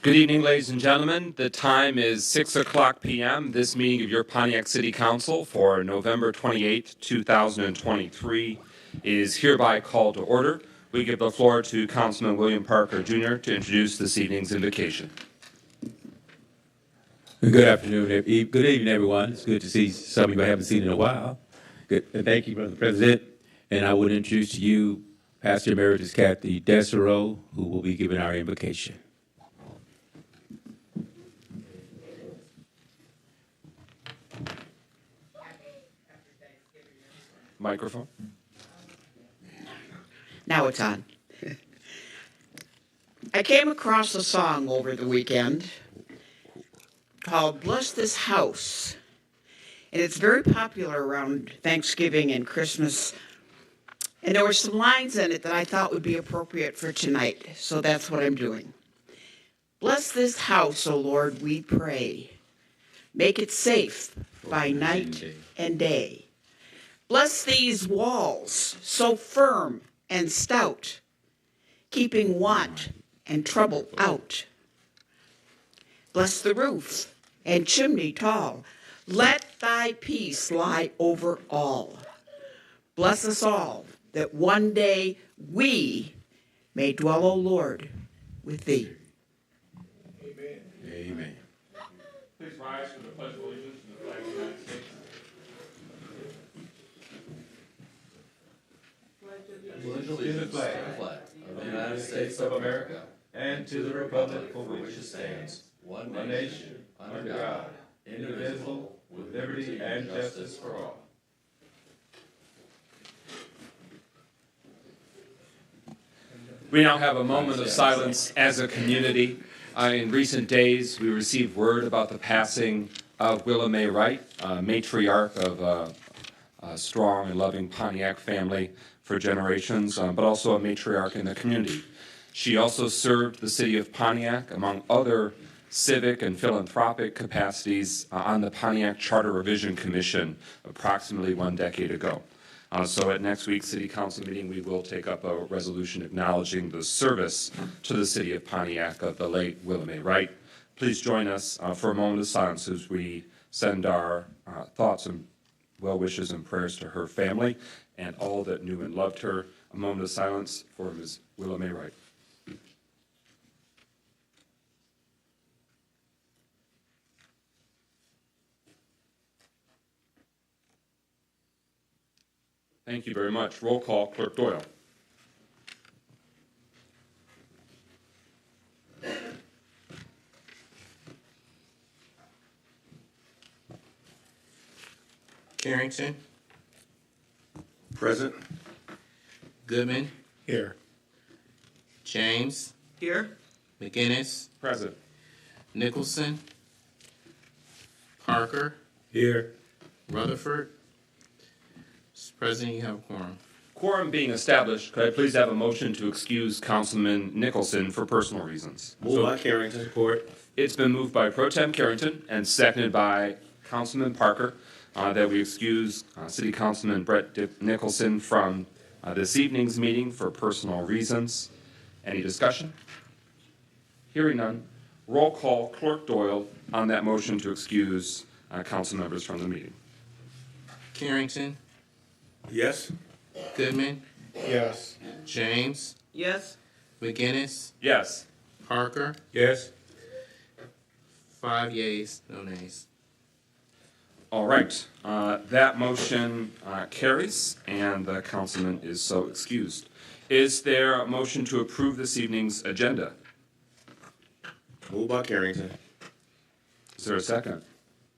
Good evening, ladies and gentlemen. The time is 6 o'clock p.m. This meeting of your Pontiac City Council for November 28, 2023 is hereby called to order. We give the floor to Councilman William Parker, Jr. to introduce this evening's invocation. Good afternoon, good evening, everyone. It's good to see some of you I haven't seen in a while. Good, and thank you, Brother President. And I would introduce to you Pastor Emeritus Kathy Dessereau, who will be giving our invocation. Microphone. Now it's on. I came across a song over the weekend called Bless This House. And it's very popular around Thanksgiving and Christmas. And there were some lines in it that I thought would be appropriate for tonight. So that's what I'm doing. Bless this house, O Lord, we pray. Make it safe by night and day. Bless these walls, so firm and stout, keeping want and trouble out. Bless the roof and chimney tall. Let thy peace lie over all. Bless us all, that one day we may dwell, O Lord, with thee. Amen. Amen. Please rise for the Pledge of Allegiance and the flag of the United States. Pledge allegiance to the flag of the United States of America and to the republic for which it stands, one nation, under God, indivisible, with liberty and justice for all. We now have a moment of silence as a community. In recent days, we received word about the passing of Willa Mae Wright, matriarch of a strong and loving Pontiac family for generations, but also a matriarch in the community. She also served the city of Pontiac, among other civic and philanthropic capacities, on the Pontiac Charter Revision Commission approximately 1 decade ago. So at next week's City Council meeting, we will take up a resolution acknowledging the service to the city of Pontiac of the late Willa Mae Wright. Please join us for a moment of silence as we send our thoughts and well wishes and prayers to her family and all that knew and loved her. A moment of silence for Ms. Willa Mae Wright. Thank you very much. Roll call, Clerk Doyle. Carrington, Present. Goodman, Here. James, Here? McGinnis, Present. Nicholson, Parker, Here. Rutherford. Mr. President, you have a quorum. Quorum being established, could I please have a motion to excuse Councilman Nicholson for personal reasons? Moved by Carrington. Support. It's been moved by Pro Tem Carrington and seconded by Councilman Parker that we excuse City Councilman Brett Nicholson from this evening's meeting for personal reasons. Any discussion? Hearing none. Roll call, Clerk Doyle, on that motion to excuse council members from the meeting. Carrington, Yes. Goodman, Yes. James, Yes? McGinnis, Yes. Parker. Yes. 5 yeas, no nays. All right. That motion carries, and the councilman is so excused. Is there a motion to approve this evening's agenda? Moved by Carrington. Is there a second?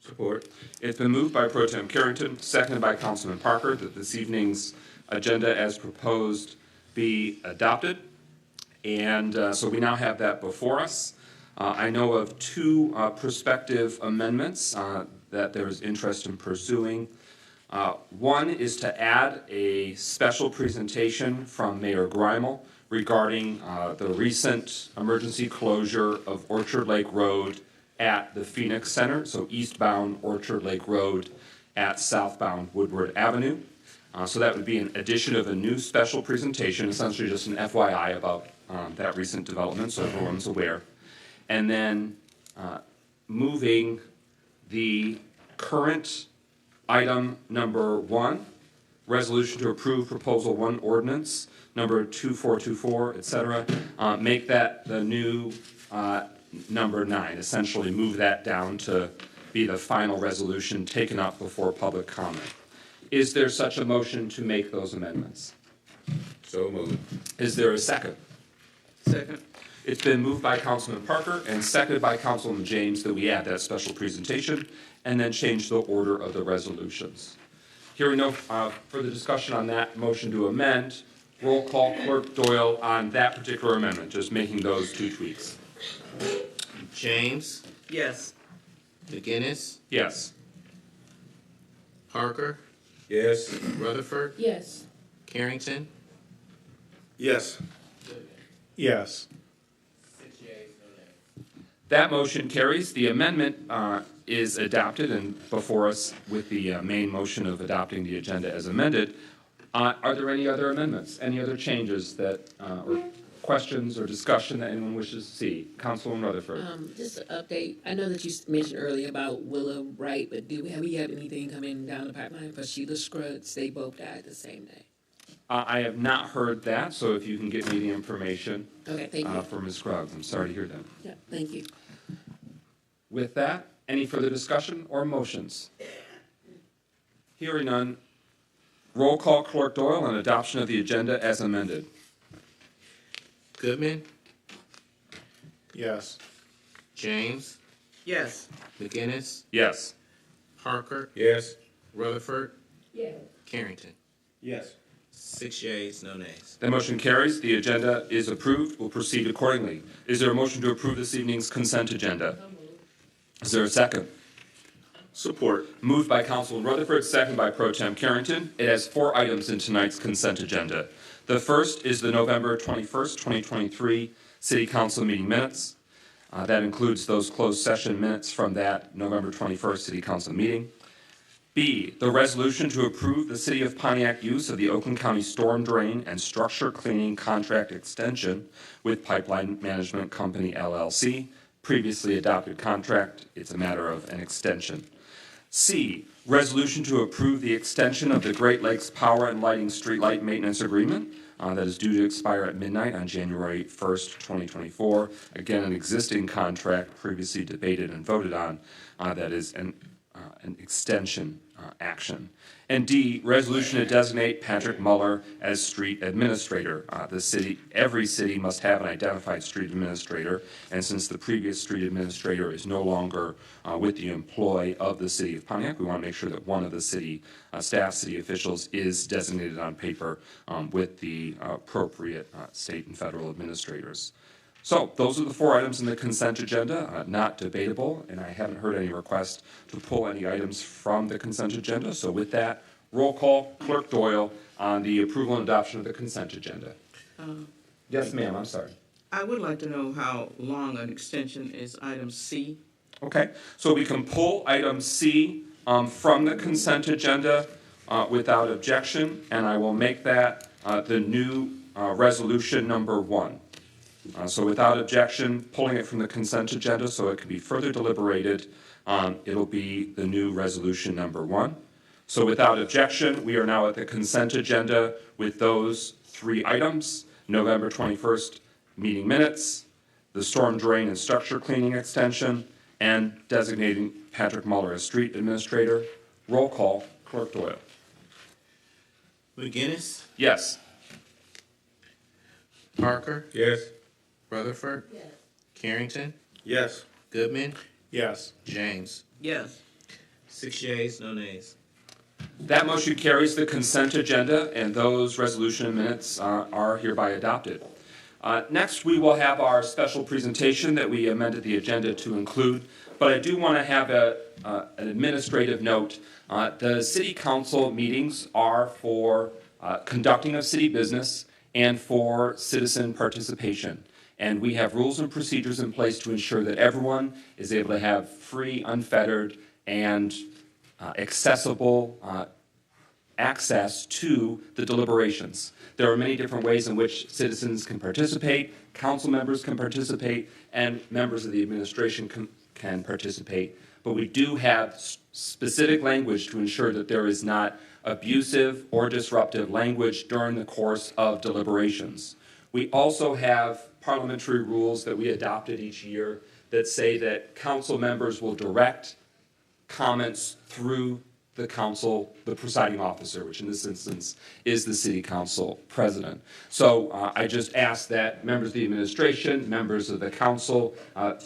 Support. It's been moved by Pro Tem Carrington, seconded by Councilman Parker, that this evening's agenda as proposed be adopted. And so we now have that before us. I know of two prospective amendments that there is interest in pursuing. One is to add a special presentation from Mayor Grimel regarding the recent emergency closure of Orchard Lake Road at the Phoenix Center, so eastbound Orchard Lake Road at southbound Woodward Avenue. So that would be an addition of a new special presentation, essentially just an FYI about that recent development, so everyone's aware. and then moving the current item number 1, resolution to approve proposal 1 ordinance, number 2424, et cetera, make that the new number 9, essentially move that down to be the final resolution taken up before public comment. Is there such a motion to make those amendments? So moved. Is there a second? Second. It's been moved by Councilman Parker and seconded by Councilman James that we add that special presentation and then change the order of the resolutions. Hearing no further discussion on that motion to amend, roll call Clerk Doyle on that particular amendment, just making those 2 tweaks. James, Yes. McGinnis, Yes. Parker, Yes. Rutherford, Yes. Carrington, Yes. Yes. That motion carries. The amendment is adopted and before us with the main motion of adopting the agenda as amended. Are there any other amendments, any other changes that, or questions or discussion that anyone wishes to see? Councilwoman Rutherford. Just an update. I know that you mentioned earlier about Willa Wright, but do we have anything coming down the pipeline for Sheila Scruggs? They both died the same day. I have not heard that, so if you can get me the information Okay, thank you. for Ms. Scruggs, I'm sorry to hear that. Yeah, thank you. With that, any further discussion or motions? Hearing none, roll call Clerk Doyle on adoption of the agenda as amended. Goodman, Yes. James, Yes. McGinnis, Yes. Parker, Yes. Rutherford, Yeah. Carrington. Yes. 6 yeas, no nays. That motion carries. The agenda is approved. We'll proceed accordingly. Is there a motion to approve this evening's consent agenda? Is there a second? Support. Moved by Councilman Rutherford, second by Pro Tem Carrington. It has 4 items in tonight's consent agenda. The first is the November 21st, 2023 City Council meeting minutes. That includes those closed session minutes from that November 21st City Council meeting. B, the resolution to approve the City of Pontiac use of the Oakland County Storm Drain and Structure Cleaning Contract Extension with Pipeline Management Company LLC, previously adopted contract. It's a matter of an extension. C, resolution to approve the extension of the Great Lakes Power and Lighting Streetlight Maintenance Agreement that is due to expire at midnight on January 1st, 2024. Again, an existing contract previously debated and voted on that is an extension action. And D, resolution to designate Patrick Muller as street administrator. Every city must have an identified street administrator, and since the previous street administrator is no longer with the employ of the City of Pontiac, we want to make sure that one of the city staff, city officials, is designated on paper with the appropriate state and federal administrators. So those are the 4 items in the consent agenda, not debatable, and I haven't heard any request to pull any items from the consent agenda. So with that, roll call Clerk Doyle on the approval and adoption of the consent agenda. Yes, ma'am, I'm sorry. I would like to know how long an extension is item C. Okay, so we can pull item C from the consent agenda without objection, and I will make that the new resolution number 1. So without objection, pulling it from the consent agenda so it can be further deliberated, it'll be the new resolution number 1. So without objection, we are now at the consent agenda with those 3 items: November 21st meeting minutes, the storm drain and structure cleaning extension, and designating Patrick Muller as street administrator. Roll call, Clerk Doyle. McGinnis, Yes. Parker, Yes. Rutherford, Yes. Carrington, Yes. Goodman, Yes. James. Yes. 6 yeas, no nays. That motion carries the consent agenda, and those resolution minutes are hereby adopted. Next, we will have our special presentation that we amended the agenda to include, but I do want to have an administrative note. The city council meetings are for conducting of city business and for citizen participation. And we have rules and procedures in place to ensure that everyone is able to have free, unfettered, and accessible access to the deliberations. There are many different ways in which citizens can participate, council members can participate, and members of the administration can participate. But we do have specific language to ensure that there is not abusive or disruptive language during the course of deliberations. We also have parliamentary rules that we adopted each year that say that council members will direct comments through the council, the presiding officer, which in this instance is the city council president. So I just ask that members of the administration, members of the council,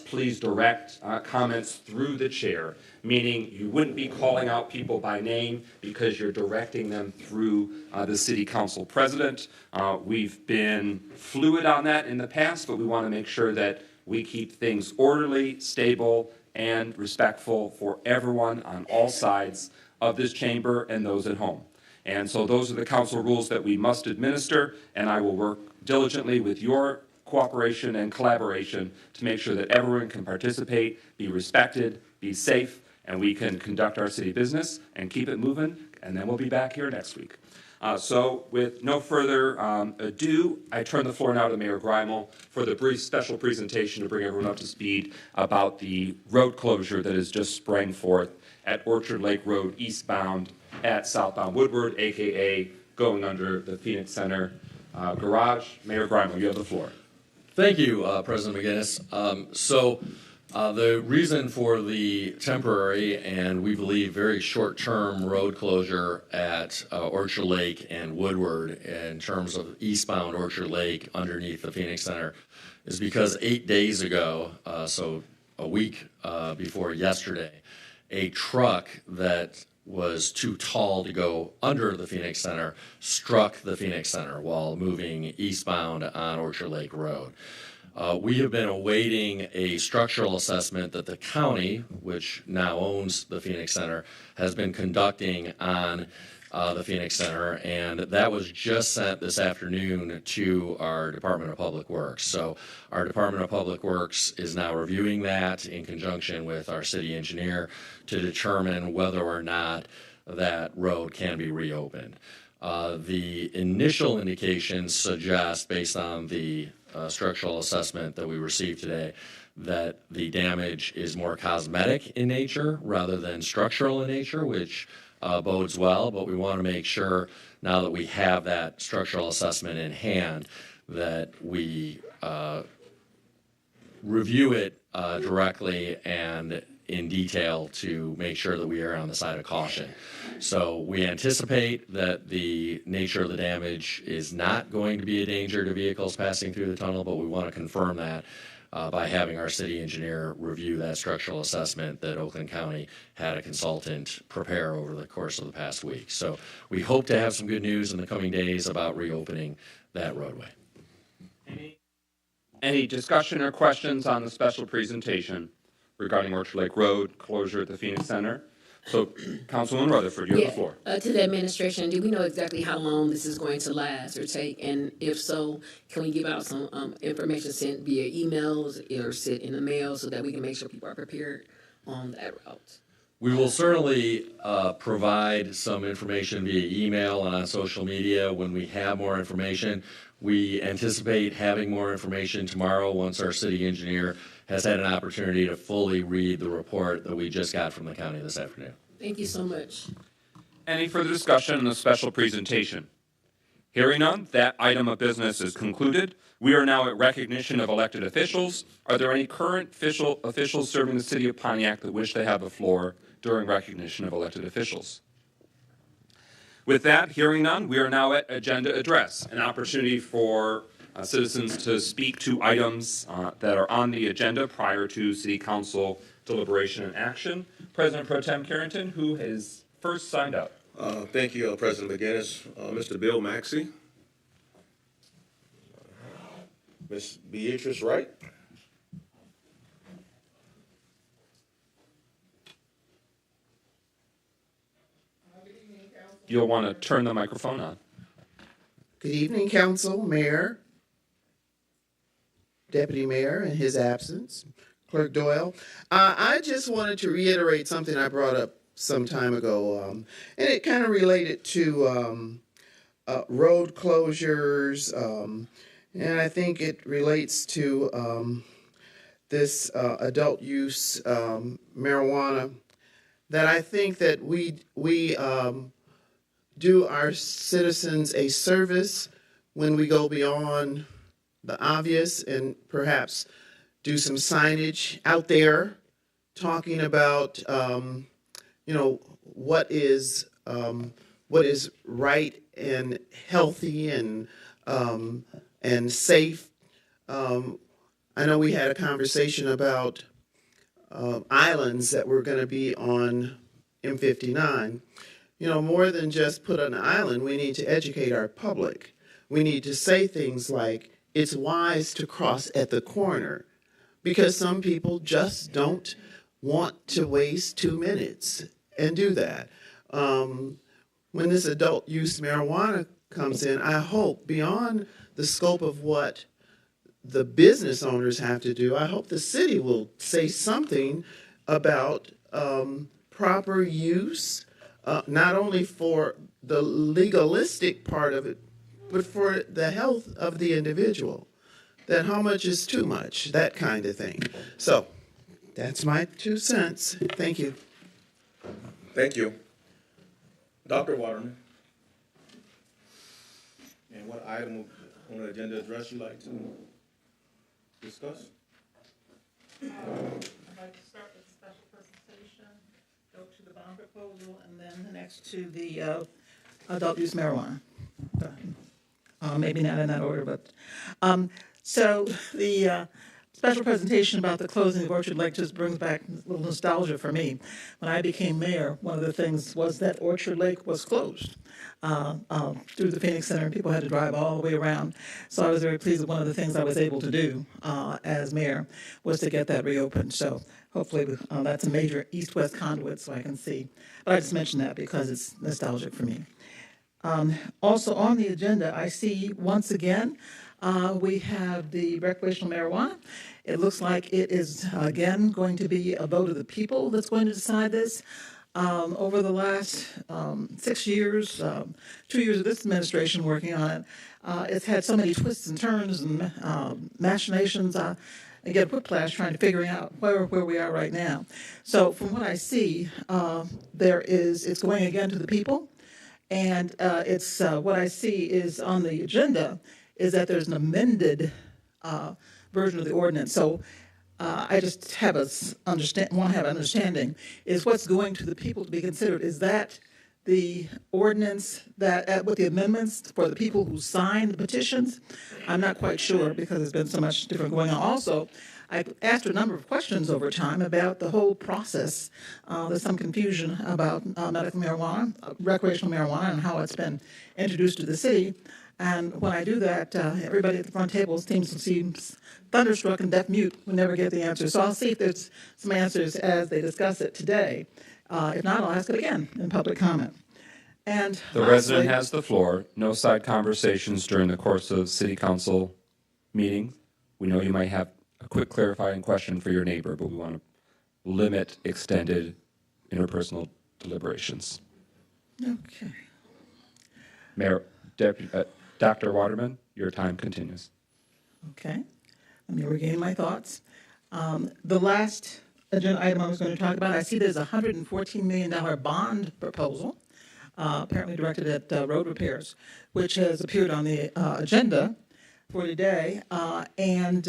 please direct comments through the chair, meaning you wouldn't be calling out people by name because you're directing them through the city council president. We've been fluid on that in the past, but we want to make sure that we keep things orderly, stable, and respectful for everyone on all sides of this chamber and those at home. And so those are the council rules that we must administer, and I will work diligently with your cooperation and collaboration to make sure that everyone can participate, be respected, be safe, and we can conduct our city business and keep it moving, and then we'll be back here next week. So with no further ado, I turn the floor now to Mayor Greimel for the brief special presentation to bring everyone up to speed about the road closure that has just sprang forth at Orchard Lake Road eastbound at southbound Woodward, AKA going under the Phoenix Center garage. Mayor Greimel, you have the floor. Thank you, President McGinnis. The reason for the temporary and we believe very short-term road closure at Orchard Lake and Woodward in terms of eastbound Orchard Lake underneath the Phoenix Center is because 8 days ago, so a week before yesterday, a truck that was too tall to go under the Phoenix Center struck the Phoenix Center while moving eastbound on Orchard Lake Road. We have been awaiting a structural assessment that the county, which now owns the Phoenix Center, has been conducting on the Phoenix Center, and that was just sent this afternoon to our Department of Public Works. So our Department of Public Works is now reviewing that in conjunction with our city engineer to determine whether or not that road can be reopened. The initial indications suggest, based on the structural assessment that we received today, that the damage is more cosmetic in nature rather than structural in nature, which bodes well, but we want to make sure now that we have that structural assessment in hand that we review it directly and in detail to make sure that we are on the side of caution. So we anticipate that the nature of the damage is not going to be a danger to vehicles passing through the tunnel, but we want to confirm that by having our city engineer review that structural assessment that Oakland County had a consultant prepare over the course of the past week. So we hope to have some good news in the coming days about reopening that roadway. Any discussion or questions on the special presentation regarding Orchard Lake Road closure at the Phoenix Center? So, Councilwoman Rutherford, you have the floor. To the administration, do we know exactly how long this is going to last or take? And if so, can we give out some information sent via emails or sent in the mail so that we can make sure people are prepared on that route? We will certainly provide some information via email and on social media when we have more information. We anticipate having more information tomorrow once our city engineer has had an opportunity to fully read the report that we just got from the county this afternoon. Thank you so much. Any further discussion on the special presentation? Hearing none, that item of business is concluded. We are now at recognition of elected officials. Are there any current officials serving the city of Pontiac that wish to have the floor during recognition of elected officials? With that, hearing none, we are now at agenda address, an opportunity for citizens to speak to items that are on the agenda prior to City Council deliberation and action. President Pro Tem Carrington, who has first signed up. Thank you, President McGinnis. Mr. Bill Maxey. Ms. Beatrice Wright. You'll want to turn the microphone on. Good evening, Council, Mayor, Deputy Mayor in his absence, Clerk Doyle. I just wanted to reiterate something I brought up some time ago, and it kind of related to road closures, and I think it relates to this adult use marijuana. That I think that we do our citizens a service when we go beyond the obvious and perhaps do some signage out there talking about what is right and healthy and safe. I know we had a conversation about islands that were going to be on M59. More than just put an island, we need to educate our public. We need to say things like, it's wise to cross at the corner, because some people just don't want to waste 2 minutes and do that. When this adult use marijuana comes in, I hope beyond the scope of what the business owners have to do, I hope the city will say something about proper use, not only for the legalistic part of it, but for the health of the individual. That how much is too much, that kind of thing. So that's my 2 cents. Thank you. Thank you. Dr. Waterman. And what item on the agenda address you like to discuss? I'd like to start with the special presentation, go to the bond proposal, and then the next to the adult use marijuana. Maybe not in that order, but so the special presentation about the closing of Orchard Lake just brings back a little nostalgia for me. When I became mayor, one of the things was that Orchard Lake was closed through the Phoenix Center. People had to drive all the way around. So I was very pleased that one of the things I was able to do as mayor was to get that reopened. So hopefully that's a major east-west conduit so I can see. But I just mentioned that because it's nostalgic for me. Also on the agenda, I see once again, we have the recreational marijuana. It looks like it is again going to be a vote of the people that's going to decide this. Over the last 6 years, 2 years of this administration working on it, it's had so many twists and turns and machinations. I get whiplash trying to figure out where we are right now. So from what I see, it's going again to the people. And it's what I see is on the agenda is that there's an amended version of the ordinance. So I just have want to have an understanding is what's going to the people to be considered. Is that the ordinance that with the amendments for the people who signed the petitions? I'm not quite sure because there's been so much different going on. Also, I asked a number of questions over time about the whole process. There's some confusion about medical marijuana, recreational marijuana, and how it's been introduced to the city. And when I do that, everybody at the front table seems thunderstruck and deaf mute. We never get the answer. So I'll see if there's some answers as they discuss it today. If not, I'll ask it again in public comment. And The resident has the floor. No side conversations during the course of city council meeting. We know you might have a quick clarifying question for your neighbor, but we want to limit extended interpersonal deliberations. Okay. Mayor, Dr. Waterman, your time continues. Okay. Let me regain my thoughts. The last agenda item I was going to talk about, I see there's a $114 million bond proposal, apparently directed at road repairs, which has appeared on the agenda for today, and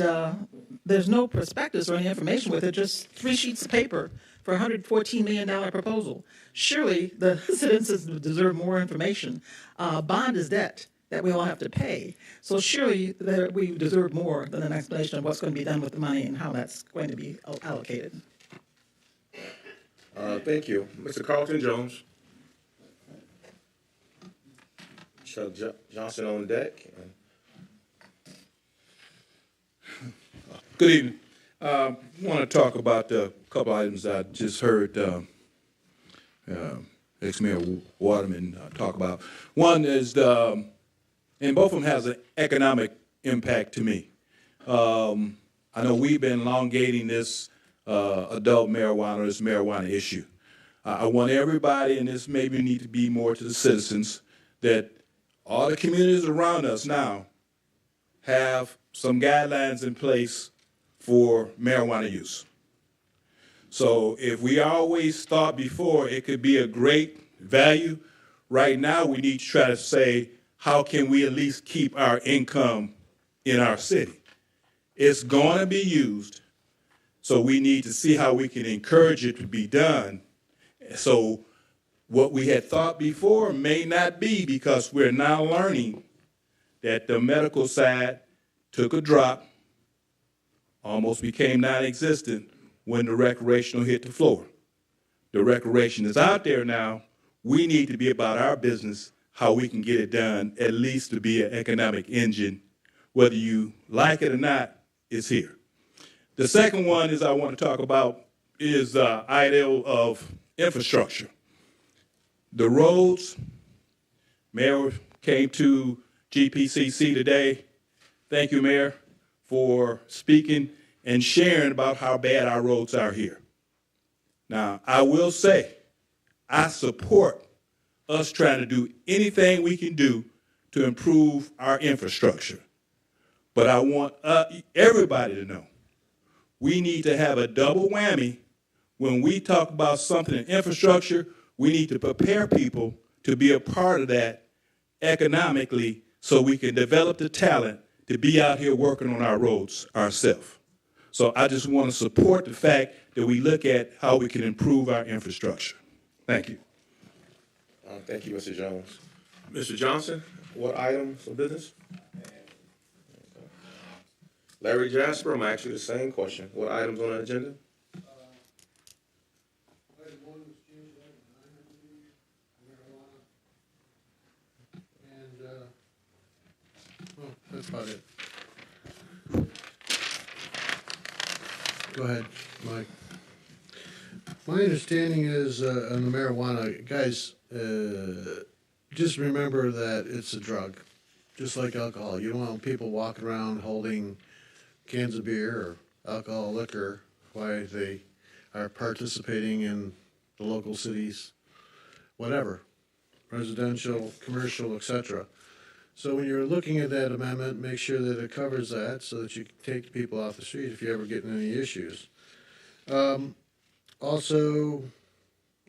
there's no prospectus or any information with it, just 3 sheets of paper for a $114 million proposal. Surely the citizens deserve more information. Bond is debt that we all have to pay. So surely we deserve more than an explanation of what's going to be done with the money and how that's going to be allocated. Thank you. Mr. Carlton Jones. Chuck Johnson on deck. Good evening. I want to talk about a couple items I just heard ex-mayor Waterman talk about. One is, and both of them has an economic impact to me. I know we've been elongating this adult marijuana, this marijuana issue. I want everybody, and this maybe need to be more to the citizens, that all the communities around us now have some guidelines in place for marijuana use. So if we always thought before it could be a great value, right now we need to try to say, how can we at least keep our income in our city? It's going to be used, so we need to see how we can encourage it to be done. So what we had thought before may not be, because we're now learning that the medical side took a drop, almost became non-existent when the recreational hit the floor. The recreation is out there now. We need to be about our business, how we can get it done, at least to be an economic engine. Whether you like it or not, it's here. The second one is I want to talk about is the idea of infrastructure. The roads, Mayor came to GPCC today. Thank you, Mayor, for speaking and sharing about how bad our roads are here. Now, I will say, I support us trying to do anything we can do to improve our infrastructure. But I want everybody to know, we need to have a double whammy. When we talk about something in infrastructure, we need to prepare people to be a part of that economically so we can develop the talent to be out here working on our roads ourselves. So I just want to support the fact that we look at how we can improve our infrastructure. Thank you. Thank you, Mr. Jones. Mr. Johnson, what items of business? Larry Jasper, I'm actually the same question. What items on the agenda? Well, that's about it. Go ahead, Mike. My understanding is on the marijuana, guys, just remember that it's a drug, just like alcohol. You don't want people walking around holding cans of beer or alcohol liquor while they are participating in the local cities, whatever, residential, commercial, etc. So when you're looking at that amendment, make sure that it covers that so that you can take people off the street if you ever get in any issues. Also,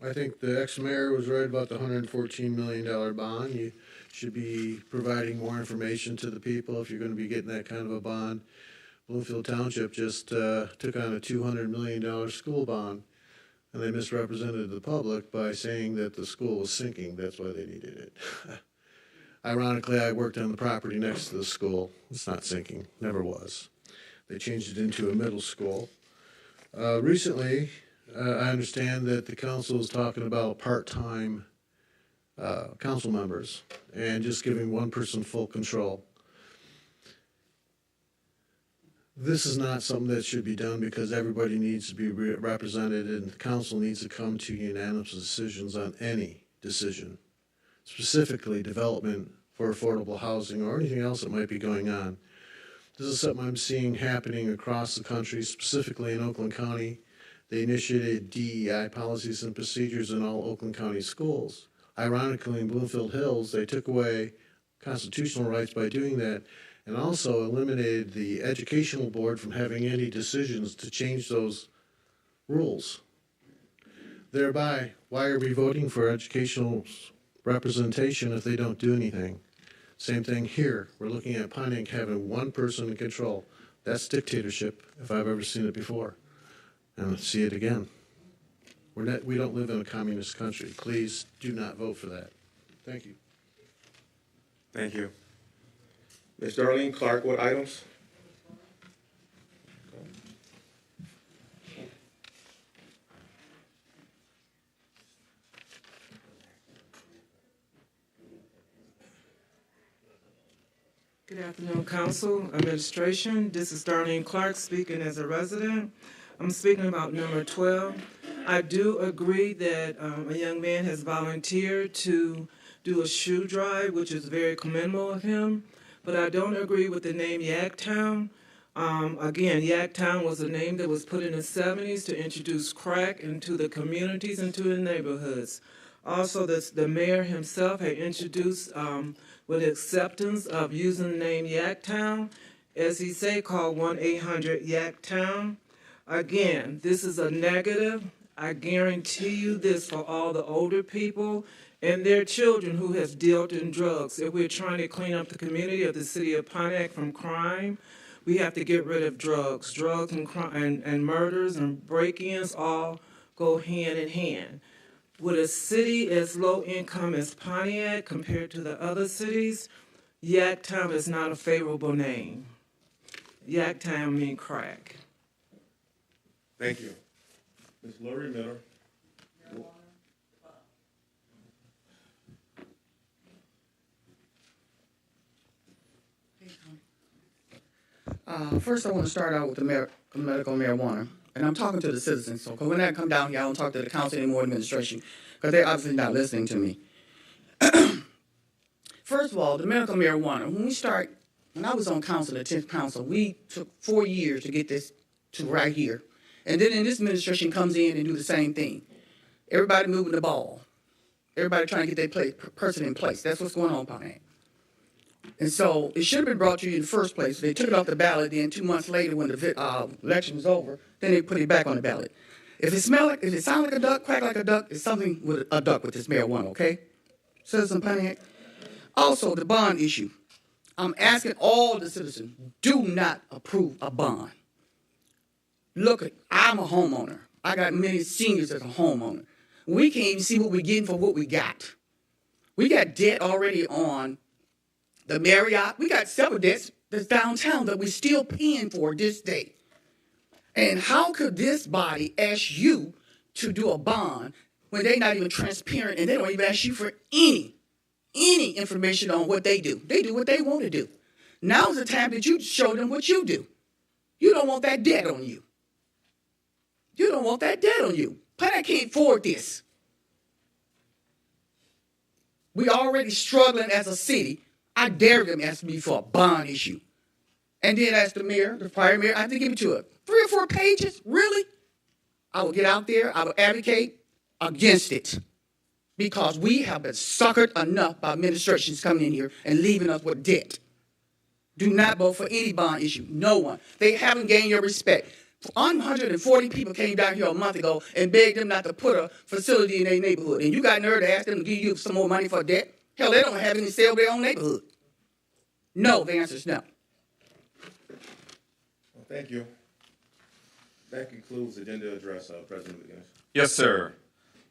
I think the ex-mayor was right about the $114 million bond. You should be providing more information to the people if you're going to be getting that kind of a bond. Bloomfield Township just took on a $200 million school bond, and they misrepresented the public by saying that the school was sinking. That's why they needed it. Ironically, I worked on the property next to the school. It's not sinking, never was. They changed it into a middle school. Recently, I understand that the council is talking about part-time council members and just giving one person full control. This is not something that should be done because everybody needs to be represented, and the council needs to come to unanimous decisions on any decision, specifically development for affordable housing or anything else that might be going on. This is something I'm seeing happening across the country, specifically in Oakland County. They initiated DEI policies and procedures in all Oakland County schools. Ironically, in Bloomfield Hills, they took away constitutional rights by doing that, and also eliminated the educational board from having any decisions to change those rules. Thereby, why are we voting for educational representation if they don't do anything? Same thing here. We're looking at Pontiac having one person in control. That's dictatorship, if I've ever seen it before. And let's see it again. We don't live in a communist country. Please do not vote for that. Thank you. Thank you. Ms. Darlene Clark, what items? Good afternoon, Council, Administration. This is Darlene Clark speaking as a resident. I'm speaking about number 12. I do agree that a young man has volunteered to do a shoe drive, which is very commendable of him, but I don't agree with the name Yagtown. Again, Yaktown was a name that was put in the 70s to introduce crack into the communities and to the neighborhoods. Also, the mayor himself had introduced, with acceptance of using the name Yaktown, as he say, called 1-800-YAKTOWN. Again, this is a negative. I guarantee you this for all the older people and their children who have dealt in drugs. If we're trying to clean up the community of the city of Pontiac from crime, we have to get rid of drugs. Drugs and crime and murders and break-ins all go hand in hand. With a city as low income as Pontiac compared to the other cities, Yaktown is not a favorable name. Yaktown means crack. Thank you. Ms. Lori Miller. First, I want to start out with the medical marijuana. And I'm talking to the citizens, so when I come down here, I don't talk to the council anymore, administration, because they're obviously not listening to me. First of all, the medical marijuana. When I was on council, the 10th council, we took 4 years to get this to right here. And then this administration comes in and do the same thing. Everybody moving the ball. Everybody trying to get their person in place. That's what's going on, Pontiac. And so it should have been brought to you in the first place. They took it off the ballot. Then 2 months later, when the election was over, then they put it back on the ballot. If it sounds like a duck, quack like a duck, it's something with a duck with this marijuana. Okay, citizen Pontiac. Also, the bond issue. I'm asking all the citizens: do not approve a bond. Look, I'm a homeowner. I got many seniors as a homeowner. We can't even see what we're getting for what we got. We got debt already on the Marriott. We got several debts that's downtown that we're still paying for this day. And how could this body ask you to do a bond when they're not even transparent and they don't even ask you for any information on what they do? They do what they want to do. Now's the time that you show them what you do. You don't want that debt on you. You don't want that debt on you. Pontiac can't afford this. We already struggling as a city. I dare them ask me for a bond issue. And then ask the mayor, the prior mayor, I have to give it to her. 3 or 4 pages? Really? I will get out there, I will advocate against it. Because we have been suckered enough by administrations coming in here and leaving us with debt. Do not vote for any bond issue. No one. They haven't gained your respect. 140 people came down here a month ago and begged them not to put a facility in their neighborhood. And you got nerve to ask them to give you some more money for debt? Hell, they don't have any sale of their own neighborhood. No, the answer is no. Well, thank you. That concludes the agenda address, President McGinnis. Yes, sir.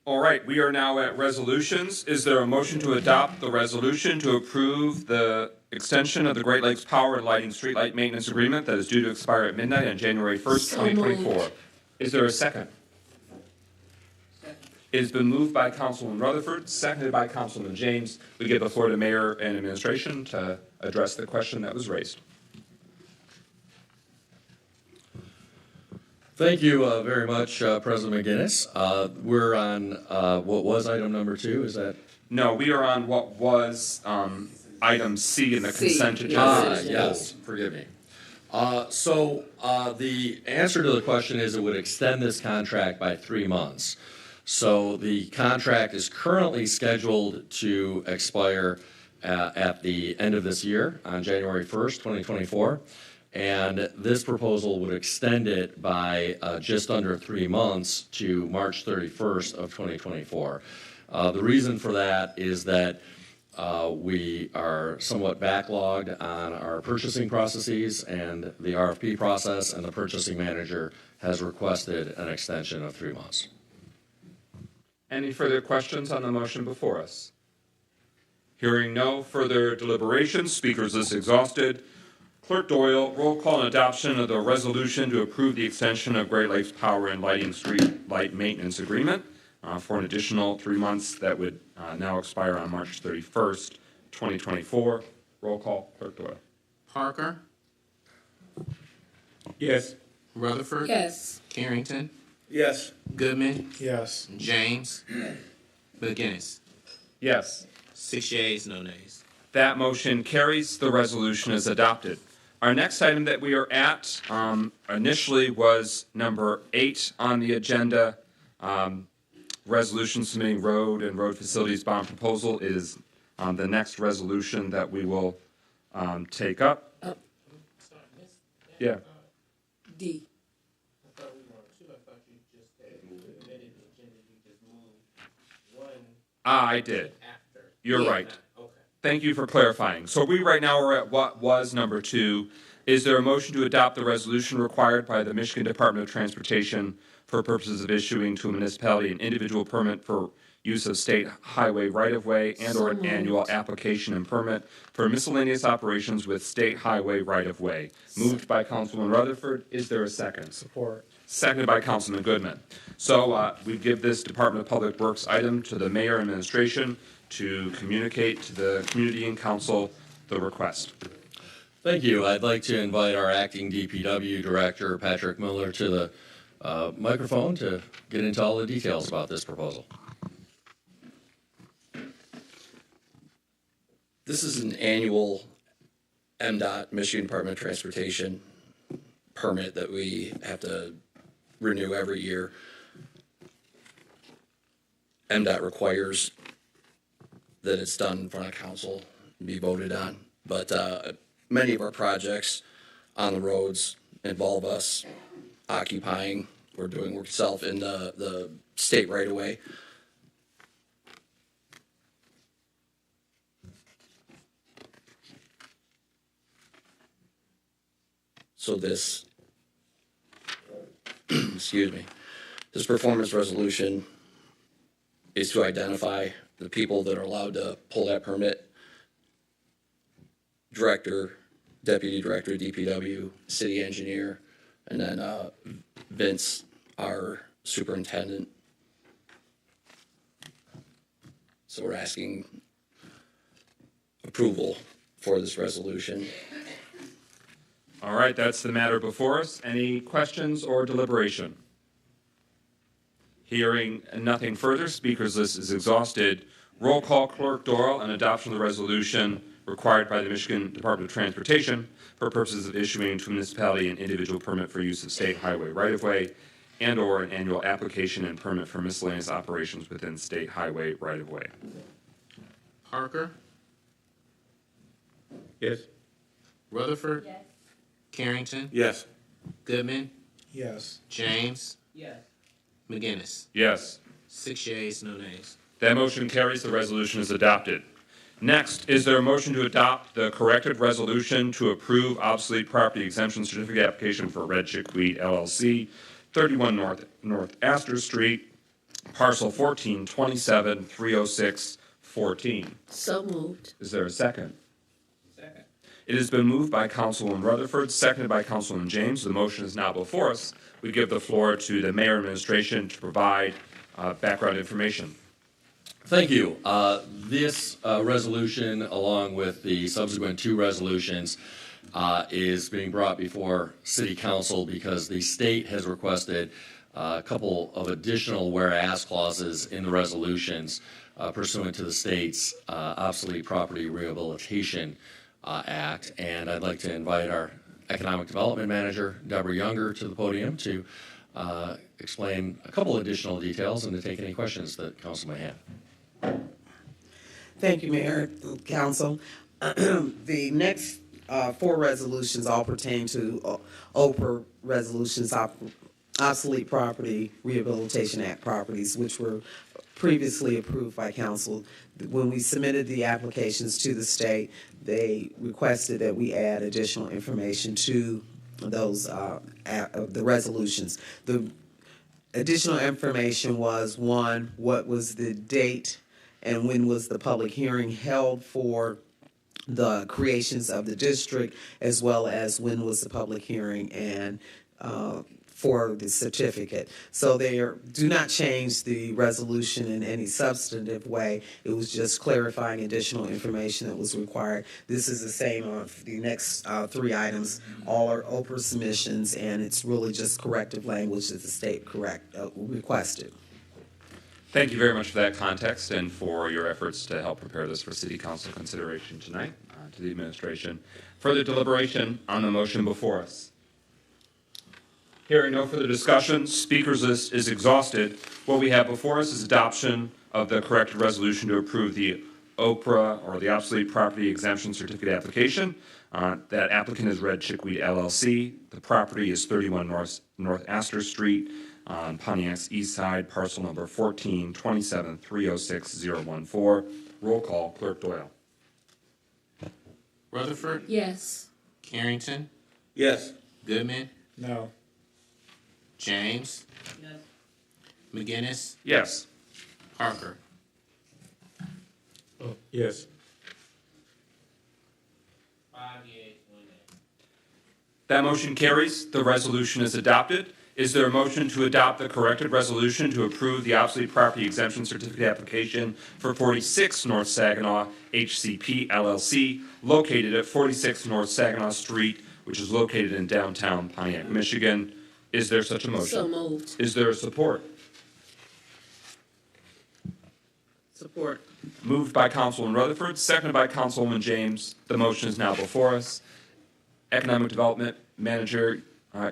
All right, we are now at resolutions. Is there a motion to adopt the resolution to approve the extension of the Great Lakes Power and Lighting Streetlight Maintenance Agreement that is due to expire at midnight on January 1st, 2024? Is there a second? It has been moved by Councilman Rutherford, seconded by Councilman James. We give the floor to Mayor and Administration to address the question that was raised. Thank you very much, President McGinnis. We're on what was item number 2, is that? No, we are on what was item C in the consent agenda. Yes, forgive me. So the answer to the question is it would extend this contract by 3 months. So the contract is currently scheduled to expire at the end of this year, on January 1st, 2024. And this proposal would extend it by just under 3 months to March 31st of 2024. The reason for that is that we are somewhat backlogged on our purchasing processes and the RFP process, and the purchasing manager has requested an extension of 3 months. Any further questions on the motion before us? Hearing no further deliberations, speakers list exhausted. Clerk Doyle, roll call and adoption of the resolution to approve the extension of Great Lakes Power and Lighting Street Light Maintenance Agreement for an additional 3 months that would now expire on March 31st, 2024. Roll call, Clerk Doyle. Parker? Yes. Rutherford? Yes. Carrington? Yes. Goodman? Yes. James? McGinnis? Yes. 6 yeas, no nays. That motion carries. The resolution is adopted. Our next item that we are at initially was number 8 on the agenda. Resolution submitting road and road facilities bond proposal is the next resolution that we will take up. Yeah. D. I did. You're right. Thank you for clarifying. So we right now are at what was number 2. Is there a motion to adopt the resolution required by the Michigan Department of Transportation for purposes of issuing to a municipality an individual permit for use of state highway right-of-way and/or an annual application and permit for miscellaneous operations with state highway right-of-way? Moved by Councilman Rutherford. Is there a second? Support. Seconded by Councilman Goodman. So we give this Department of Public Works item to the mayor and administration to communicate to the community and council the request. Thank you. I'd like to invite our acting DPW director, Patrick Miller, to the microphone to get into all the details about this proposal. This is an annual MDOT, Michigan Department of Transportation permit that we have to renew every year. MDOT requires that it's done in front of council and be voted on. But many of our projects on the roads involve us occupying or doing work itself in the state right of way. So this, excuse me, this performance resolution is to identify the people that are allowed to pull that permit: director, deputy director, DPW, city engineer, and then Vince, our superintendent. So we're asking approval for this resolution. All right, that's the matter before us. Any questions or deliberation? Hearing nothing further, speakers list is exhausted. Roll call, Clerk Doral, on adoption of the resolution required by the Michigan Department of Transportation for purposes of issuing to a municipality an individual permit for use of state highway right-of-way and/or an annual application and permit for miscellaneous operations within state highway right-of-way. Parker? Yes. Rutherford? Yes. Carrington? Yes. Goodman? Yes. James? Yes. McGinnis? Yes. 6 yeas, no nays. That motion carries. The resolution is adopted. Next, is there a motion to adopt the corrected resolution to approve obsolete property exemption certificate application for Red Chickweed LLC, 31 North Astor Street, parcel 1427-306-14? So moved. Is there a second? Second. It has been moved by Councilwoman Rutherford, seconded by Councilwoman James. The motion is now before us. We give the floor to the mayor and administration to provide background information. Thank you. This resolution, along with the subsequent 2 resolutions, is being brought before City Council because the state has requested a couple of additional whereas clauses in the resolutions pursuant to the state's Obsolete Property Rehabilitation Act. And I'd like to invite our Economic Development Manager, Deborah Younger, to the podium to explain a couple additional details and to take any questions that council may have. Thank you, Mayor, Council. The next 4 resolutions all pertain to OPR resolutions, Obsolete Property Rehabilitation Act properties, which were previously approved by council. When we submitted the applications to the state, they requested that we add additional information to those the resolutions. The additional information was, 1, what was the date and when was the public hearing held for the creations of the district, as well as when was the public hearing and for the certificate. So they do not change the resolution in any substantive way. It was just clarifying additional information that was required. This is the same on the next 3 items. All are OPR submissions, and it's really just corrective language that the state requested. Thank you very much for that context and for your efforts to help prepare this for City Council consideration tonight. To the administration. Further deliberation on the motion before us. Hearing no further discussion, speakers list is exhausted. What we have before us is adoption of the corrected resolution to approve the OPRA, or the Obsolete Property Exemption Certificate application. That applicant is Red Chickweed LLC. The property is 31 North Astor Street on Pontiac's east side, parcel number 14-27-306-014. Roll call, Clerk Doyle. Rutherford, Yes. Carrington, Yes. Goodman, No. James, McGinnis, Yes. Parker. Oh, yes. 5 yeas, 1 nay. That motion carries. The resolution is adopted. Is there a motion to adopt the corrected resolution to approve the obsolete property exemption certificate application for 46 North Saginaw HCP LLC, located at 46 North Saginaw Street, which is located in downtown Pontiac, Michigan? Is there such a motion? So moved. Is there a support? Support. Moved by Councilwoman Rutherford, seconded by Councilwoman James. The motion is now before us. Economic Development Manager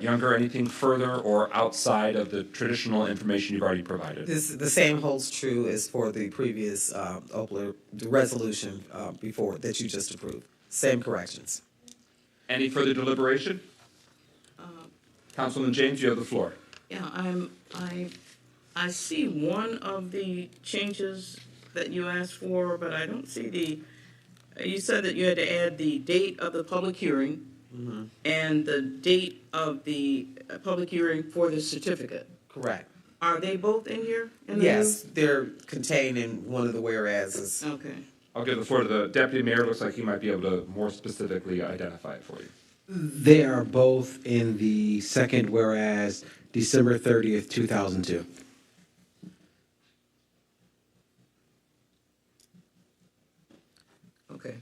Younger, anything further or outside of the traditional information you've already provided? The same holds true as for the previous the resolution before that you just approved. Same corrections. Any further deliberation? Councilman James, you have the floor. Yeah, I see one of the changes that you asked for, but I don't see you said that you had to add the date of the public hearing and the date of the public hearing for the certificate. Correct. Are they both in here? Yes, they're contained in one of the whereases. Okay. I'll give the floor to the Deputy Mayor. Looks like he might be able to more specifically identify it for you. They are both in the second whereas, December 30th, 2002. Okay.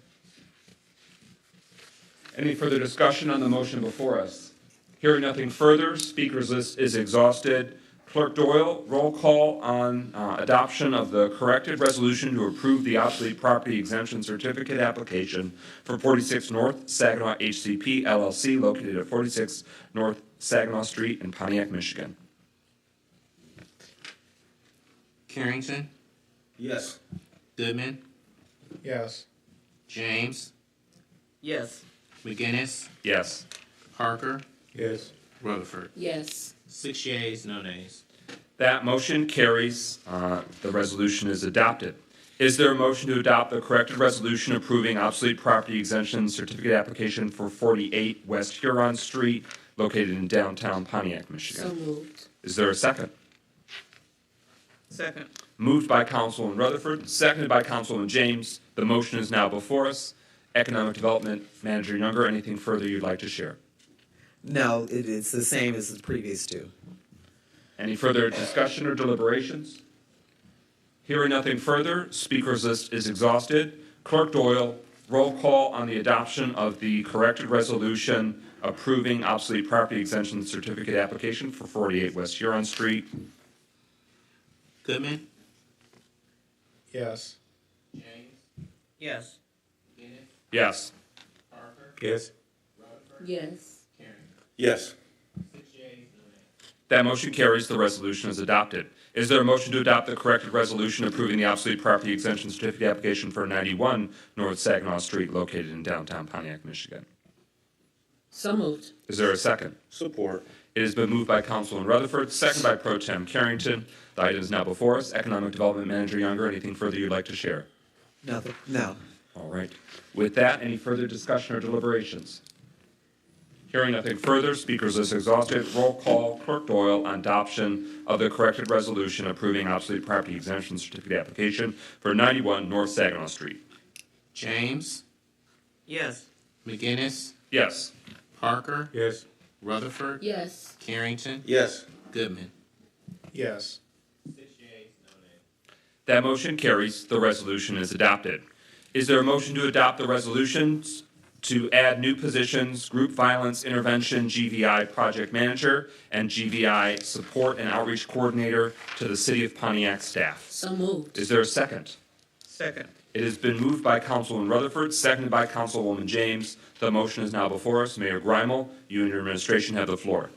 Any further discussion on the motion before us? Hearing nothing further, speakers list is exhausted. Clerk Doyle, roll call on adoption of the corrected resolution to approve the obsolete property exemption certificate application for 46 North Saginaw HCP LLC, located at 46 North Saginaw Street in Pontiac, Michigan. Carrington, Yes. Goodman, Yes. James, Yes. McGinnis, Yes. Parker, Yes. Rutherford. Yes. 6 yeas, no nays. That motion carries. The resolution is adopted. Is there a motion to adopt the corrected resolution approving obsolete property exemption certificate application for 48 West Huron Street, located in downtown Pontiac, Michigan? So moved. Is there a second? Second. Moved by Councilwoman Rutherford, seconded by Councilwoman James. The motion is now before us. Economic Development Manager Younger, anything further you'd like to share? No, it's the same as the previous two. Any further discussion or deliberations? Hearing nothing further, speakers list is exhausted. Clerk Doyle, roll call on the adoption of the corrected resolution approving obsolete property exemption certificate application for 48 West Huron Street. Goodman, Yes. James, Yes. McGinnis, Yes. Parker, Yes. Rutherford, Yes. Carrington. Yes. 6 yeas, no nays. That motion carries. The resolution is adopted. Is there a motion to adopt the corrected resolution approving the obsolete property exemption certificate application for 91 North Saginaw Street, located in downtown Pontiac, Michigan? So moved. Is there a second? Support. It has been moved by Councilman Rutherford, second by Pro Tem Carrington. The item is now before us. Economic Development Manager Younger, anything further you'd like to share? Nothing. No. All right. With that, any further discussion or deliberations? Hearing nothing further, speakers list exhausted. Roll call, Clerk Doyle, on adoption of the corrected resolution approving obsolete property exemption certificate application for 91 North Saginaw Street. James, Yes. McGinnis, Yes. Parker, Yes. Rutherford, Yes. Carrington, Yes. Goodman. Yes. 6 yeas, no nays. That motion carries. The resolution is adopted. Is there a motion to adopt the resolutions to add new positions, Group Violence Intervention GVI Project Manager and GVI Support and Outreach Coordinator to the City of Pontiac staff. So moved. Is there a second? Second. It has been moved by Councilwoman Rutherford, seconded by Councilwoman James. The motion is now before us. Mayor Grimel, you and your administration have the floor.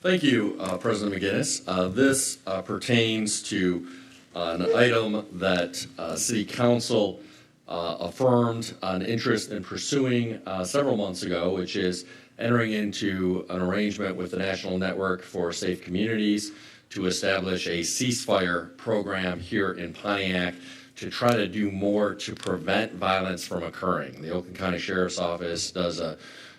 Thank you, President McGinnis. This pertains to an item that City Council affirmed an interest in pursuing several months ago, which is entering into an arrangement with the National Network for Safe Communities to establish a ceasefire program here in Pontiac to try to do more to prevent violence from occurring. The Oakland County Sheriff's Office does an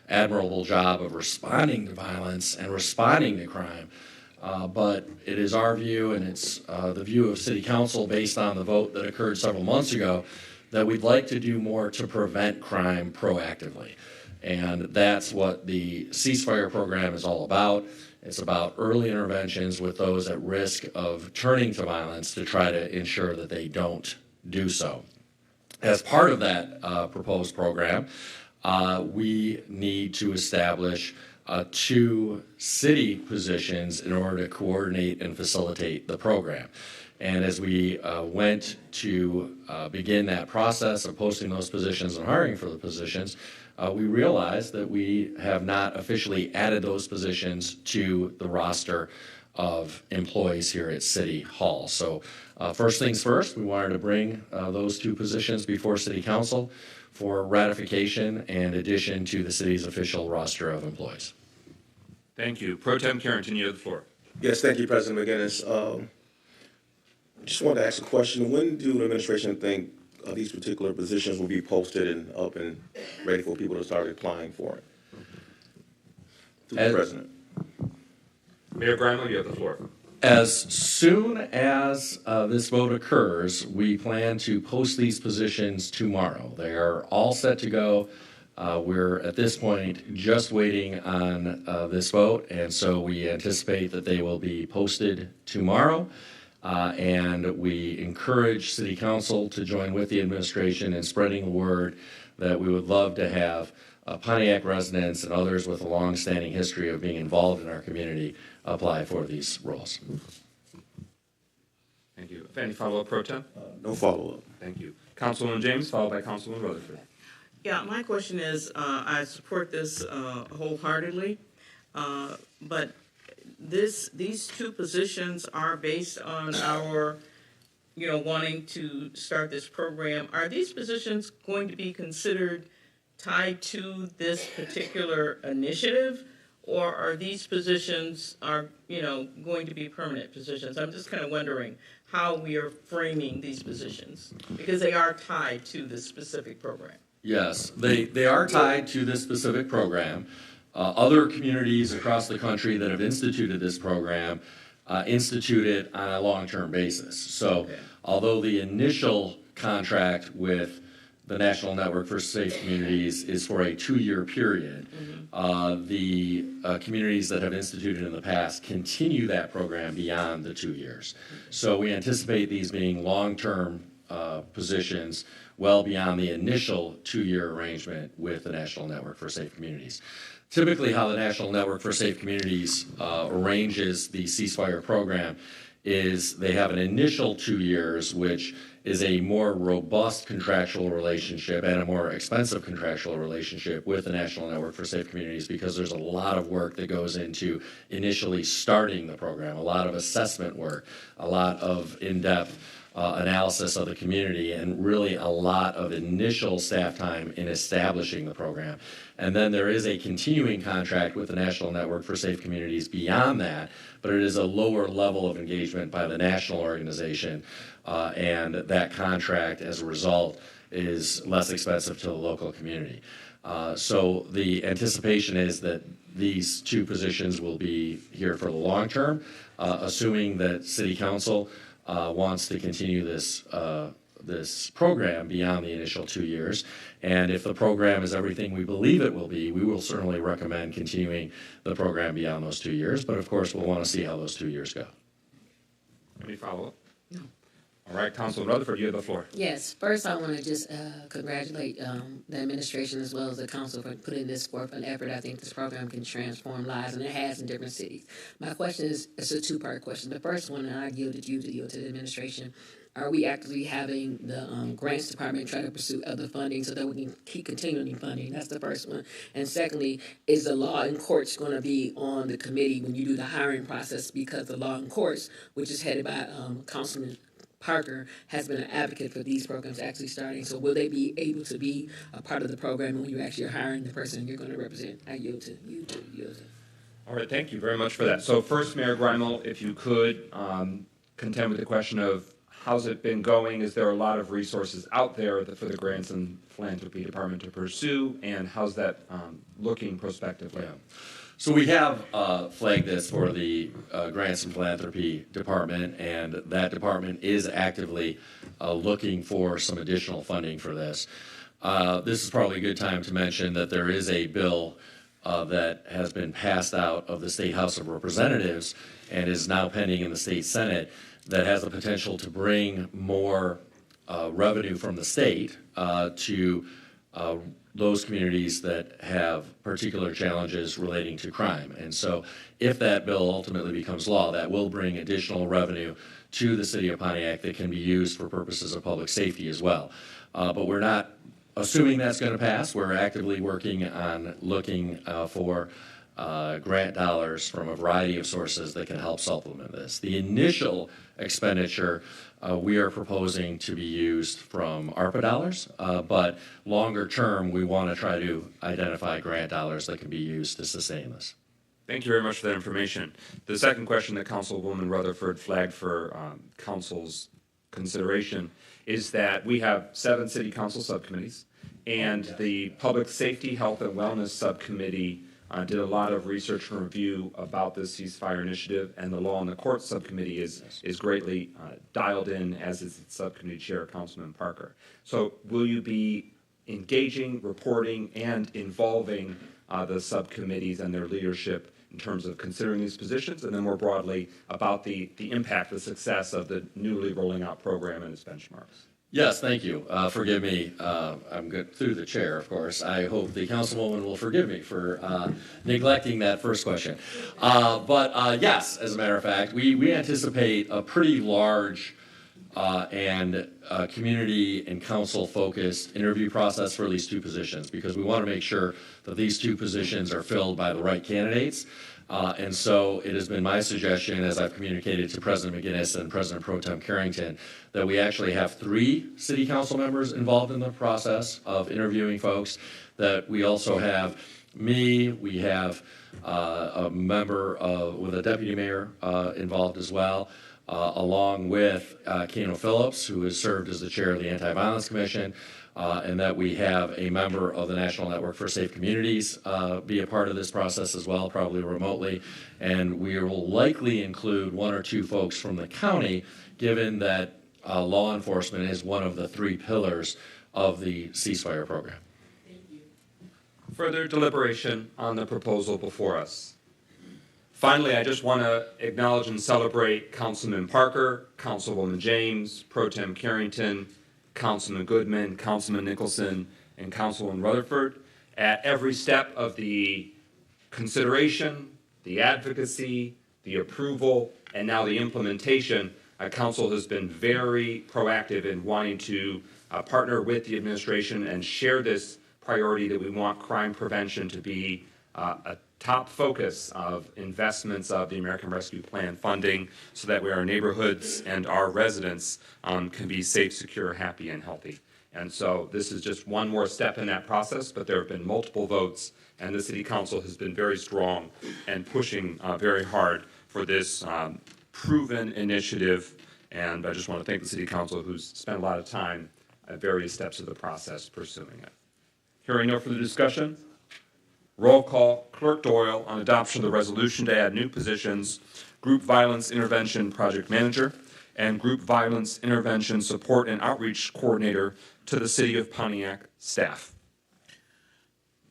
admirable job of responding to violence and responding to crime. But it is our view, and it's the view of City Council based on the vote that occurred several months ago, that we'd like to do more to prevent crime proactively. And that's what the ceasefire program is all about. It's about early interventions with those at risk of turning to violence to try to ensure that they don't do so. As part of that proposed program, we need to establish 2 city positions in order to coordinate and facilitate the program. And as we went to begin that process of posting those positions and hiring for the positions, we realized that we have not officially added those positions to the roster of employees here at City Hall. So first things first, we wanted to bring those 2 positions before City Council for ratification and addition to the city's official roster of employees. Thank you. Pro Tem Carrington, you have the floor. Yes, thank you, President McGinnis. Just wanted to ask a question. When do the administration think these particular positions will be posted and up and ready for people to start applying for it? To the President. Mayor Grimel, you have the floor. As soon as this vote occurs, we plan to post these positions tomorrow. They are all set to go. We're at this point just waiting on this vote, and so we anticipate that they will be posted tomorrow. And we encourage City Council to join with the administration in spreading the word that we would love to have Pontiac residents and others with a long-standing history of being involved in our community apply for these roles. Thank you. Any follow-up, Pro Tem? No follow-up. Thank you. Councilwoman James, followed by Councilwoman Rutherford. Yeah, my question is, I support this wholeheartedly, but these 2 positions are based on our, wanting to start this program. Are these positions going to be considered tied to this particular initiative, or are these positions going to be permanent positions? I'm just kind of wondering how we are framing these positions, because they are tied to this specific program. Yes, they are tied to this specific program. Other communities across the country that have instituted this program institute it on a long-term basis. So although the initial contract with the National Network for Safe Communities is for a 2-year period, the communities that have instituted in the past continue that program beyond the 2 years. So we anticipate these being long-term positions well beyond the initial 2-year arrangement with the National Network for Safe Communities. Typically, how the National Network for Safe Communities arranges the ceasefire program is they have an initial 2 years, which is a more robust contractual relationship and a more expensive contractual relationship with the National Network for Safe Communities, because there's a lot of work that goes into initially starting the program, a lot of assessment work, a lot of in-depth analysis of the community, and really a lot of initial staff time in establishing the program. And then there is a continuing contract with the National Network for Safe Communities beyond that, but it is a lower level of engagement by the national organization, and that contract, as a result, is less expensive to the local community. So the anticipation is that these 2 positions will be here for the long term, assuming that City Council wants to continue this program beyond the initial 2 years. And if the program is everything we believe it will be, we will certainly recommend continuing the program beyond those 2 years. But of course, we'll want to see how those 2 years go. Any follow-up? No. All right, Councilman Rutherford, you have the floor. Yes, first I want to just congratulate the administration as well as the council for putting this forth an effort. I think this program can transform lives, and it has in different cities. My question is, it's a two-part question. The first one, and I yielded you to yield to the administration, are we actively having the grants department try to pursue other funding so that we can keep continuing funding? That's the first one. And secondly, is the law and courts going to be on the committee when you do the hiring process? Because the law and courts, which is headed by Councilman Parker, has been an advocate for these programs actually starting. So will they be able to be a part of the program when you actually are hiring the person you're going to represent? I yield to you to yield to. All right, thank you very much for that. So first, Mayor Greimel, if you could contend with the question of how's it been going? Is there a lot of resources out there for the Grants and Philanthropy Department to pursue? And how's that looking prospectively? Yeah. So we have flagged this for the Grants and Philanthropy Department, and that department is actively looking for some additional funding for this. This is probably a good time to mention that there is a bill that has been passed out of the State House of Representatives and is now pending in the State Senate that has the potential to bring more revenue from the state to those communities that have particular challenges relating to crime. And so if that bill ultimately becomes law, that will bring additional revenue to the city of Pontiac that can be used for purposes of public safety as well. But we're not assuming that's going to pass. We're actively working on looking for grant dollars from a variety of sources that can help supplement this. The initial expenditure we are proposing to be used from ARPA dollars, but longer term, we want to try to identify grant dollars that can be used to sustain this. Thank you very much for that information. The second question that Councilwoman Rutherford flagged for Council's consideration is that we have 7 city council subcommittees, and the Public Safety, Health, and Wellness Subcommittee did a lot of research and review about this ceasefire initiative, and the Law and the Courts Subcommittee is greatly dialed in, as is its subcommittee chair, Councilman Parker. So will you be engaging, reporting, and involving the subcommittees and their leadership in terms of considering these positions, and then more broadly about the impact, the success of the newly rolling out program and its benchmarks? Yes, thank you. Forgive me, I'm good through the chair, of course. I hope the councilwoman will forgive me for neglecting that first question. But yes, as a matter of fact, we anticipate a pretty large and community and council-focused interview process for these 2 positions, because we want to make sure that these 2 positions are filled by the right candidates. And so it has been my suggestion, as I've communicated to President McGinnis and President Pro Tem Carrington, that we actually have 3 city council members involved in the process of interviewing folks, that we also have me, we have a member with a deputy mayor involved as well, along with Kano Phillips, who has served as the chair of the Anti-Violence Commission, and that we have a member of the National Network for Safe Communities be a part of this process as well, probably remotely. And we will likely include 1 or 2 folks from the county, given that law enforcement is one of the 3 pillars of the ceasefire program. Further deliberation on the proposal before us. Finally, I just want to acknowledge and celebrate Councilman Parker, Councilwoman James, Pro Tem Carrington, Councilman Goodman, Councilman Nicholson, and Councilwoman Rutherford at every step of the consideration, the advocacy, the approval, and now the implementation. Council has been very proactive in wanting to partner with the administration and share this priority that we want crime prevention to be a top focus of investments of the American Rescue Plan funding, so that our neighborhoods and our residents can be safe, secure, happy, and healthy. And so this is just one more step in that process, but there have been multiple votes, and the City Council has been very strong and pushing very hard for this proven initiative. And I just want to thank the City Council, who's spent a lot of time at various steps of the process pursuing it. Hearing no further discussion, roll call. Clerk Doyle on adoption of the resolution to add new positions, Group Violence Intervention Project Manager and Group Violence Intervention Support and Outreach Coordinator to the City of Pontiac staff.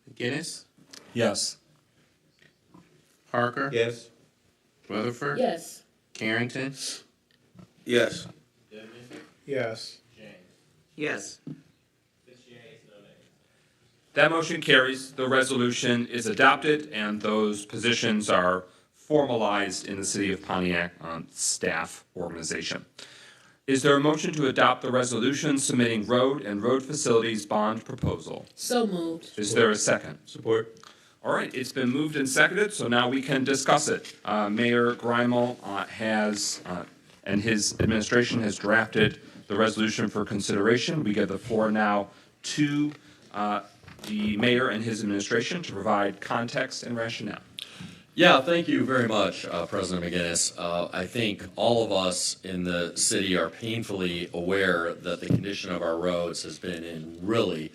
McGinnis, Yes. Parker, Yes. Rutherford, Yes. Carrington, Yes. Yes. Yes. That motion carries. The resolution is adopted, and those positions are formalized in the City of Pontiac staff organization. Is there a motion to adopt the resolution submitting road and road facilities bond proposal? So moved. Is there a second? Support. All right, it's been moved and seconded, so now we can discuss it. Mayor Greimel and his administration has drafted the resolution for consideration. We give the floor now to the mayor and his administration to provide context and rationale. Yeah, thank you very much, President McGinnis. I think all of us in the city are painfully aware that the condition of our roads has been in really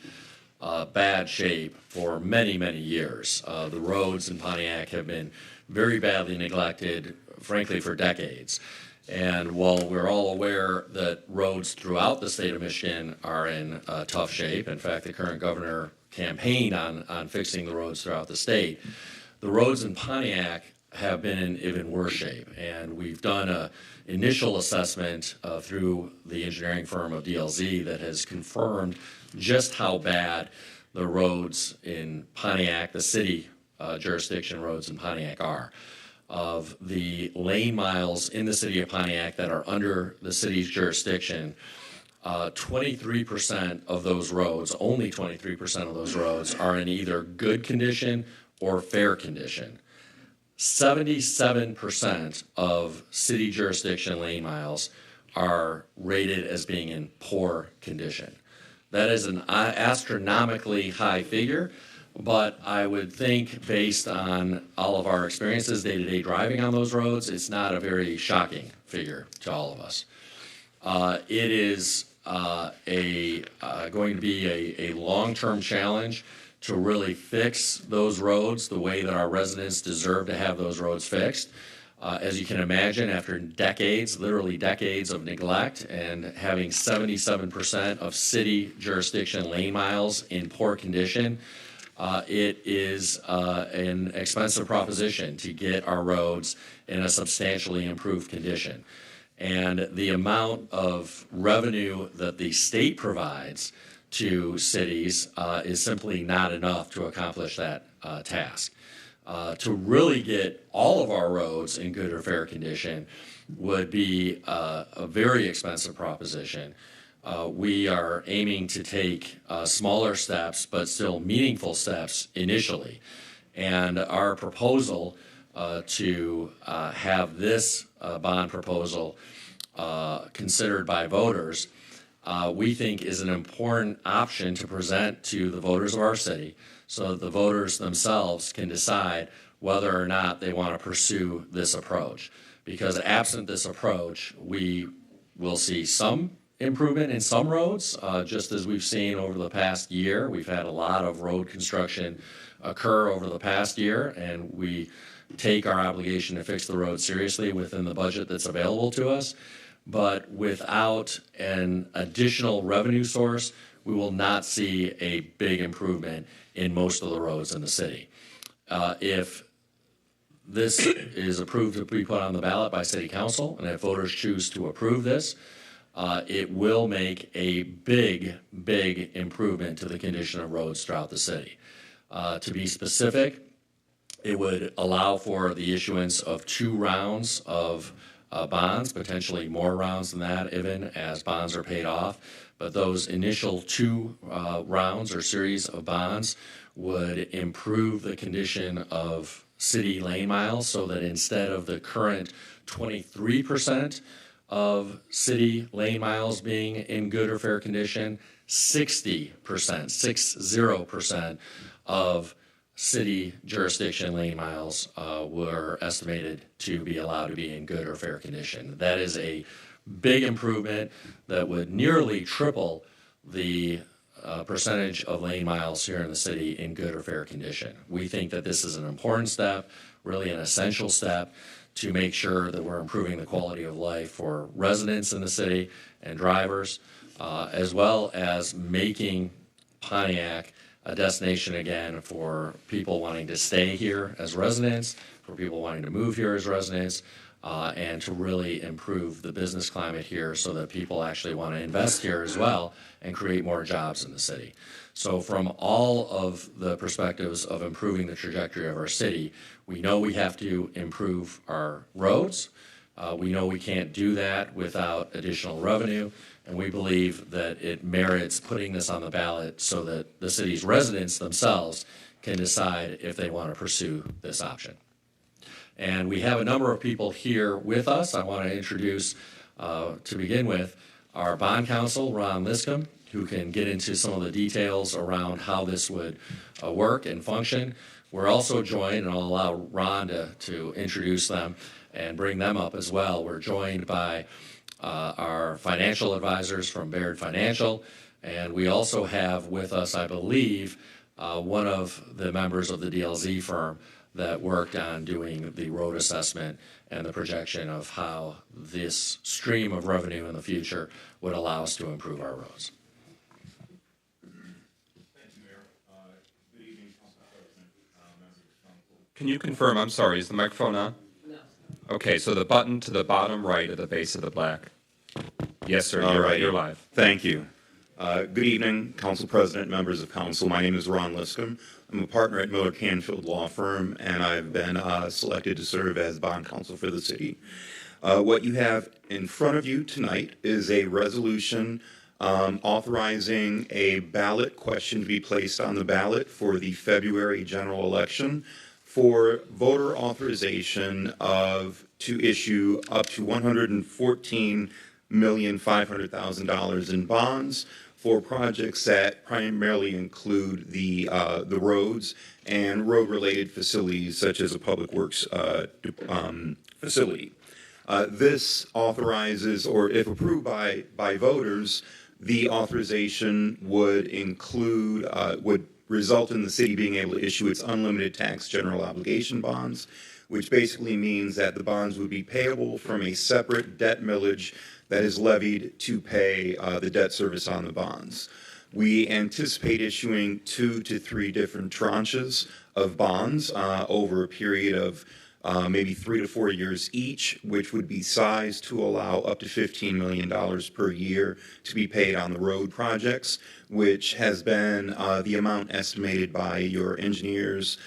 bad shape for many, many years. The roads in Pontiac have been very badly neglected, frankly, for decades. And while we're all aware that roads throughout the state of Michigan are in tough shape, in fact, the current governor campaigned on fixing the roads throughout the state, the roads in Pontiac have been in even worse shape. And we've done an initial assessment through the engineering firm of DLZ that has confirmed just how bad the roads in Pontiac, the city jurisdiction roads in Pontiac are. Of the lane miles in the city of Pontiac that are under the city's jurisdiction, 23% of those roads, only 23% of those roads, are in either good condition or fair condition. 77% of city jurisdiction lane miles are rated as being in poor condition. That is an astronomically high figure, but I would think based on all of our experiences day-to-day driving on those roads, it's not a very shocking figure to all of us. It is going to be a long-term challenge to really fix those roads the way that our residents deserve to have those roads fixed. As you can imagine, after decades, literally decades of neglect and having 77% of city jurisdiction lane miles in poor condition, it is an expensive proposition to get our roads in a substantially improved condition. And the amount of revenue that the state provides to cities is simply not enough to accomplish that task. To really get all of our roads in good or fair condition would be a very expensive proposition. We are aiming to take smaller steps, but still meaningful steps initially. And our proposal to have this bond proposal considered by voters, we think is an important option to present to the voters of our city so that the voters themselves can decide whether or not they want to pursue this approach. Because absent this approach, we will see some improvement in some roads, just as we've seen over the past year. We've had a lot of road construction occur over the past year, and we take our obligation to fix the road seriously within the budget that's available to us. But without an additional revenue source, we will not see a big improvement in most of the roads in the city. If this is approved to be put on the ballot by City Council, and if voters choose to approve this, it will make a big, big improvement to the condition of roads throughout the city. To be specific, it would allow for the issuance of 2 rounds of bonds, potentially more rounds than that even as bonds are paid off. But those initial 2 rounds or series of bonds would improve the condition of city lane miles so that instead of the current 23% of city lane miles being in good or fair condition, 60% of city jurisdiction lane miles were estimated to be allowed to be in good or fair condition. That is a big improvement that would nearly triple the percentage of lane miles here in the city in good or fair condition. We think that this is an important step, really an essential step to make sure that we're improving the quality of life for residents in the city and drivers, as well as making Pontiac a destination again for people wanting to stay here as residents, for people wanting to move here as residents, and to really improve the business climate here so that people actually want to invest here as well and create more jobs in the city. So from all of the perspectives of improving the trajectory of our city, we know we have to improve our roads. We know we can't do that without additional revenue, and we believe that it merits putting this on the ballot so that the city's residents themselves can decide if they want to pursue this option. And we have a number of people here with us. I want to introduce, to begin with, our bond counsel, Ron Liscombe, who can get into some of the details around how this would work and function. We're also joined, and I'll allow Ron to introduce them and bring them up as well. We're joined by our financial advisors from Baird Financial, and we also have with us, I believe, one of the members of the DLZ firm that worked on doing the road assessment and the projection of how this stream of revenue in the future would allow us to improve our roads. Can you confirm, I'm sorry, is the microphone on? No. Okay, so the button to the bottom right at the base of the black. Yes, sir, you're live. Thank you. Good evening, Council President, members of Council. My name is Ron Liscombe. I'm a partner at Miller Canfield Law Firm, and I've been selected to serve as bond counsel for the city. What you have in front of you tonight is a resolution authorizing a ballot question to be placed on the ballot for the February general election for voter authorization to issue up to $114,500,000 in bonds for projects that primarily include the roads and road-related facilities such as a public works facility. This authorizes, or if approved by voters, the authorization would include, would result in the city being able to issue its unlimited tax general obligation bonds, which basically means that the bonds would be payable from a separate debt millage that is levied to pay the debt service on the bonds. We anticipate issuing 2 to 3 different tranches of bonds over a period of maybe 3 to 4 years each, which would be sized to allow up to $15 million per year to be paid on the road projects, which has been the amount estimated by your engineers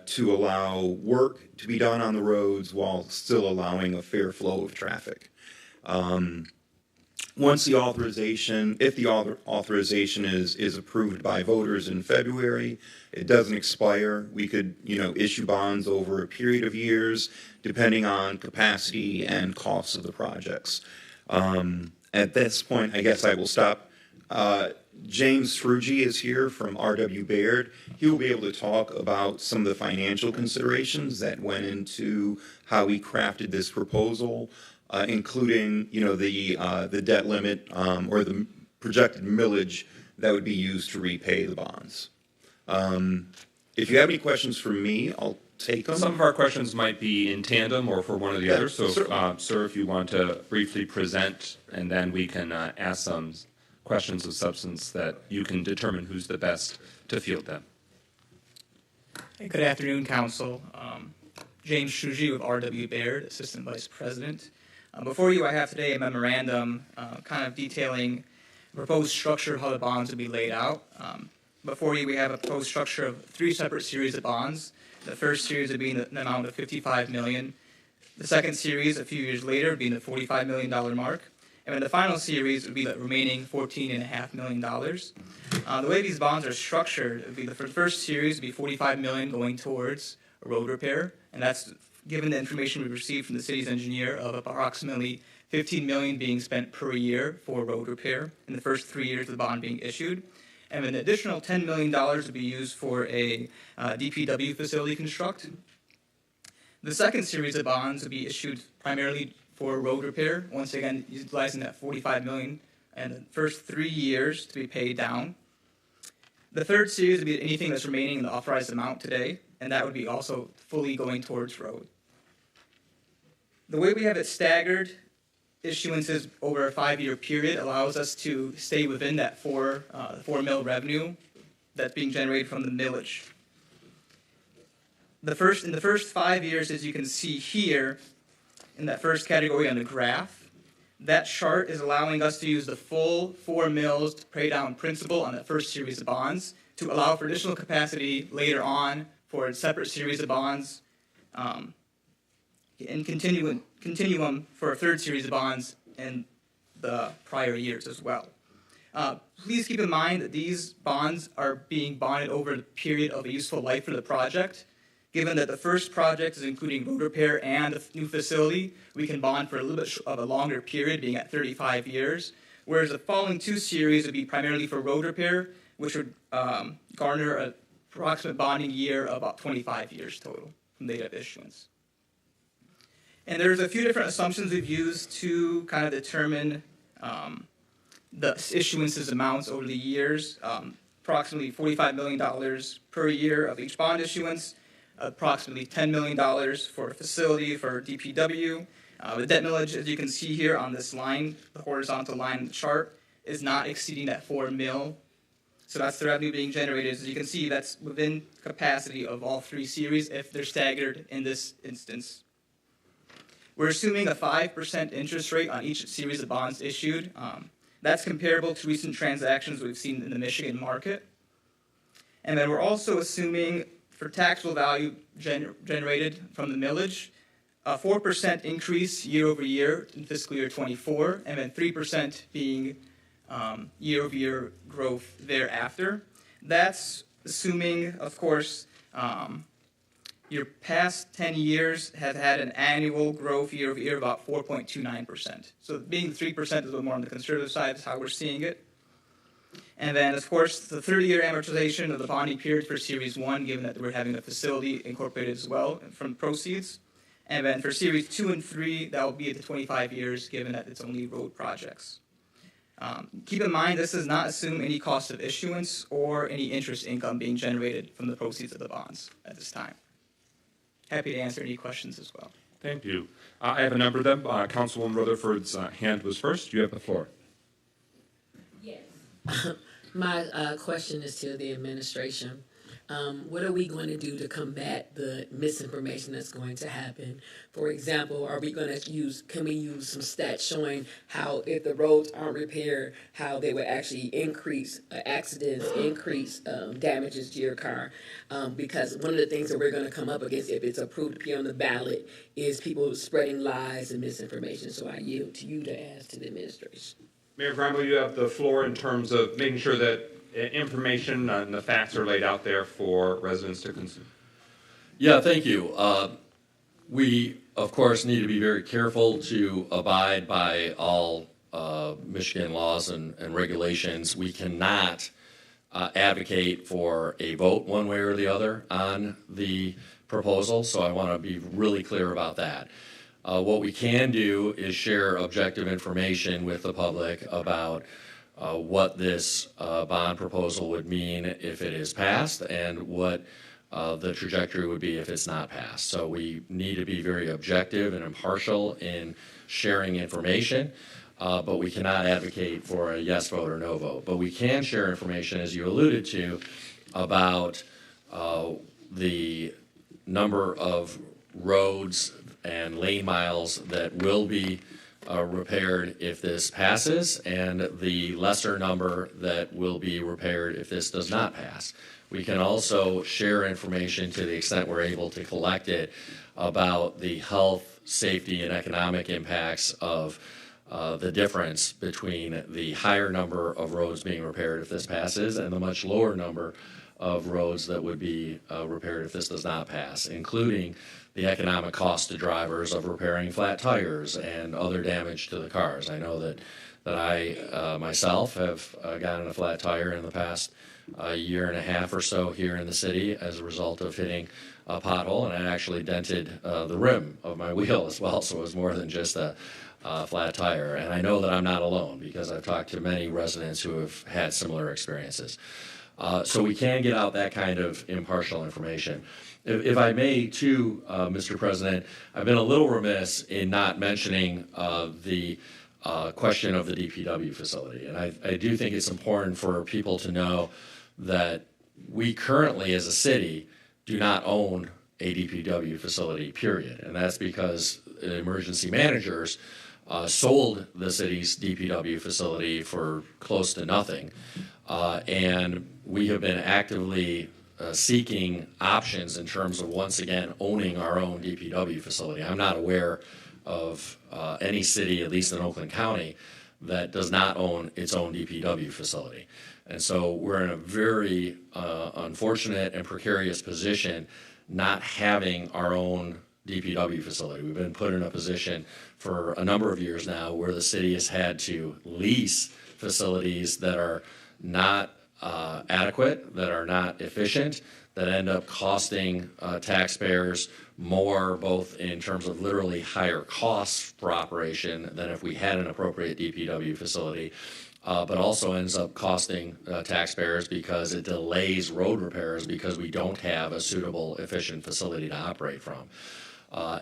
to allow work to be done on the roads while still allowing a fair flow of traffic. Once the authorization, if the authorization is approved by voters in February, it doesn't expire. We could, issue bonds over a period of years, depending on capacity and costs of the projects. At this point, I guess I will stop. James Frugi is here from R.W. Baird. He will be able to talk about some of the financial considerations that went into how we crafted this proposal, including, the debt limit or the projected millage that would be used to repay the bonds. If you have any questions for me, I'll take them. Some of our questions might be in tandem or for one or the other. So, sir, if you want to briefly present, and then we can ask some questions of substance that you can determine who's the best to field them. Hey, good afternoon, Council. James Shuji with R.W. Baird, Assistant Vice President. Before you, I have today a memorandum kind of detailing the proposed structure of how the bonds would be laid out. Before you, we have a proposed structure of 3 separate series of bonds. The first series would be in the amount of $55 million. The second series, a few years later, would be in the $45 million mark. And then the final series would be the remaining $14.5 million. The way these bonds are structured, it would be the first series would be $45 million going towards a road repair, and that's given the information we received from the city's engineer of approximately $15 million being spent per year for road repair in the first 3 years of the bond being issued. And an additional $10 million would be used for a DPW facility construct. The second series of bonds would be issued primarily for road repair, once again utilizing that $45 million and the first 3 years to be paid down. The third series would be anything that's remaining in the authorized amount today, and that would be also fully going towards road. The way we have it staggered, issuances over a 5-year period allows us to stay within that 4 mil revenue that's being generated from the millage. In the first 5 years, as you can see here, in that first category on the graph, that chart is allowing us to use the full 4 mils to pay down principal on that first series of bonds to allow for additional capacity later on for a separate series of bonds and continuum for a third series of bonds in the prior years as well. Please keep in mind that these bonds are being bonded over the period of a useful life for the project. Given that the first project is including road repair and a new facility, we can bond for a little bit of a longer period, being at 35 years, whereas the following two series would be primarily for road repair, which would garner an approximate bonding year of about 25 years total from the date of issuance. And there's a few different assumptions we've used to kind of determine the issuance's amounts over the years. Approximately $45 million per year of each bond issuance, approximately $10 million for a facility for DPW. The debt millage, as you can see here on this line, the horizontal line in the chart, is not exceeding that 4 mil. So that's the revenue being generated. As you can see, that's within capacity of all three series if they're staggered in this instance. We're assuming a 5% interest rate on each series of bonds issued. That's comparable to recent transactions we've seen in the Michigan market. And then we're also assuming for taxable value generated from the millage, a 4% increase year over year in fiscal year 24, and then 3% being year over year growth thereafter. That's assuming, of course, your past 10 years have had an annual growth year over year of about 4.29%. So being 3% is a little more on the conservative side is how we're seeing it. And then, of course, the 30-year amortization of the bonding period for Series 1, given that we're having a facility incorporated as well from proceeds. And then for Series 2 and 3, that will be at the 25 years, given that it's only road projects. Keep in mind, this does not assume any cost of issuance or any interest income being generated from the proceeds of the bonds at this time. Happy to answer any questions as well. Thank you. I have a number of them. Councilwoman Rutherford's hand was first. You have the floor. Yes. My question is to the administration. What are we going to do to combat the misinformation that's going to happen? For example, are we going to can we use some stats showing how if the roads aren't repaired, how they would actually increase accidents, increase damages to your car? Because one of the things that we're going to come up against if it's approved to be on the ballot is people spreading lies and misinformation. So I yield to you to ask to the administration. Mayor Grimble, you have the floor in terms of making sure that information and the facts are laid out there for residents to consume. Yeah, thank you. We, of course, need to be very careful to abide by all Michigan laws and regulations. We cannot advocate for a vote one way or the other on the proposal, so I want to be really clear about that. What we can do is share objective information with the public about what this bond proposal would mean if it is passed and what the trajectory would be if it's not passed. So we need to be very objective and impartial in sharing information, but we cannot advocate for a yes vote or no vote. But we can share information, as you alluded to, about the number of roads and lane miles that will be repaired if this passes, and the lesser number that will be repaired if this does not pass. We can also share information to the extent we're able to collect it about the health, safety, and economic impacts of the difference between the higher number of roads being repaired if this passes and the much lower number of roads that would be repaired if this does not pass, including the economic cost to drivers of repairing flat tires and other damage to the cars. I know that I myself have gotten a flat tire in the past year and a half or so here in the city as a result of hitting a pothole, and I actually dented the rim of my wheel as well, so it was more than just a flat tire. And I know that I'm not alone because I've talked to many residents who have had similar experiences. So we can get out that kind of impartial information. If I may, too, Mr. President, I've been a little remiss in not mentioning the question of the DPW facility. And I do think it's important for people to know that we currently, as a city, do not own a DPW facility, period. And that's because emergency managers sold the city's DPW facility for close to nothing. And we have been actively seeking options in terms of, once again, owning our own DPW facility. I'm not aware of any city, at least in Oakland County, that does not own its own DPW facility. And so we're in a very unfortunate and precarious position not having our own DPW facility. We've been put in a position for a number of years now where the city has had to lease facilities that are not adequate, that are not efficient, that end up costing taxpayers more, both in terms of literally higher costs for operation than if we had an appropriate DPW facility, but also ends up costing taxpayers because it delays road repairs because we don't have a suitable, efficient facility to operate from.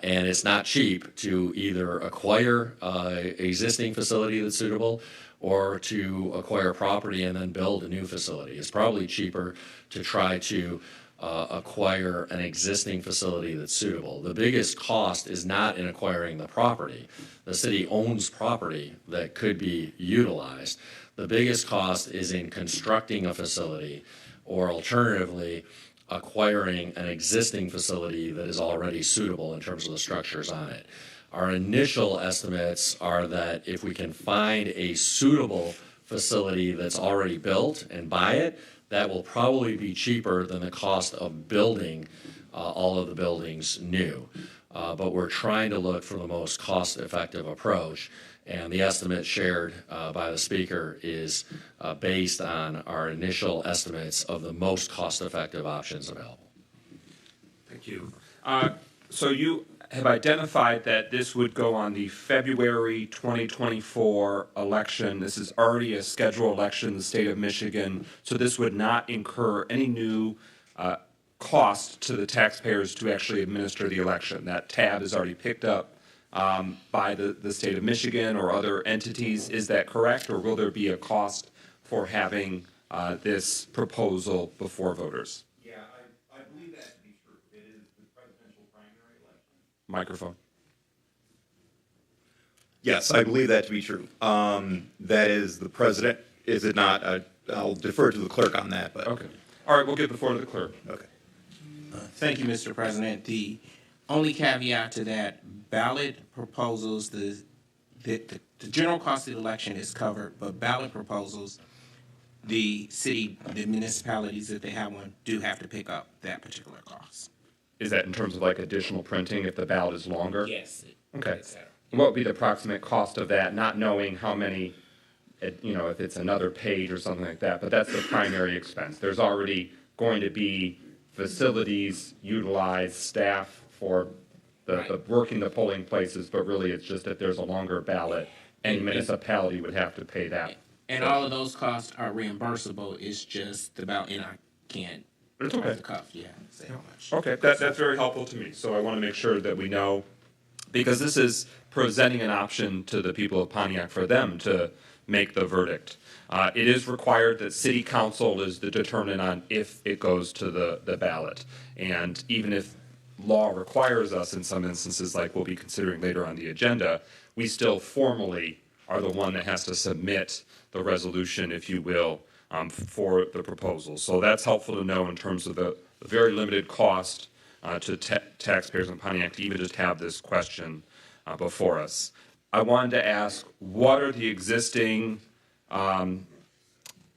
And it's not cheap to either acquire an existing facility that's suitable or to acquire property and then build a new facility. It's probably cheaper to try to acquire an existing facility that's suitable. The biggest cost is not in acquiring the property. The city owns property that could be utilized. The biggest cost is in constructing a facility, or alternatively, acquiring an existing facility that is already suitable in terms of the structures on it. Our initial estimates are that if we can find a suitable facility that's already built and buy it, that will probably be cheaper than the cost of building all of the buildings new. But we're trying to look for the most cost-effective approach, and the estimate shared by the speaker is based on our initial estimates of the most cost-effective options available. Thank you. So you have identified that this would go on the February 2024 election. This is already a scheduled election in the state of Michigan, so this would not incur any new cost to the taxpayers to actually administer the election. That tab is already picked up by the state of Michigan or other entities. Is that correct, or will there be a cost for having this proposal before voters? Yeah, I believe that to be true. It is the presidential primary election. Microphone. Yes, I believe that to be true. That is the president, is it not? I'll defer to the clerk on that, but. Okay. All right, we'll give the floor to the clerk. Okay. Thank you, Mr. President. The only caveat to that, ballot proposals, the general cost of the election is covered, but ballot proposals, the municipalities, if they have one, do have to pick up that particular cost. Is that in terms of like additional printing if the ballot is longer? Yes. Okay. What would be the approximate cost of that, not knowing how many, if it's another page or something like that, but that's the primary expense. There's already going to be facilities utilized, staff for the working the polling places, but really it's just that there's a longer ballot. Any municipality would have to pay that. And all of those costs are reimbursable. It's just about, I can't. It's okay. Off the cuff, say how much. Okay, that's very helpful to me. So I want to make sure that we know, because this is presenting an option to the people of Pontiac for them to make the verdict. It is required that city council is the determinant on if it goes to the ballot. And even if law requires us in some instances, like we'll be considering later on the agenda, we still formally are the one that has to submit the resolution, if you will, for the proposal. So that's helpful to know in terms of the very limited cost to taxpayers in Pontiac to even just have this question before us. I wanted to ask, what are the existing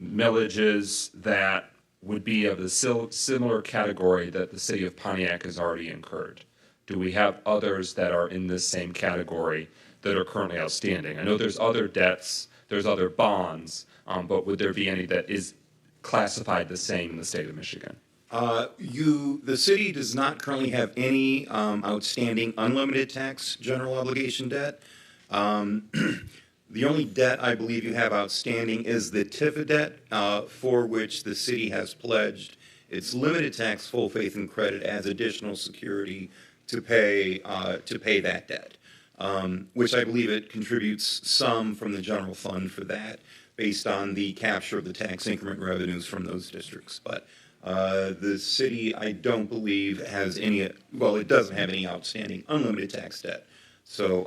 millages that would be of the similar category that the city of Pontiac has already incurred? Do we have others that are in this same category that are currently outstanding? I know there's other debts, there's other bonds, but would there be any that is classified the same in the state of Michigan? The city does not currently have any outstanding unlimited tax general obligation debt. The only debt I believe you have outstanding is the TIFA debt, for which the city has pledged its limited tax full faith and credit as additional security to pay that debt, which I believe it contributes some from the general fund for that, based on the capture of the tax increment revenues from those districts. But the city, I don't believe, has any, well, it doesn't have any outstanding unlimited tax debt. So,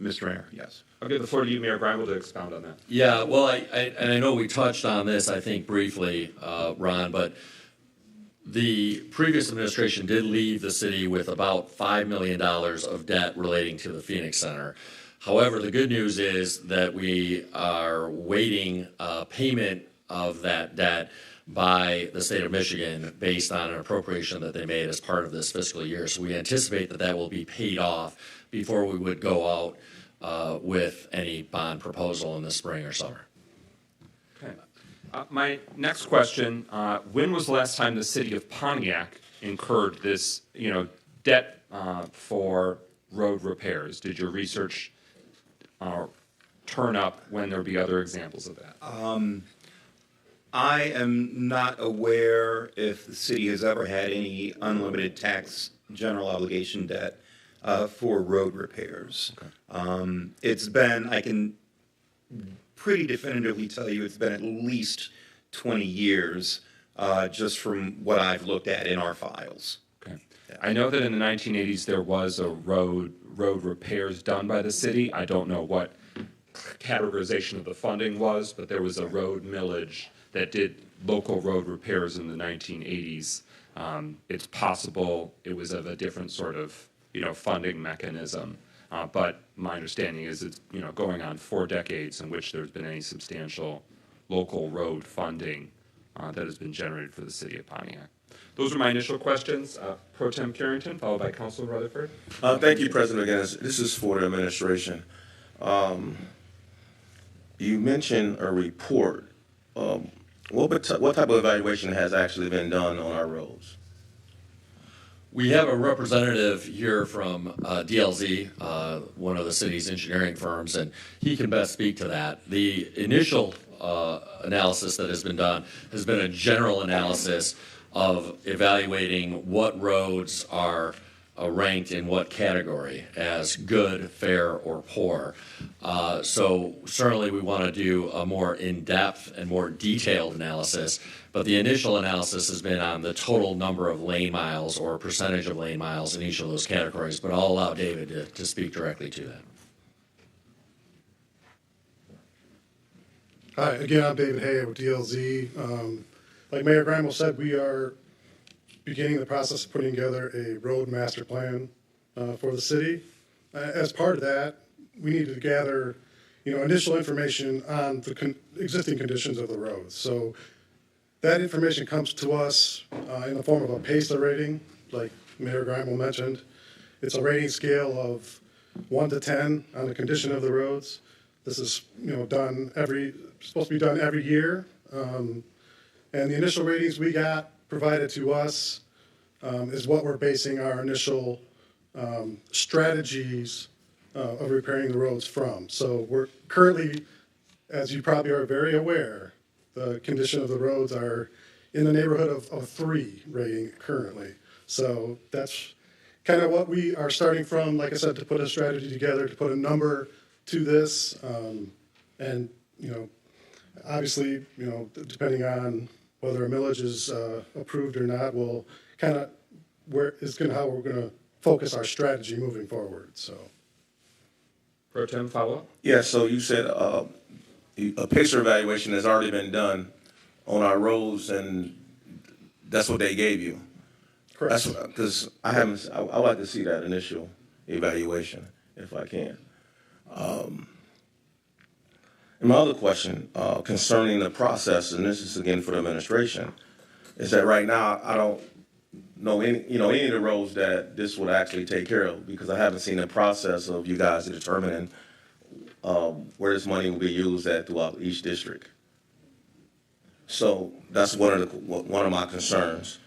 Mr. Mayor, yes. I'll give the floor to you, Mayor Grimel, to expound on that. Yeah, well, and I know we touched on this, I think, briefly, Ron, but the previous administration did leave the city with about $5 million of debt relating to the Phoenix Center. However, the good news is that we are waiting payment of that debt by the state of Michigan based on an appropriation that they made as part of this fiscal year. So we anticipate that that will be paid off before we would go out with any bond proposal in the spring or summer. Okay. My next question, when was the last time the city of Pontiac incurred this, debt for road repairs? Did your research turn up when there be other examples of that? I am not aware if the city has ever had any unlimited tax general obligation debt for road repairs. Okay. It's been, I can pretty definitively tell you, it's been at least 20 years just from what I've looked at in our files. Okay. I know that in the 1980s there was a road repairs done by the city. I don't know what categorization of the funding was, but there was a road millage that did local road repairs in the 1980s. It's possible it was of a different sort of, funding mechanism. But my understanding is it's, going on 4 decades in which there's been any substantial local road funding that has been generated for the city of Pontiac. Those are my initial questions. Pro Tem Carrington, followed by Councilor Rutherford. Thank you, President McGinnis. This is for the administration. You mentioned a report. What type of evaluation has actually been done on our roads? We have a representative here from DLZ, one of the city's engineering firms, and he can best speak to that. The initial analysis that has been done has been a general analysis of evaluating what roads are ranked in what category as good, fair, or poor. So certainly we want to do a more in-depth and more detailed analysis, but the initial analysis has been on the total number of lane miles or percentage of lane miles in each of those categories, but I'll allow David to speak directly to that. Hi, again, I'm David Hay with DLZ. Like Mayor Grimel said, we are beginning the process of putting together a road master plan for the city. As part of that, we need to gather, initial information on the existing conditions of the roads. So that information comes to us in the form of a PACER rating, like Mayor Grimel mentioned. It's a rating scale of 1 to 10 on the condition of the roads. This is, supposed to be done every year. And the initial ratings we got provided to us is what we're basing our initial strategies of repairing the roads from. So we're currently, as you probably are very aware, the condition of the roads are in the neighborhood of 3 rating currently. So that's kind of what we are starting from, like I said, to put a strategy together, to put a number to this. And, obviously, depending on whether a millage is approved or not, will kind of how we're going to focus our strategy moving forward. So, Pro Tem, follow-up? Yeah. So you said a PACER evaluation has already been done on our roads, and that's what they gave you. Correct. Because I'd like to see that initial evaluation if I can. And my other question concerning the process, and this is again for the administration, is that right now I don't know any of the roads that this would actually take care of, because I haven't seen the process of you guys determining where this money will be used at throughout each district. So that's one of my concerns.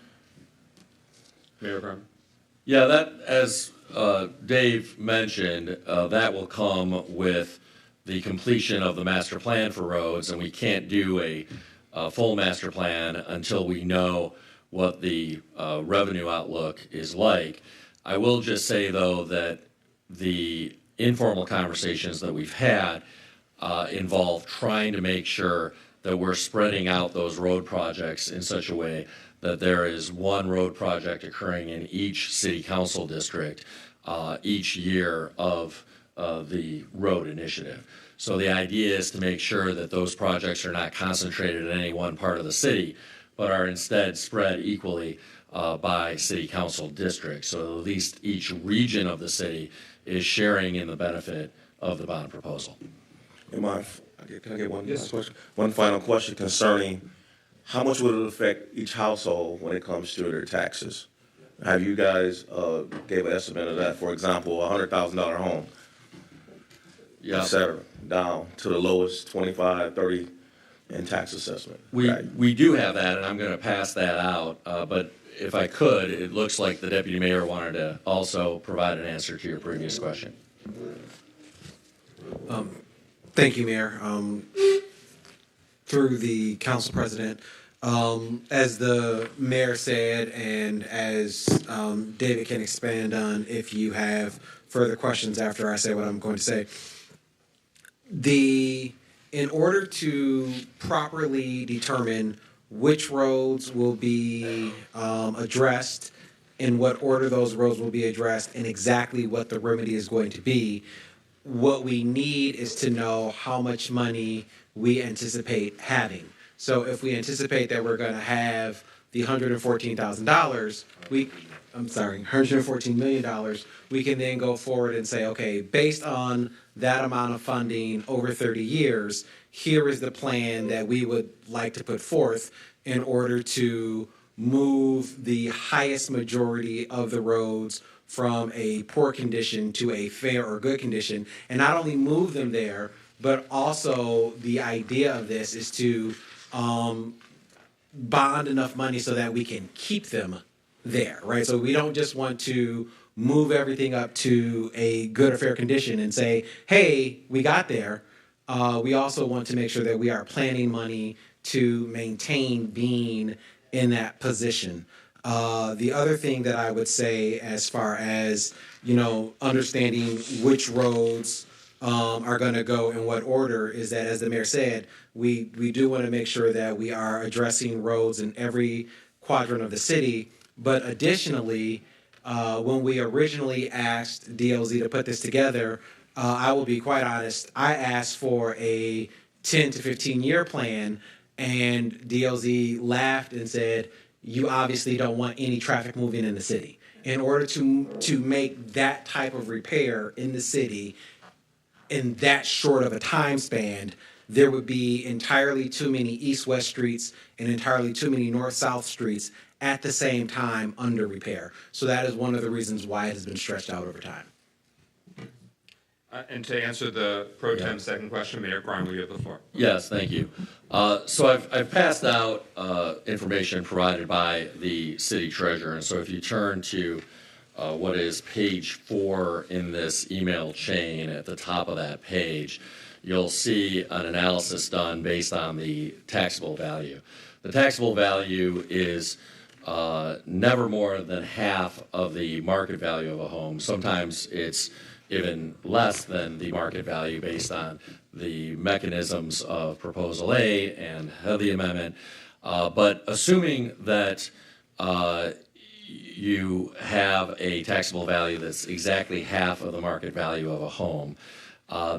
Mayor Brown. Yeah, that, as Dave mentioned, that will come with the completion of the master plan for roads, and we can't do a full master plan until we know what the revenue outlook is like. I will just say, though, that the informal conversations that we've had involve trying to make sure that we're spreading out those road projects in such a way that there is one road project occurring in each city council district each year of the road initiative. So the idea is to make sure that those projects are not concentrated in any one part of the city, but are instead spread equally by city council districts. So at least each region of the city is sharing in the benefit of the bond proposal. Can I get one last question? One final question concerning how much would it affect each household when it comes to their taxes? Have you guys gave an estimate of that? For example, a $100,000 home, et cetera, down to the lowest 25, 30 in tax assessment. We do have that, and I'm going to pass that out. But if I could, it looks like the deputy mayor wanted to also provide an answer to your previous question. Thank you, Mayor. Through the council president, as the mayor said, and as David can expand on if you have further questions after I say what I'm going to say, in order to properly determine which roads will be addressed, in what order those roads will be addressed, and exactly what the remedy is going to be, what we need is to know how much money we anticipate having. So if we anticipate that we're going to have the $114,000, $114 million, we can then go forward and say, okay, based on that amount of funding over 30 years, here is the plan that we would like to put forth in order to move the highest majority of the roads from a poor condition to a fair or good condition, and not only move them there, but also the idea of this is to bond enough money so that we can keep them there, right? So we don't just want to move everything up to a good or fair condition and say, hey, we got there. We also want to make sure that we are planning money to maintain being in that position. The other thing that I would say as far as, understanding which roads are going to go in what order is that, as the mayor said, we do want to make sure that we are addressing roads in every quadrant of the city. But additionally, when we originally asked DLZ to put this together, I will be quite honest, I asked for a 10 to 15 year plan, and DLZ laughed and said, you obviously don't want any traffic moving in the city. In order to make that type of repair in the city in that short of a time span, there would be entirely too many east-west streets and entirely too many north-south streets at the same time under repair. So that is one of the reasons why it has been stretched out over time. And to answer the pro tem second question, Mayor Grimer, you have the floor. Yes, thank you. So I've passed out information provided by the city treasurer, and so if you turn to what is page 4 in this email chain, at the top of that page, you'll see an analysis done based on the taxable value. The taxable value is never more than half of the market value of a home. Sometimes it's even less than the market value based on the mechanisms of Proposal A and the amendment. But assuming that you have a taxable value that's exactly half of the market value of a home,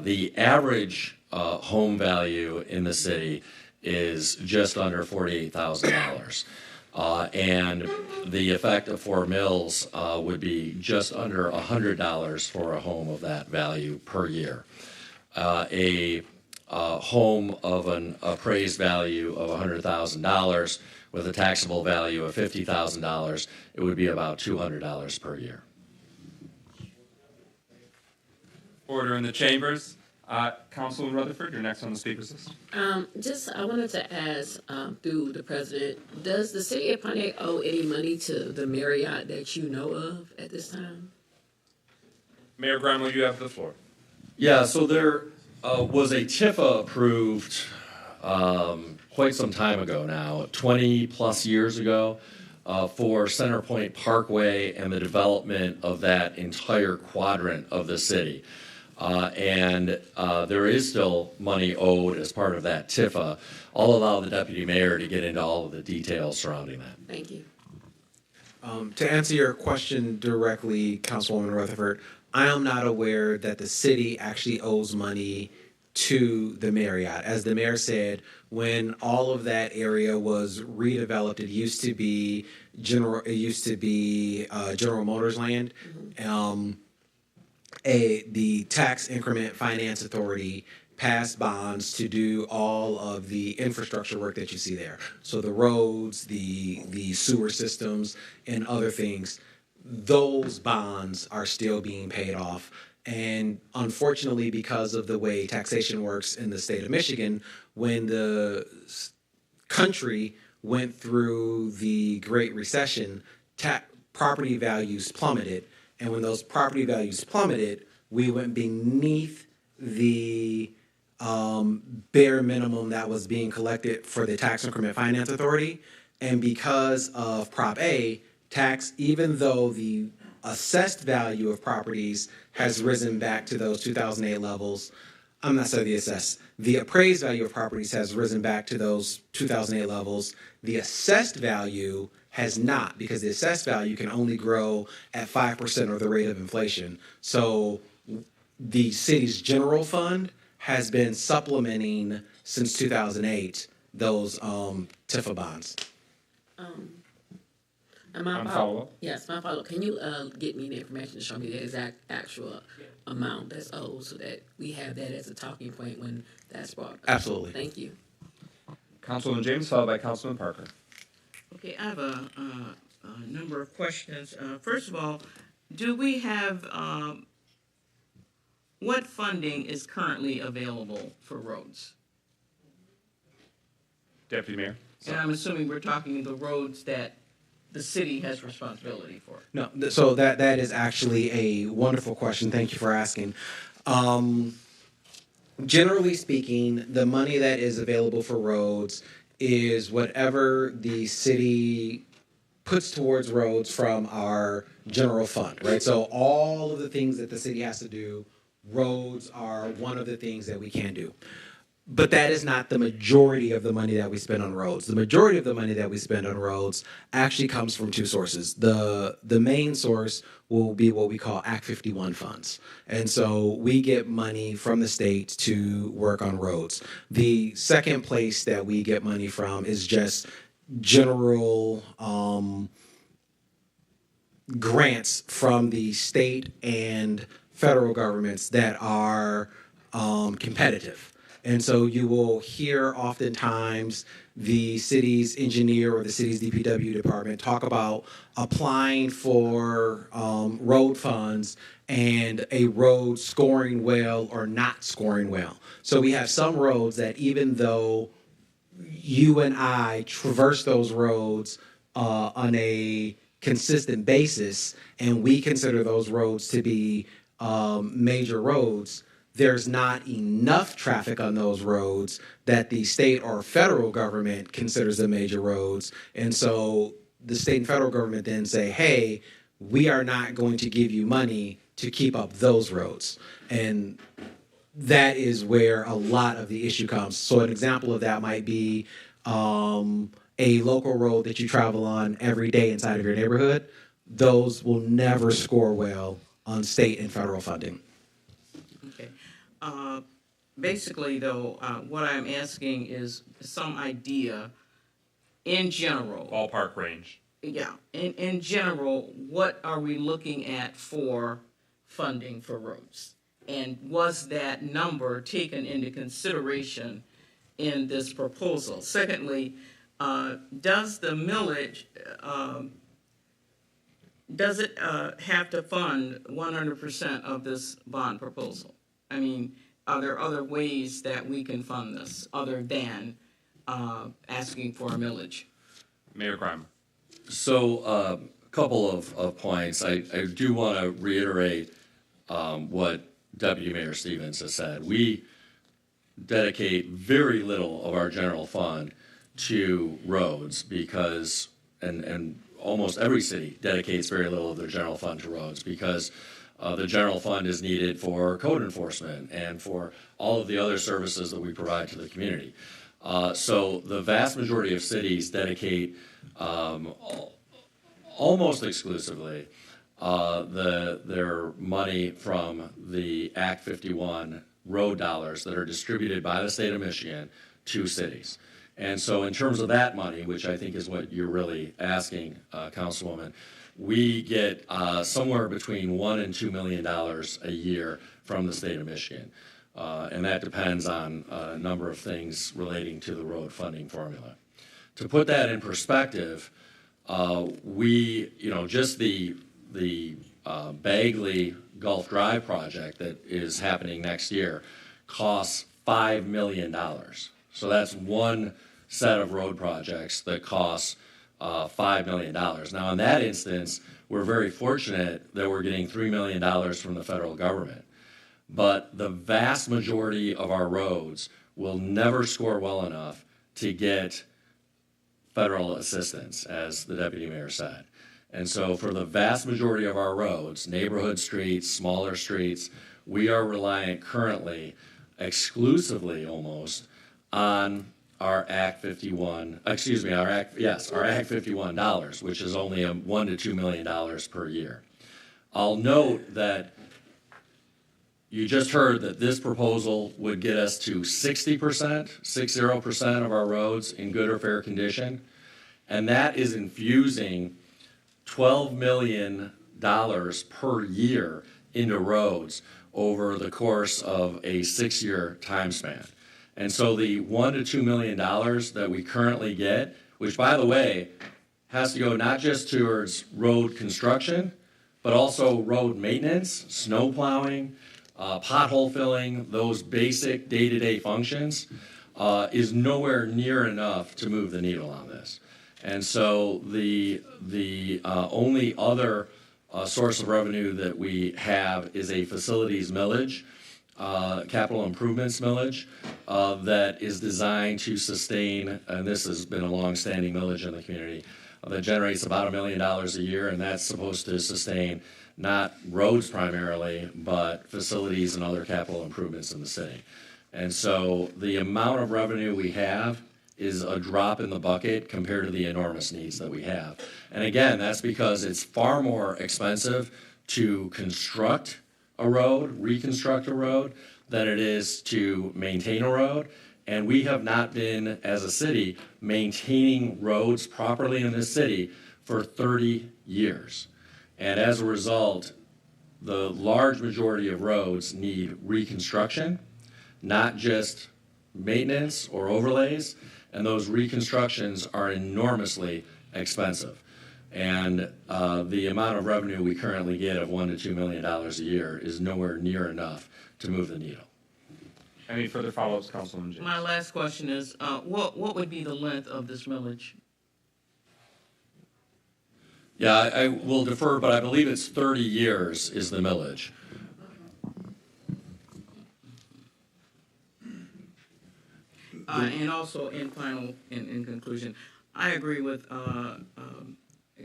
the average home value in the city is just under $48,000. And the effect of 4 mills would be just under $100 for a home of that value per year. A home of an appraised value of $100,000 with a taxable value of $50,000, it would be about $200 per year. Order in the chambers. Councilman Rutherford, you're next on the speaker's list. I wanted to ask, through the president, does the city of Pontiac owe any money to the Marriott that you know of at this time? Mayor Grimer, you have the floor. Yeah, so there was a TIFA approved quite some time ago now, 20 plus years ago, for Center Point Parkway and the development of that entire quadrant of the city. And there is still money owed as part of that TIFA. I'll allow the deputy mayor to get into all of the details surrounding that. Thank you. To answer your question directly, Councilwoman Rutherford, I am not aware that the city actually owes money to the Marriott. As the mayor said, when all of that area was redeveloped, it used to be General Motors land. The Tax Increment Finance Authority passed bonds to do all of the infrastructure work that you see there. So the roads, the sewer systems, and other things. Those bonds are still being paid off. And unfortunately, because of the way taxation works in the state of Michigan, when the country went through the Great Recession, property values plummeted. And when those property values plummeted, we went beneath the bare minimum that was being collected for the Tax Increment Finance Authority. And because of Prop A, even though the assessed value of properties has risen back to those 2008 levels, I'm not saying the appraised value of properties has risen back to those 2008 levels. The assessed value has not, because the assessed value can only grow at 5% of the rate of inflation. So the city's general fund has been supplementing since 2008 those TIFA bonds. My follow-up? Yes, my follow-up. Can you get me the information to show me the exact actual amount that's owed so that we have that as a talking point when that's brought up? Absolutely. Thank you. Councilman James, followed by Councilman Parker. Okay, I have a number of questions. First of all, do we have, what funding is currently available for roads? Deputy Mayor. And I'm assuming we're talking the roads that the city has responsibility for. No, so that is actually a wonderful question. Thank you for asking. Generally speaking, the money that is available for roads is whatever the city puts towards roads from our general fund, right? So all of the things that the city has to do, roads are one of the things that we can do. But that is not the majority of the money that we spend on roads. The majority of the money that we spend on roads actually comes from two sources. The main source will be what we call Act 51 funds. And so we get money from the state to work on roads. The second place that we get money from is just general grants from the state and federal governments that are competitive. And so you will hear oftentimes the city's engineer or the city's DPW department talk about applying for road funds and a road scoring well or not scoring well. So we have some roads that even though you and I traverse those roads on a consistent basis and we consider those roads to be major roads, there's not enough traffic on those roads that the state or federal government considers them major roads. And so the state and federal government then say, hey, we are not going to give you money to keep up those roads. And that is where a lot of the issue comes. So an example of that might be a local road that you travel on every day inside of your neighborhood. Those will never score well on state and federal funding. Basically, though, what I'm asking is some idea, in general. Ballpark range. Yeah, in general, what are we looking at for funding for roads? And was that number taken into consideration in this proposal? Secondly, does the millage, does it have to fund 100% of this bond proposal? I mean, are there other ways that we can fund this other than asking for a millage? Mayor Grimer. So a couple of points. I do want to reiterate what Deputy Mayor Stevens has said. We dedicate very little of our general fund to roads because, and almost every city dedicates very little of their general fund to roads because the general fund is needed for code enforcement and for all of the other services that we provide to the community. So the vast majority of cities dedicate almost exclusively their money from the Act 51 road dollars that are distributed by the state of Michigan to cities. And so in terms of that money, which I think is what you're really asking, Councilwoman, we get somewhere between $1 and $2 million a year from the state of Michigan. And that depends on a number of things relating to the road funding formula. To put that in perspective, just the Bagley Gulf Drive project that is happening next year costs $5 million. So that's one set of road projects that costs $5 million. Now, in that instance, we're very fortunate that we're getting $3 million from the federal government. But the vast majority of our roads will never score well enough to get federal assistance, as the deputy mayor said. And so for the vast majority of our roads, neighborhood streets, smaller streets, we are reliant currently exclusively almost on our Act 51, our Act 51 dollars, which is only $1 to $2 million per year. I'll note that you just heard that this proposal would get us to 60%, 60% of our roads in good or fair condition, and that is infusing $12 million per year into roads over the course of a 6-year time span. And so the $1 to $2 million that we currently get, which by the way, has to go not just towards road construction, but also road maintenance, snow plowing, pothole filling, those basic day-to-day functions, is nowhere near enough to move the needle on this. And so the only other source of revenue that we have is a facilities millage, capital improvements millage, that is designed to sustain, and this has been a long-standing millage in the community, that generates about $1 million a year, and that's supposed to sustain not roads primarily, but facilities and other capital improvements in the city. And so the amount of revenue we have is a drop in the bucket compared to the enormous needs that we have. And again, that's because it's far more expensive to construct a road, reconstruct a road, than it is to maintain a road. And we have not been, as a city, maintaining roads properly in this city for 30 years. And as a result, the large majority of roads need reconstruction, not just maintenance or overlays, and those reconstructions are enormously expensive. And the amount of revenue we currently get of $1 to $2 million a year is nowhere near enough to move the needle. Any further follow-ups, Councilwoman James? My last question is, what would be the length of this millage? Yeah, I will defer, but I believe it's 30 years is the millage. And also, in conclusion, I agree with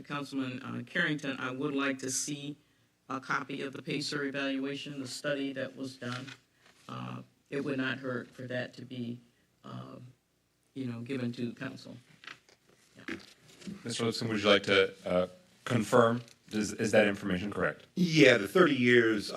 Councilman Carrington. I would like to see a copy of the PACER evaluation, the study that was done. It would not hurt for that to be, given to council. Yeah. Mr. Lipscomb, would you like to confirm? Is that information correct? Yeah, the 30 years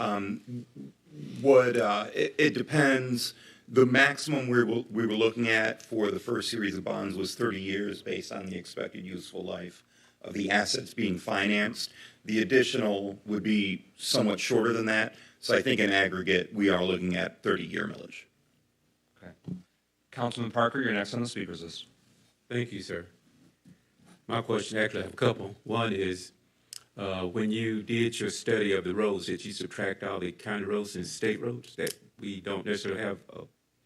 it depends. The maximum we were looking at for the first series of bonds was 30 years based on the expected useful life of the assets being financed. The additional would be somewhat shorter than that. So I think in aggregate, we are looking at 30-year millage. Okay. Councilman Parker, you're next on the speakers list. Thank you, sir. My question, actually, I have a couple. One is, when you did your study of the roads, did you subtract all the county roads and state roads that we don't necessarily have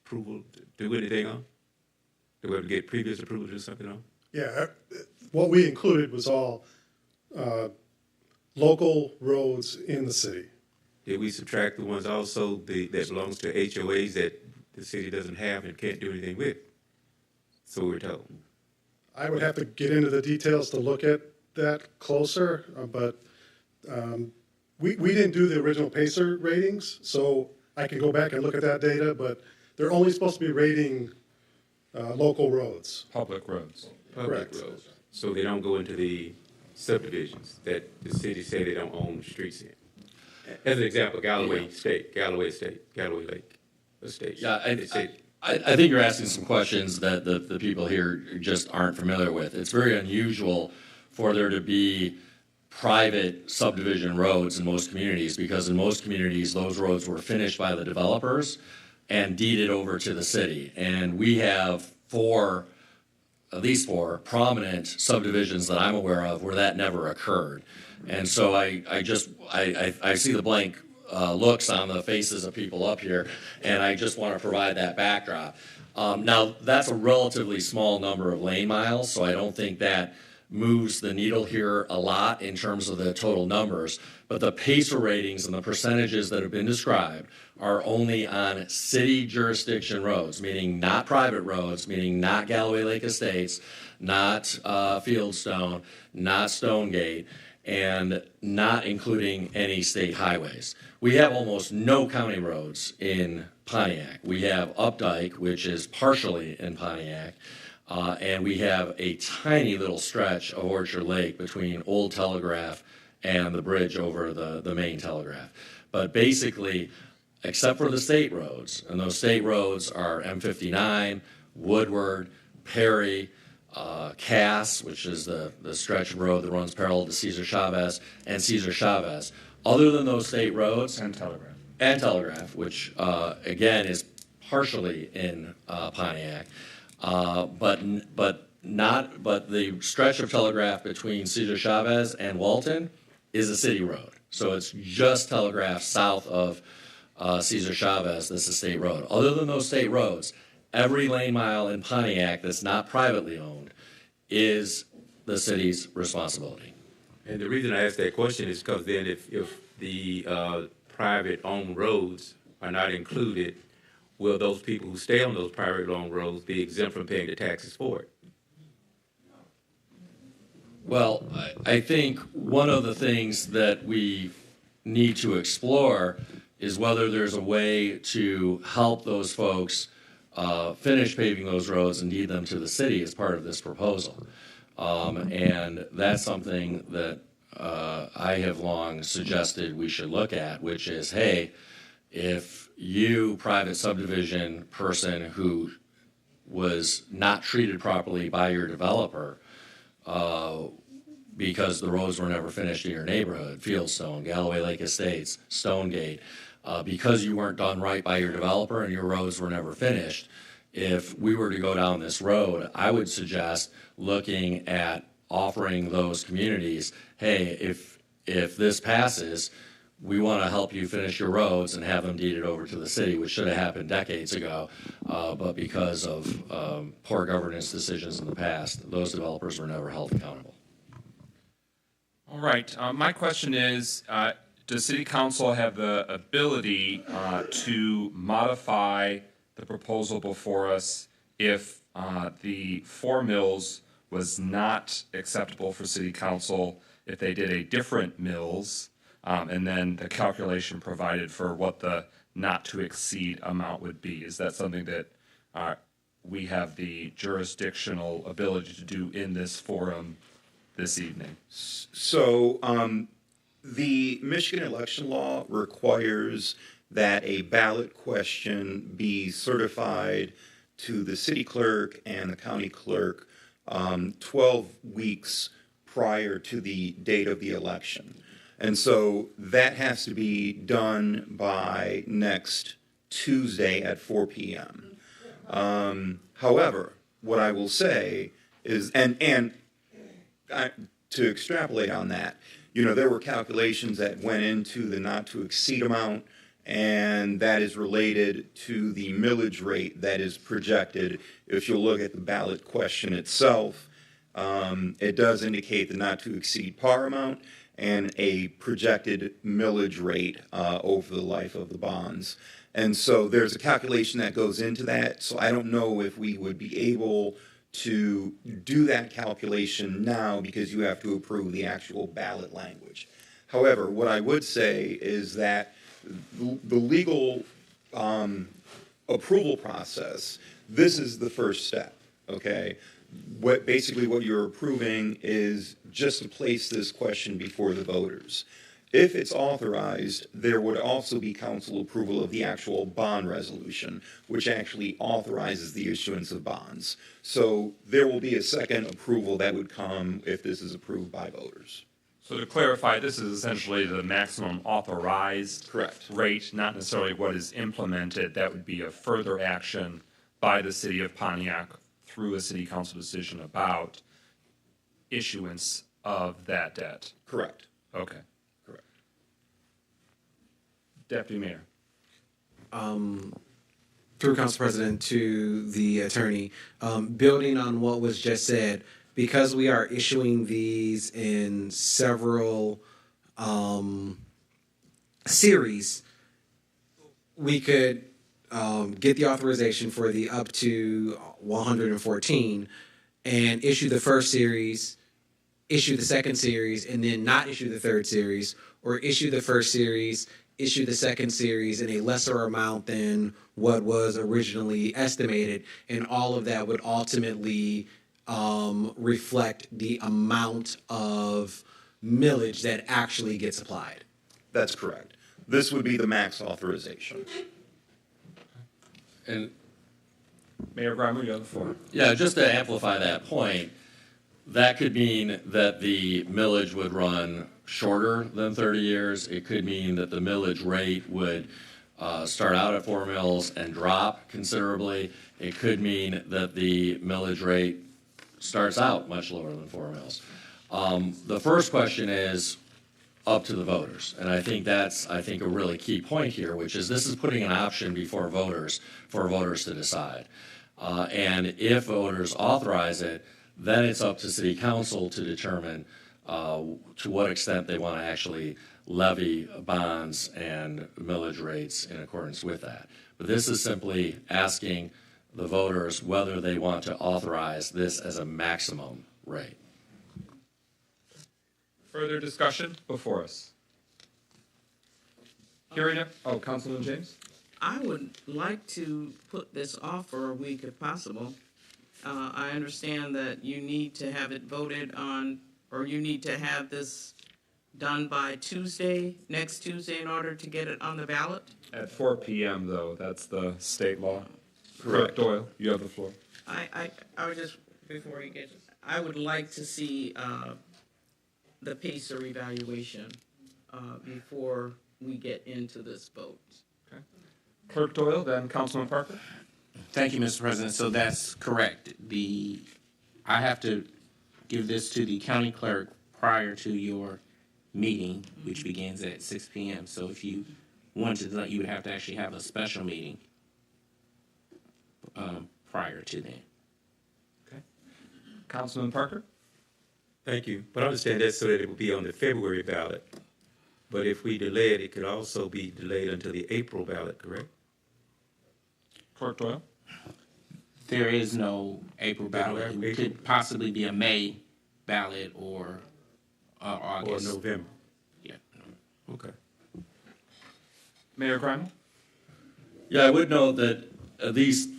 approval to do anything on? Do we have to get previous approval to do something on? Yeah, what we included was all local roads in the city. Did we subtract the ones also that belongs to HOAs that the city doesn't have and can't do anything with? So we're told. I would have to get into the details to look at that closer, but we didn't do the original PACER ratings, so I can go back and look at that data, but they're only supposed to be rating local roads. Public roads. Public roads. So they don't go into the subdivisions that the city say they don't own streets in. As an example, Galloway Lake Estate. Yeah, I think you're asking some questions that the people here just aren't familiar with. It's very unusual for there to be private subdivision roads in most communities, because in most communities, those roads were finished by the developers and deeded over to the city. And we have at least four prominent subdivisions that I'm aware of where that never occurred. And so I see the blank looks on the faces of people up here, and I just want to provide that backdrop. Now, that's a relatively small number of lane miles, so I don't think that moves the needle here a lot in terms of the total numbers, but the PACER ratings and the percentages that have been described are only on city jurisdiction roads, meaning not private roads, meaning not Galloway Lake Estates, not Fieldstone, not Stonegate, and not including any state highways. We have almost no county roads in Pontiac. We have Updike, which is partially in Pontiac, and we have a tiny little stretch of Orchard Lake between Old Telegraph and the bridge over the main telegraph. But basically, except for the state roads, and those state roads are M59, Woodward, Perry, Cass, which is the stretch of road that runs parallel to Cesar Chavez, and Cesar Chavez. Other than those state roads, and Telegraph, which again is partially in Pontiac, but the stretch of Telegraph between Cesar Chavez and Walton is a city road. So it's just Telegraph south of Cesar Chavez that's a state road. Other than those state roads, every lane mile in Pontiac that's not privately owned is the city's responsibility. And the reason I ask that question is because then if the private owned roads are not included, will those people who stay on those private owned roads be exempt from paying the taxes for it? Well, I think one of the things that we need to explore is whether there's a way to help those folks finish paving those roads and deed them to the city as part of this proposal. And that's something that I have long suggested we should look at, which is, hey, if you, private subdivision person who was not treated properly by your developer because the roads were never finished in your neighborhood, Fieldstone, Galloway Lake Estates, Stonegate, because you weren't done right by your developer and your roads were never finished, if we were to go down this road, I would suggest looking at offering those communities, hey, if this passes, we want to help you finish your roads and have them deeded over to the city, which should have happened decades ago, but because of poor governance decisions in the past, those developers were never held accountable. All right, my question is, does City Council have the ability to modify the proposal before us if the 4 mills was not acceptable for City Council, if they did a different mills, and then the calculation provided for what the not to exceed amount would be? Is that something that we have the jurisdictional ability to do in this forum this evening? So the Michigan election law requires that a ballot question be certified to the city clerk and the county clerk 12 weeks prior to the date of the election. And so that has to be done by next Tuesday at 4 p.m. However, what I will say is, and to extrapolate on that, there were calculations that went into the not to exceed amount, and that is related to the millage rate that is projected. If you look at the ballot question itself, it does indicate the not to exceed par amount and a projected millage rate over the life of the bonds. And so there's a calculation that goes into that. So I don't know if we would be able to do that calculation now because you have to approve the actual ballot language. However, what I would say is that the legal approval process, this is the first step, okay? basically what you're approving is just to place this question before the voters. If it's authorized, there would also be council approval of the actual bond resolution, which actually authorizes the issuance of bonds. So there will be a second approval that would come if this is approved by voters. So to clarify, this is essentially the maximum authorized rate, not necessarily what is implemented. That would be a further action by the city of Pontiac through a city council decision about issuance of that debt. Correct. Okay. Correct. Deputy Mayor. Through Council President to the attorney, building on what was just said, because we are issuing these in several series, we could get the authorization for the up to 114 and issue the first series, issue the second series, and then not issue the third series, or issue the first series, issue the second series in a lesser amount than what was originally estimated, and all of that would ultimately reflect the amount of millage that actually gets applied. That's correct. This would be the max authorization. And Mayor Grimer, you have the floor. yeah, just to amplify that point, that could mean that the millage would run shorter than 30 years. It could mean that the millage rate would start out at 4 mils and drop considerably. It could mean that the millage rate starts out much lower than 4 mils. The first question is up to the voters, and I think that's a really key point here, which is this is putting an option before voters for voters to decide. And if voters authorize it, then it's up to city council to determine to what extent they want to actually levy bonds and millage rates in accordance with that. But this is simply asking the voters whether they want to authorize this as a maximum rate. Further discussion before us? Hearing it. Oh, Councilman James? I would like to put this off for a week if possible. I understand that you need to have it voted on, or you need to have this done by next Tuesday in order to get it on the ballot? At 4 p.m. though, that's the state law. Correct. Doyle, you have the floor. I would just, before you get, I would like to see the PACER evaluation before we get into this vote. Okay. Clerk Doyle, then Councilman Parker. Thank you, Mr. President. So that's correct. I have to give this to the county clerk prior to your meeting, which begins at 6 p.m. So if you wanted to, you would have to actually have a special meeting prior to then. Okay. Councilman Parker? Thank you. But I understand that so that it will be on the February ballot. But if we delay it, it could also be delayed until the April ballot, correct? Clerk Doyle? There is no April ballot. It could possibly be a May ballot or August. Or November. Yeah. Okay. Mayor Grimer? Yeah, I would note that at least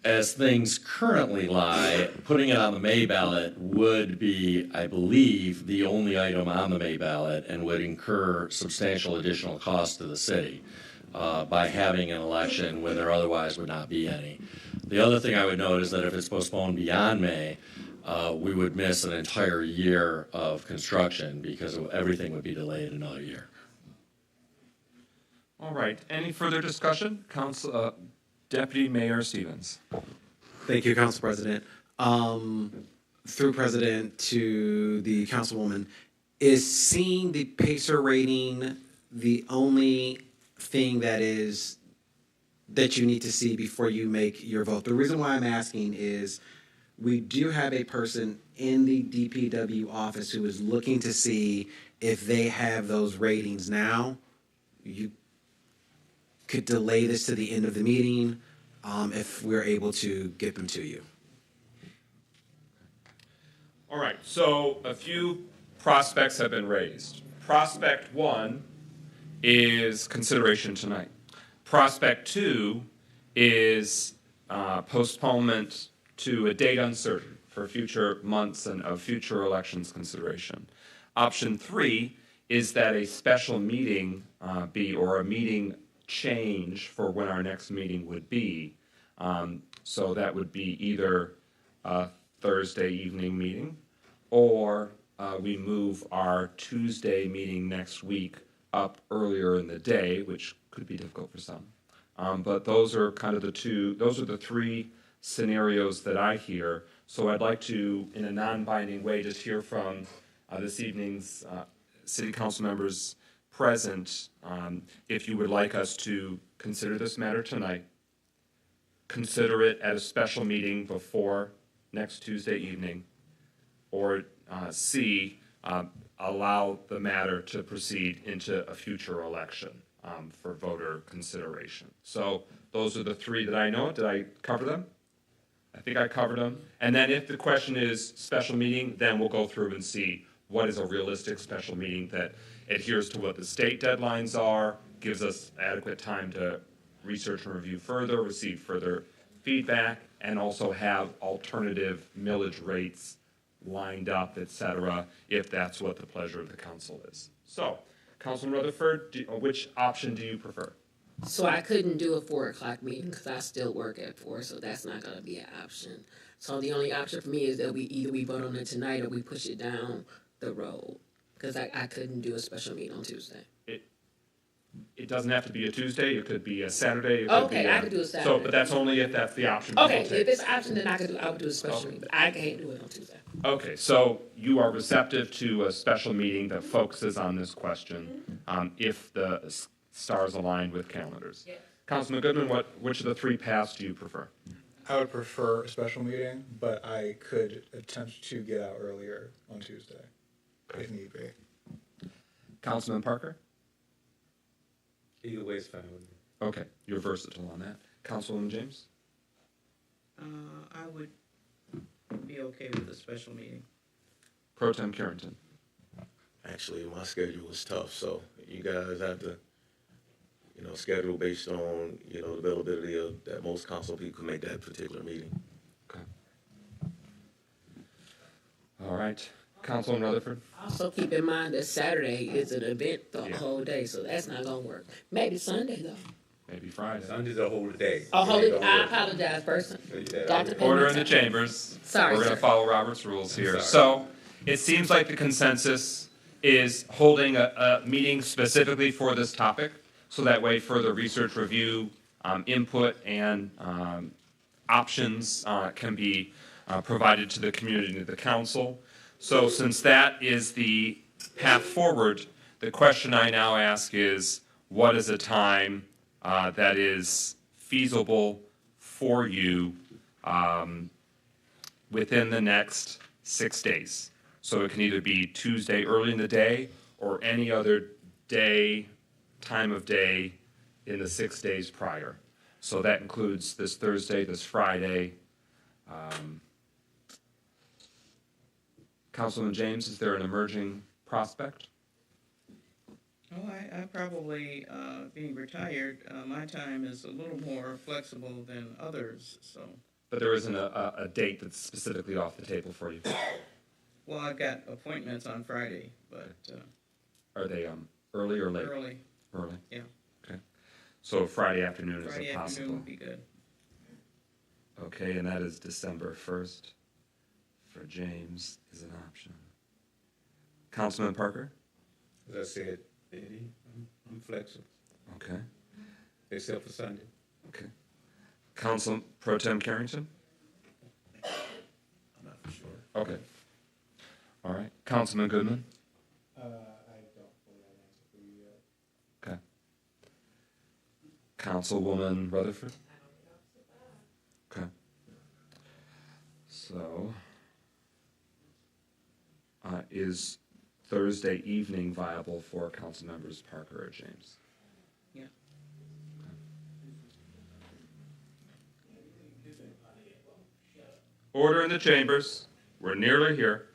as things currently lie, putting it on the May ballot would be, I believe, the only item on the May ballot and would incur substantial additional costs to the city by having an election when there otherwise would not be any. The other thing I would note is that if it's postponed beyond May, we would miss an entire year of construction because everything would be delayed another year. All right. Any further discussion? Deputy Mayor Stevens. Thank you, Council President. Through President to the Councilwoman, is seeing the PACER rating the only thing that you need to see before you make your vote? The reason why I'm asking is we do have a person in the DPW office who is looking to see if they have those ratings now. You could delay this to the end of the meeting if we're able to get them to you. All right, so a few prospects have been raised. Prospect 1 is consideration tonight. Prospect 2 is postponement to a date uncertain, for future months and of future elections consideration. Option 3 is that a special meeting or a meeting change for when our next meeting would be. So that would be either a Thursday evening meeting, or we move our Tuesday meeting next week up earlier in the day, which could be difficult for some. But those are kind of those are the three scenarios that I hear. So I'd like to, in a non-binding way, just hear from this evening's city council members present, if you would like us to consider this matter tonight, consider it at a special meeting before next Tuesday evening, or C, allow the matter to proceed into a future election for voter consideration. So those are the three that I know. Did I cover them? I think I covered them. And then if the question is special meeting, then we'll go through and see what is a realistic special meeting that adheres to what the state deadlines are, gives us adequate time to research and review further, receive further feedback, and also have alternative millage rates lined up, et cetera, if that's what the pleasure of the council is. So, Councilman Rutherford, which option do you prefer? So I couldn't do a 4 o'clock meeting because I still work at 4, so that's not going to be an option. So the only option for me is that we vote on it tonight or we push it down the road, because I couldn't do a special meeting on Tuesday. It doesn't have to be a Tuesday, it could be a Saturday. It could be I could do a Saturday. So, but that's only if that's the option people Okay, take. if it's an option, then I would do a special meeting, but I can't do it on Tuesday. Okay, so you are receptive to a special meeting that focuses on this question, if the stars align with calendars. Yes. Councilman Goodman, which of the three paths do you prefer? I would prefer a special meeting, but I could attempt to get out earlier on Tuesday, if need be. Councilman Parker? Either way is fine with me. Okay, you're versatile on that. Councilwoman James? I would be okay with a special meeting. Pro Tem Carrington? Actually, my schedule is tough, so you guys have to, schedule based on, the availability of that most council people can make that particular meeting. Okay. All right. Councilman Rutherford? Also keep in mind that Saturday is an event the Yeah. whole day, so that's not going to work. Maybe Sunday, though. Maybe Friday. Sunday's a whole day. Oh, I apologize, person. Dr. Order in the chambers. Sorry, We're going sir. to follow Robert's rules here. sorry. So it seems like the consensus is holding a meeting specifically for this topic, so that way further research, review, input, and options can be provided to the community and to the council. So since that is the path forward, the question I now ask is, what is a time that is feasible for you within the next 6 days? So it can either be Tuesday early in the day or any other day, time of day in the 6 days prior. So that includes this Thursday, this Friday. Councilman James, is there an emerging prospect? Oh, I probably, being retired, my time is a little more flexible than others, so. But there isn't a date that's specifically off the table for you? Well, I've got appointments on Friday, but, Are they early or late? early, Early? yeah. Okay. So Friday afternoon is Friday a afternoon possible. would be good. Okay, and that is December 1st for James is an option. Councilman Parker? As I said, Eddie, I'm flexible, Okay. except for Sunday. Okay. Council Pro Tem Carrington? I'm not for sure. Okay. All right. Councilman Goodman? I don't fully have an answer for you yet. Okay. Councilwoman Rutherford? Okay. So, is Thursday evening viable for council members Parker or James? Yeah. Order in the chambers. We're nearly here.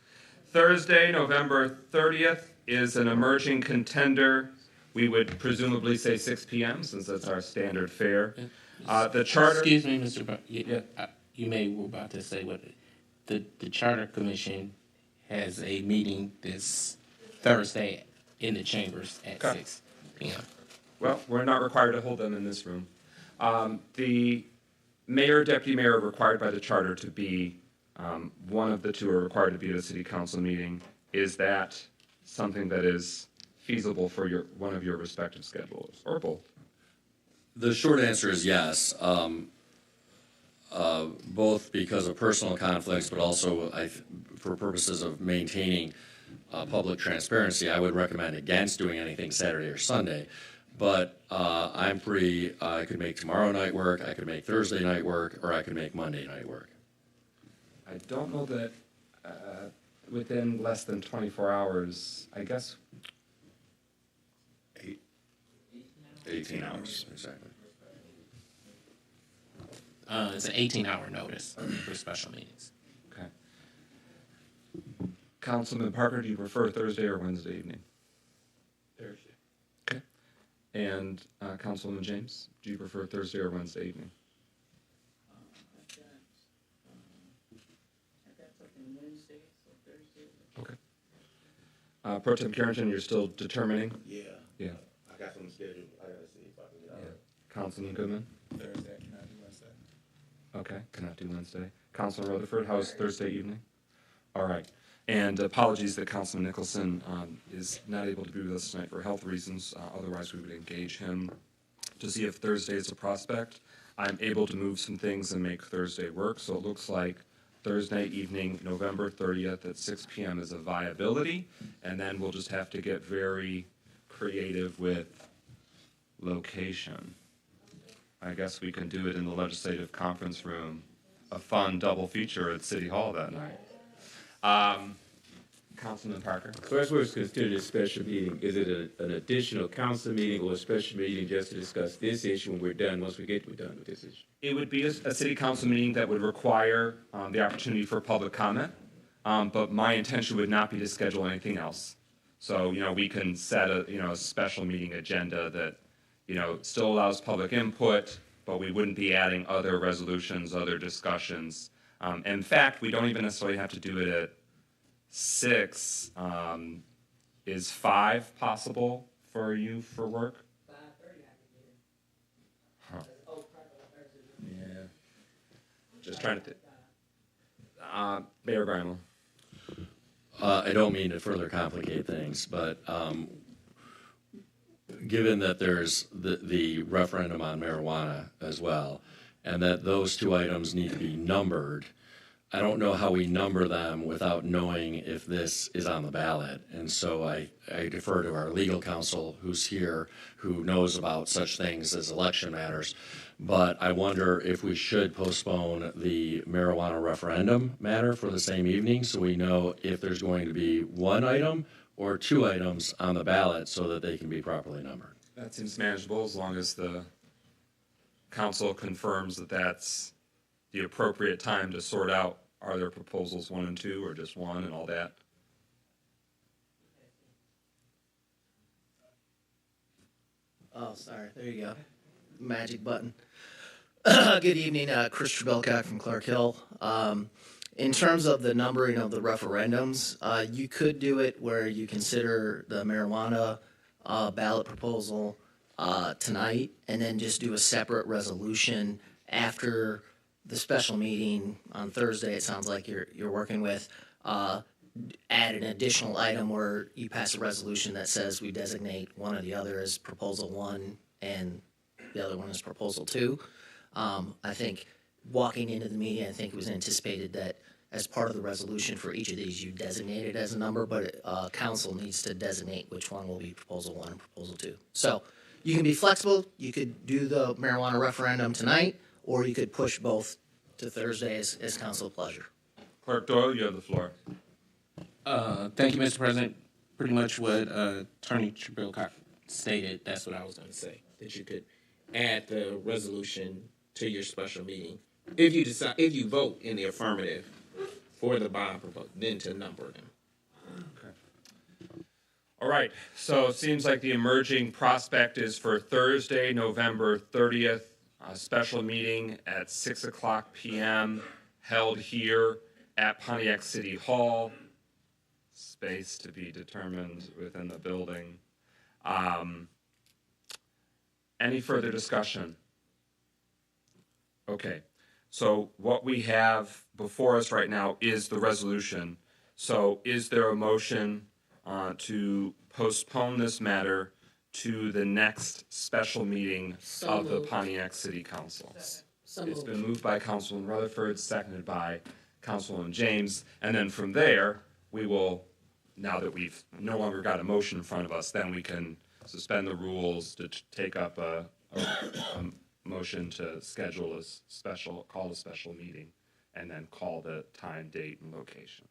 Thursday, November 30th is an emerging contender. We would presumably say 6 p.m. since that's our standard fare. The charter. Excuse me, Mr. You may were about to say what the Charter Commission has a meeting this Thursday in the chambers at Okay. 6 p.m. Well, we're not required to hold them in this room. The mayor, deputy mayor are required by the charter to be, one of the two are required to be at a city council meeting. Is that something that is feasible for one of your respective schedules, or both? The short answer is yes, both because of personal conflicts, but also for purposes of maintaining public transparency, I would recommend against doing anything Saturday or Sunday. But I'm free. I could make tomorrow night work, I could make Thursday night work, or I could make Monday night work. I don't know that within less than 24 hours, I guess. 18 hours, exactly. It's an 18-hour notice for special meetings. Okay. Councilman Parker, do you prefer Thursday or Wednesday evening? Thursday. Okay. And Councilwoman James, do you prefer Thursday or Wednesday evening? Okay. Pro Tem Carrington, you're still determining? Yeah. Yeah. I got some scheduled. I gotta see if I can get out. Yeah. Councilman Goodman? Thursday, cannot do Wednesday. Okay, cannot do Wednesday. Councilman Rutherford, how's Thursday evening? All right. And apologies that Councilman Nicholson is not able to be with us tonight for health reasons. Otherwise, we would engage him to see if Thursday is a prospect. I'm able to move some things and make Thursday work, so it looks like Thursday evening, November 30th at 6 p.m. is a viability, and then we'll just have to get very creative with location. I guess we can do it in the legislative conference room, a fun double feature at City Hall that night. Councilman Parker? So as was considered a special meeting, is it an additional council meeting or a special meeting just to discuss this issue when we're done, once we're done with this issue? It would be a city council meeting that would require the opportunity for public comment, but my intention would not be to schedule anything else. So, we can set a special meeting agenda that, still allows public input, but we wouldn't be adding other resolutions, other discussions. In fact, we don't even necessarily have to do it at 6. Is 5 possible for you for work? 5:30 I can do it. Yeah. Just trying to Mayor Grimal. I don't mean to further complicate things, but given that there's the referendum on marijuana as well, and that those two items need to be numbered, I don't know how we number them without knowing if this is on the ballot. And so I defer to our legal counsel who's here, who knows about such things as election matters. But I wonder if we should postpone the marijuana referendum matter for the same evening so we know if there's going to be one item or two items on the ballot so that they can be properly numbered. That seems manageable as long as the council confirms that that's the appropriate time to sort out, are there proposals 1 and 2 or just 1 and all that? Oh, sorry. There you go. Magic button. Good evening, Chris Trebelcock from Clark Hill. In terms of the numbering of the referendums, you could do it where you consider the marijuana ballot proposal tonight and then just do a separate resolution after the special meeting on Thursday. It sounds like you're working with, add an additional item where you pass a resolution that says we designate one or the other as proposal 1 and the other one as proposal 2. I think walking into the meeting, I think it was anticipated that as part of the resolution for each of these, you designate it as a number, but council needs to designate which one will be proposal 1 and proposal 2. So you can be flexible. You could do the marijuana referendum tonight, or you could push both to Thursday as council pleasure. Clerk Doyle, you have the floor. Thank you, Mr. President. Pretty much what Attorney Trebelcock stated, that's what I was going to say, that you could add the resolution to your special meeting. If you vote in the affirmative for the bond proposal, then to number them. Okay. All right, so it seems like the emerging prospect is for Thursday, November 30th, a special meeting at 6 o'clock p.m. held here at Pontiac City Hall, space to be determined within the building. Any further discussion? Okay, so what we have before us right now is the resolution. So is there a motion to postpone this matter to the next special meeting of the Pontiac City Council? It's been moved by Councilman Rutherford, seconded by Councilman James, and then from there, we will, now that we've no longer got a motion in front of us, then we can suspend the rules to take up a motion to schedule call a special meeting, and then call the time, date, and location.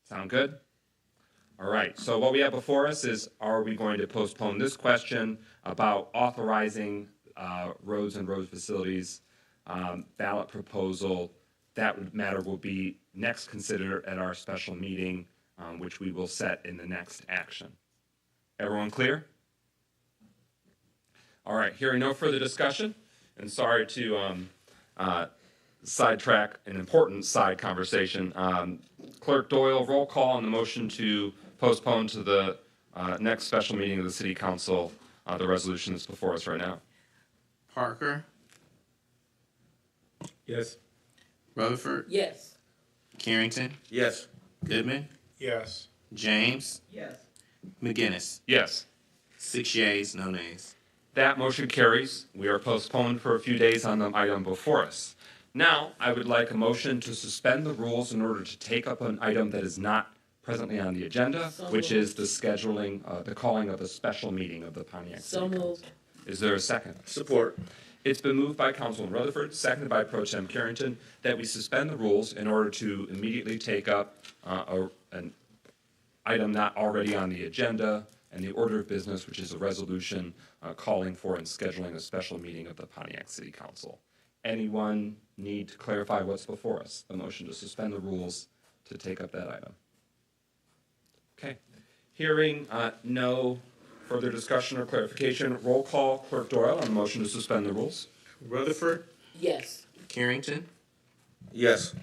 Sound good? All right, so what we have before us is, are we going to postpone this question about authorizing roads and road facilities ballot proposal? That matter will be next considered at our special meeting, which we will set in the next action. Everyone clear? All right, hearing no further discussion, and sorry to sidetrack an important side conversation. Clerk Doyle, roll call on the motion to postpone to the next special meeting of the City Council, the resolution that's before us right now. Parker, Yes. Rutherford, Yes. Carrington, Yes. Goodman, Yes. James, Yes. McGinnis. Yes. 6 yeas, no nays. That motion carries. We are postponed for a few days on the item before us. Now, I would like a motion to suspend the rules in order to take up an item that is not presently on the agenda, which is the scheduling, the calling of a special meeting of the Pontiac City Council. Is there a second? Support. It's been moved by Councilman Rutherford, seconded by Pro Tem Carrington, that we suspend the rules in order to immediately take up an item not already on the agenda and the order of business, which is a resolution calling for and scheduling a special meeting of the Pontiac City Council. Anyone need to clarify what's before us? A motion to suspend the rules to take up that item. Okay. Hearing no further discussion or clarification, roll call. Clerk Doyle on the motion to suspend the rules. Rutherford, Yes. Carrington, Yes.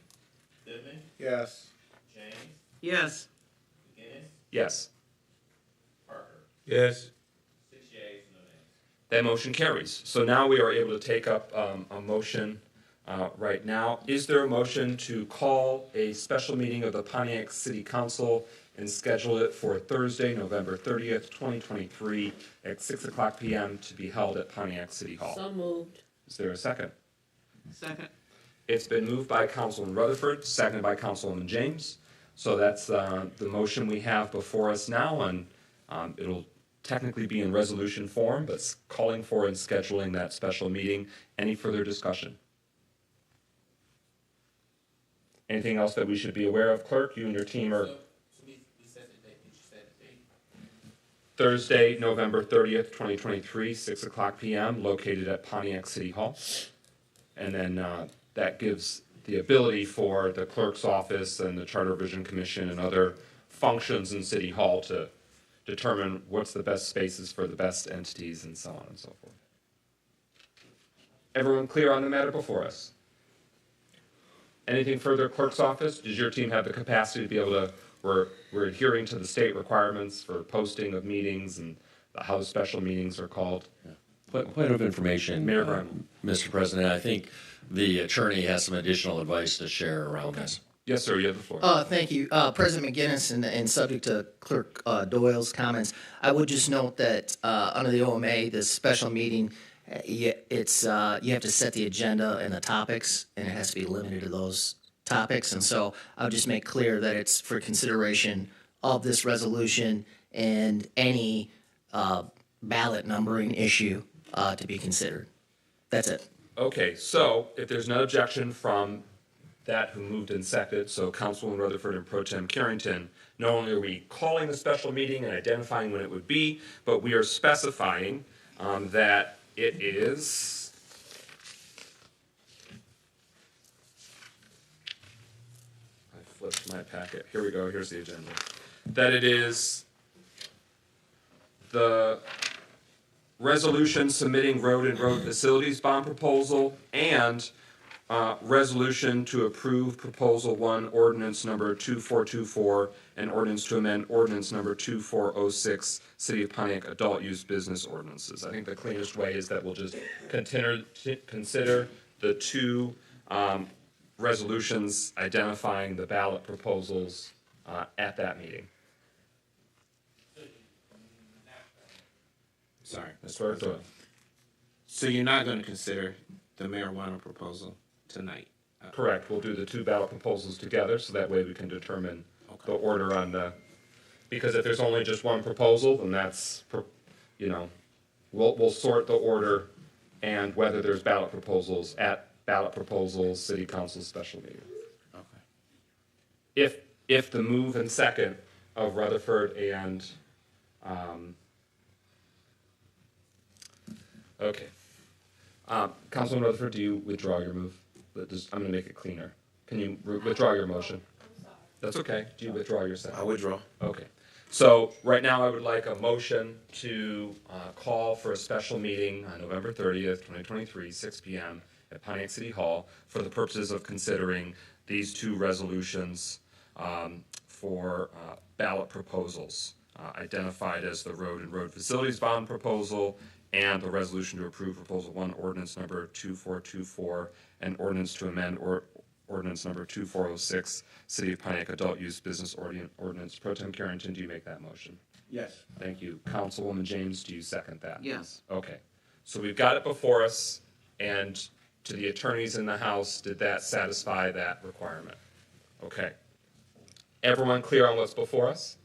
Goodman, Yes. James, Yes. McGinnis, Yes. Parker. Yes. 6 yeas, no nays. That motion carries. So now we are able to take up a motion right now. Is there a motion to call a special meeting of the Pontiac City Council and schedule it for Thursday, November 30th, 2023 at 6:00 p.m. to be held at Pontiac City Hall? So moved. Is there a second? Second. It's been moved by Councilman Rutherford, seconded by Councilwoman James. So that's the motion we have before us now, and it'll technically be in resolution form, but it's calling for and scheduling that special meeting. Any further discussion? Anything else that we should be aware of, Clerk? You and your team are... Thursday, November 30th, 2023, 6:00 p.m., located at Pontiac City Hall. And then that gives the ability for the clerk's office and the Charter Revision Commission and other functions in City Hall to determine what's the best spaces for the best entities and so on and so forth. Everyone clear on the matter before us? Anything further, clerk's office? Does your team have the capacity to be able to, we're adhering to the state requirements for posting of meetings and how the special meetings are called? Point of information, Mayor Brown. Mr. President, I think the attorney has some additional advice to share around this. Yes, sir, you have the floor. Thank you. President McGinnis, and subject to Clerk Doyle's comments, I would just note that under the OMA, this special meeting, you have to set the agenda and the topics, and it has to be limited to those topics. And so I'll just make clear that it's for consideration of this resolution and any ballot numbering issue to be considered. That's it. Okay, so if there's no objection from that who moved and seconded, so Councilwoman Rutherford and Pro Tem Carrington, not only are we calling the special meeting and identifying when it would be, but we are specifying that it is I flipped my packet. Here we go. Here's the agenda. That it is the resolution submitting road and road facilities bond proposal and resolution to approve Proposal 1, Ordinance Number 2424, and ordinance to amend Ordinance Number 2406, City of Pontiac Adult Use Business Ordinances. I think the cleanest way is that we'll just consider the two resolutions identifying the ballot proposals at that meeting. Sorry. Mr. Doyle. So you're not going to consider the marijuana proposal tonight? Correct. We'll do the two ballot proposals together, so that way we can determine the order on the, because if there's only just one proposal, then that's, we'll sort the order and whether there's ballot proposals at ballot proposals, city council special meeting. Okay. If the move and second of Rutherford and, okay. Councilman Rutherford, do you withdraw your move? I'm gonna make it cleaner. Can you withdraw your motion? That's okay. Do you withdraw your second? I withdraw. Okay. So right now I would like a motion to call for a special meeting on November 30th, 2023, 6 p.m. at Pontiac City Hall for the purposes of considering these two resolutions for ballot proposals identified as the road and road facilities bond proposal and the resolution to approve Proposal 1, Ordinance Number 2424, and ordinance to amend Ordinance Number 2406, City of Pontiac Adult Use Business Ordinance. Pro Tem Carrington, do you make that motion? Yes. Thank you. Councilwoman James, do you second that? Yes. Okay. So we've got it before us, and to the attorneys in the House, did that satisfy that requirement? Okay. Everyone clear on what's before us?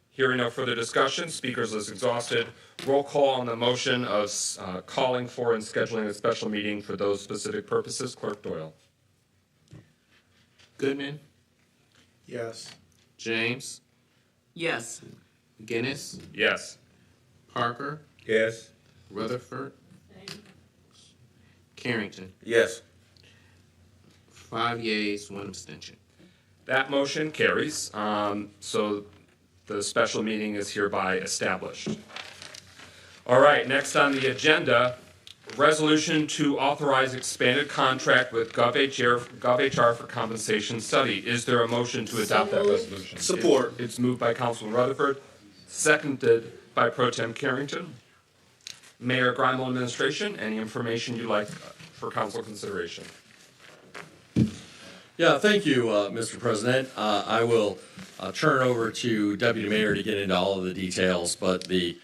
Hearing no further discussion, speakers is exhausted. Roll call on the motion of calling for and scheduling a special meeting for those specific purposes. Clerk Doyle. Goodman? Yes. James? Yes. Guinness? Yes. Parker? Yes. Rutherford? Carrington? Yes. 5 yeas, 1 abstention. That motion carries. So the special meeting is hereby established. All right, next on the agenda, resolution to authorize expanded contract with GovHR for compensation study. Is there a motion to adopt that resolution? Support. It's moved by Councilman Rutherford, seconded by Pro Tem Carrington. Mayor Grimal, administration, any information you'd like for council consideration? Yeah, thank you, Mr. President. I will turn over to Deputy Mayor to get into all of the details, but the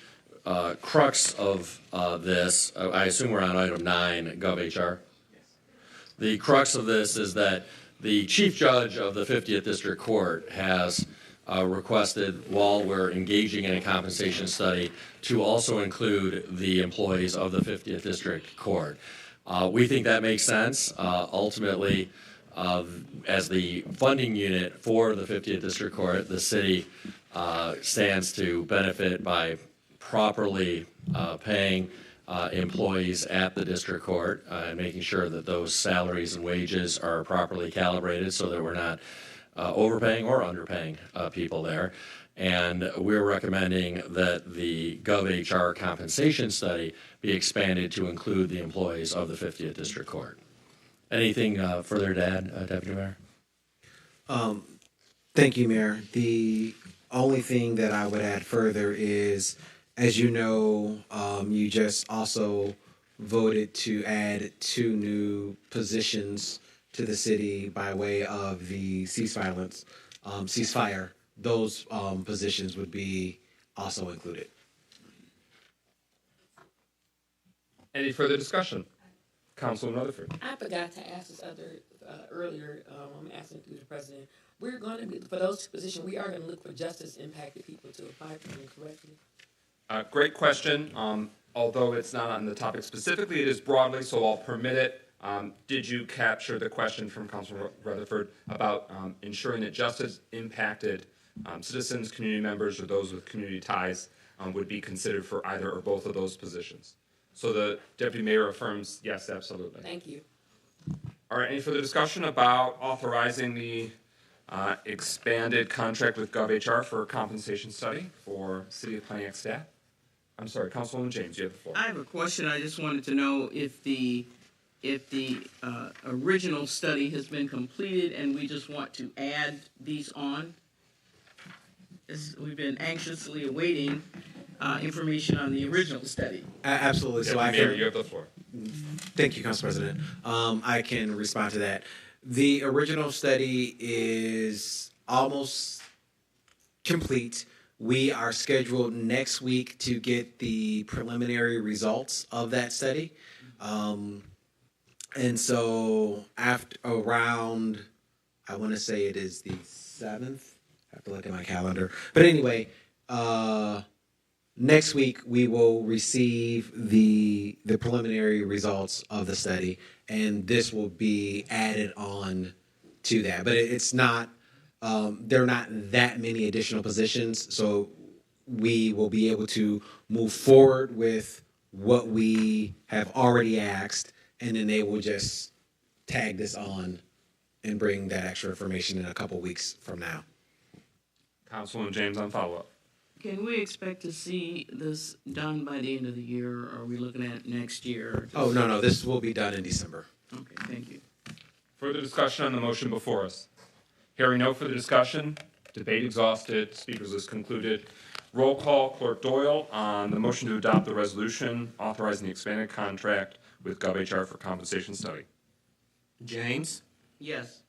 crux of this, I assume we're on item 9, GovHR. The crux of this is that the Chief Judge of the 50th District Court has requested, while we're engaging in a compensation study, to also include the employees of the 50th District Court. We think that makes sense. Ultimately, as the funding unit for the 50th District Court, the city stands to benefit by properly paying employees at the district court and making sure that those salaries and wages are properly calibrated so that we're not overpaying or underpaying people there. And we're recommending that the GovHR compensation study be expanded to include the employees of the 50th District Court. Anything further to add, Deputy Mayor? Thank you, Mayor. The only thing that I would add further is, as you know, you just also voted to add 2 new positions to the city by way of the ceasefire. Those positions would be also included. Any further discussion? Councilman Rutherford. I forgot to ask this other earlier. I'm asking through the president. We're going to be, for those positions, we are going to look for justice impacted people to apply for them correctly. Great question. Although it's not on the topic specifically, it is broadly, so I'll permit it. Did you capture the question from Councilman Rutherford about ensuring that justice impacted citizens, community members, or those with community ties would be considered for either or both of those positions? So the Deputy Mayor affirms, yes, absolutely. Thank you. All right, any further discussion about authorizing the expanded contract with GovHR for a compensation study for City of Pontiac staff? I'm sorry, Councilwoman James, you have the floor. I have a question. I just wanted to know if the original study has been completed and we just want to add these on. We've been anxiously awaiting information on the original study. Absolutely. So Yeah, I Mayor, can. you have the floor. Thank you, Council President. I can respond to that. The original study is almost complete. We are scheduled next week to get the preliminary results of that study. And so after around, I want to say it is the 7th. I have to look at my calendar. But anyway, next week we will receive the preliminary results of the study, and this will be added on to that. But it's not, there are not that many additional positions, so we will be able to move forward with what we have already asked, and then they will just tag this on and bring that extra information in a couple weeks from now. Councilwoman James on follow-up. Can we expect to see this done by the end of the year, or are we looking at next year? Oh, no, this will be done in December. Okay, thank you. Further discussion on the motion before us? Hearing no further discussion, debate exhausted, speakers list concluded. Roll call, Clerk Doyle, on the motion to adopt the resolution authorizing the expanded contract with GovHR for compensation study. James, Yes.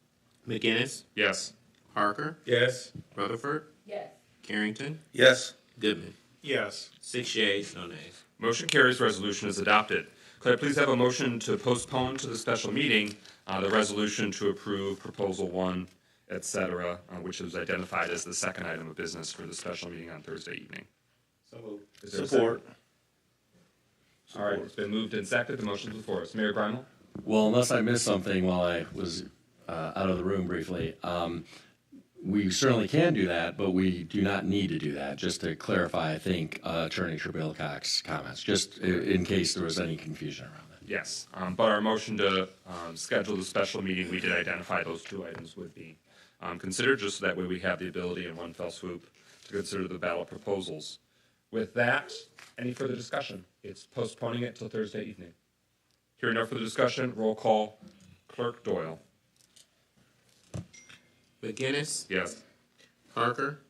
McGinnis, Yes. Parker, Yes. Rutherford, Yes. Carrington, Yes. Goodman. Yes. 6 yeas, no nays. Motion carries, resolution is adopted. Could I please have a motion to postpone to the special meeting the resolution to approve Proposal 1, et cetera, which is identified as the second item of business for the special meeting on Thursday evening? So moved. Is there a Support. second? All right, it's been moved and seconded. The motion is before us. Mayor Grimel? Well, unless I missed something while I was out of the room briefly, we certainly can do that, but we do not need to do that. Just to clarify, I think Attorney Trebilcock's comments, just in case there was any confusion around that. Yes, but our motion to schedule the special meeting, we did identify those two items would be considered, just so that way we have the ability in one fell swoop to consider the ballot proposals. With that, any further discussion? It's postponing it till Thursday evening. Hearing no further discussion, roll call, Clerk Doyle. McGinnis, Yes. Parker,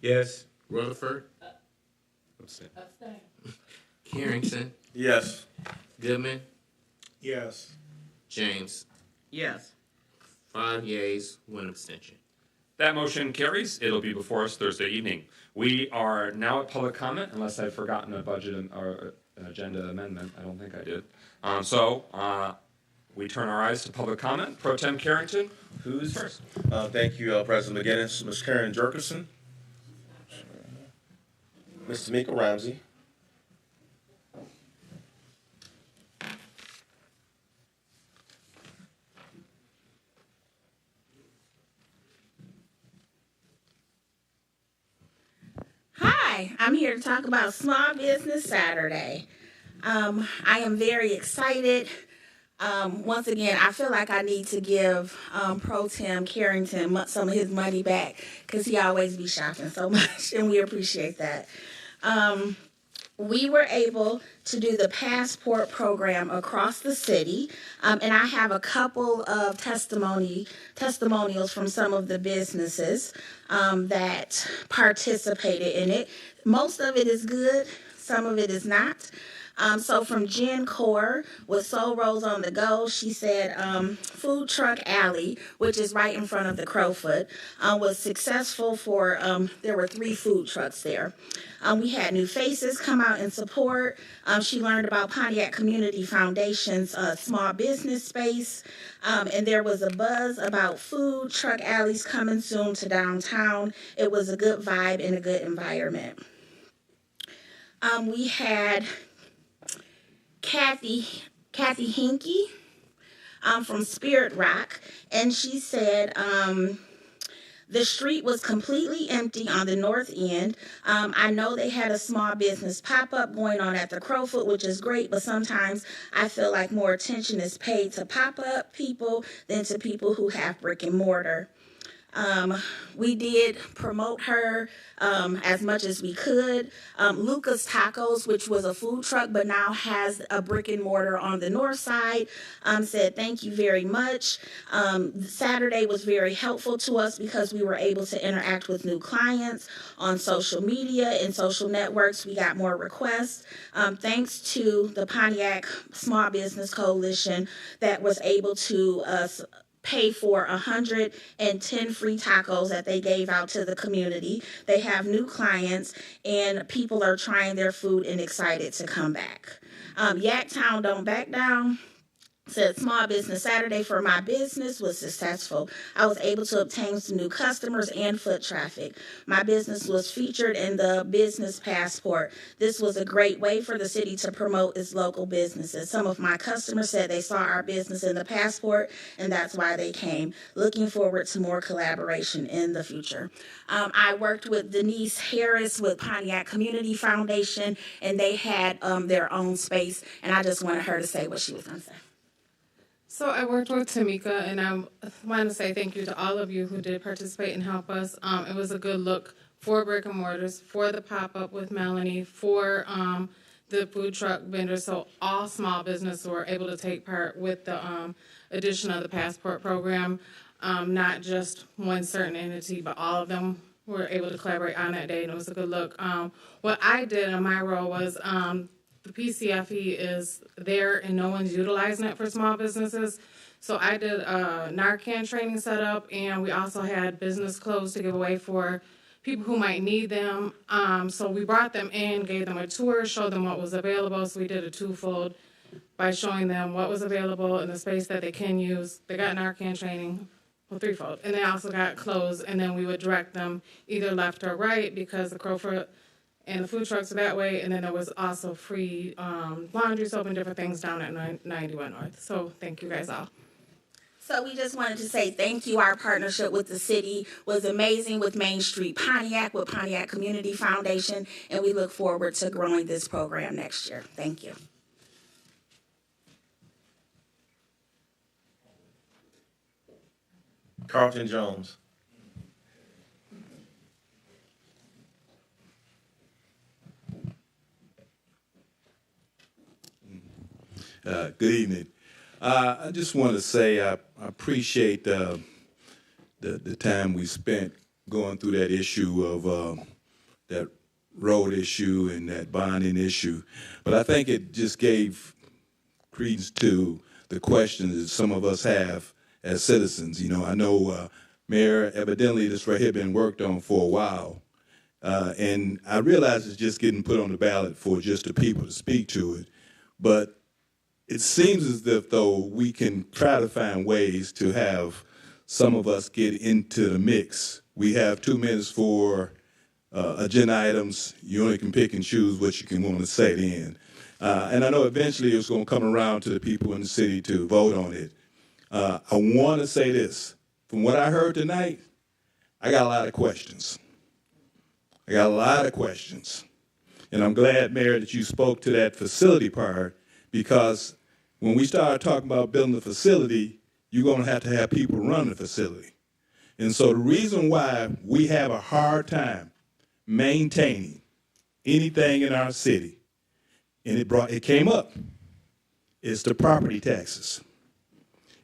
Yes. Rutherford, Abstain. Carrington, Yes. Goodman, Yes. James. Yes. 5 yeas, 1 abstention. That motion carries. It'll be before us Thursday evening. We are now at public comment, unless I've forgotten a budget or an agenda amendment. I don't think I did. We turn our eyes to public comment. Pro Tem Carrington, who's first? Thank you, President McGinnis. Ms. Karen Jerkerson. Ms. Tamika Ramsey. Hi, I'm here to talk about Small Business Saturday. I am very excited. Once again, I feel like I need to give Pro Tem Carrington some of his money back because he always be shopping so much, and we appreciate that. We were able to do the passport program across the city, and I have a couple of testimonials from some of the businesses that participated in it. Most of it is good, some of it is not. So from Jen Core with Soul Rolls on the Go, she said Food Truck Alley, which is right in front of the Crowfoot, was successful for, there were 3 food trucks there. We had new faces come out and support. She learned about Pontiac Community Foundation's small business space. And there was a buzz about food truck alleys coming soon to downtown. It was a good vibe and a good environment. We had Kathy Hinkie from Spirit Rock, and she said the street was completely empty on the north end. I know they had a small business pop-up going on at the Crowfoot, which is great, but sometimes I feel like more attention is paid to pop-up people than to people who have brick and mortar. We did promote her as much as we could. Luca's Tacos, which was a food truck but now has a brick and mortar on the north side, said thank you very much. Saturday was very helpful to us because we were able to interact with new clients on social media and social networks. We got more requests. Thanks to the Pontiac Small Business Coalition that was able to pay for 110 free tacos that they gave out to the community. They have new clients, and people are trying their food and excited to come back. Yaktown Don't Back Down said Small Business Saturday for my business was successful. I was able to obtain some new customers and foot traffic. My business was featured in the Business Passport. This was a great way for the city to promote its local businesses. Some of my customers said they saw our business in the Passport, and that's why they came. Looking forward to more collaboration in the future. I worked with Denise Harris with Pontiac Community Foundation, and they had their own space, and I just wanted her to say what she was going to say. So I worked with Tamika, and I want to say thank you to all of you who did participate and help us. It was a good look for brick and mortars, for the pop-up with Melanie, for the food truck vendors. So all small businesses were able to take part with the addition of the Passport program. Not just one certain entity, but all of them were able to collaborate on that day, and it was a good look. What I did in my role was the PCFE is there and no one's utilizing it for small businesses. So I did a Narcan training setup, and we also had business clothes to give away for people who might need them. So we brought them in, gave them a tour, showed them what was available. So we did a twofold by showing them what was available in the space that they can use. They got Narcan training, well, threefold. And they also got clothes, and then we would direct them either left or right because the Crowfoot and the food trucks are that way, and then there was also free laundry soap and different things down at 91 North. So thank you guys all. So we just wanted to say thank you. Our partnership with the city was amazing with Main Street Pontiac, with Pontiac Community Foundation, and we look forward to growing this program next year. Thank you. Carlton Jones. Good evening. I just want to say I appreciate the time we spent going through that issue of that road issue and that bonding issue. But I think it just gave credence to the questions that some of us have as citizens. You know, I know, Mayor, evidently this right here been worked on for a while. And I realize it's just getting put on the ballot for just the people to speak to it. But it seems as if, though, we can try to find ways to have some of us get into the mix. We have 2 minutes for agenda items. You only can pick and choose what you can want to say then. And I know eventually it's going to come around to the people in the city to vote on it. I want to say this. From what I heard tonight, I got a lot of questions. And I'm glad, Mayor, that you spoke to that facility part, because when we start talking about building a facility, you're going to have people run the facility. And so the reason why we have a hard time maintaining anything in our city, and it came up, is the property taxes.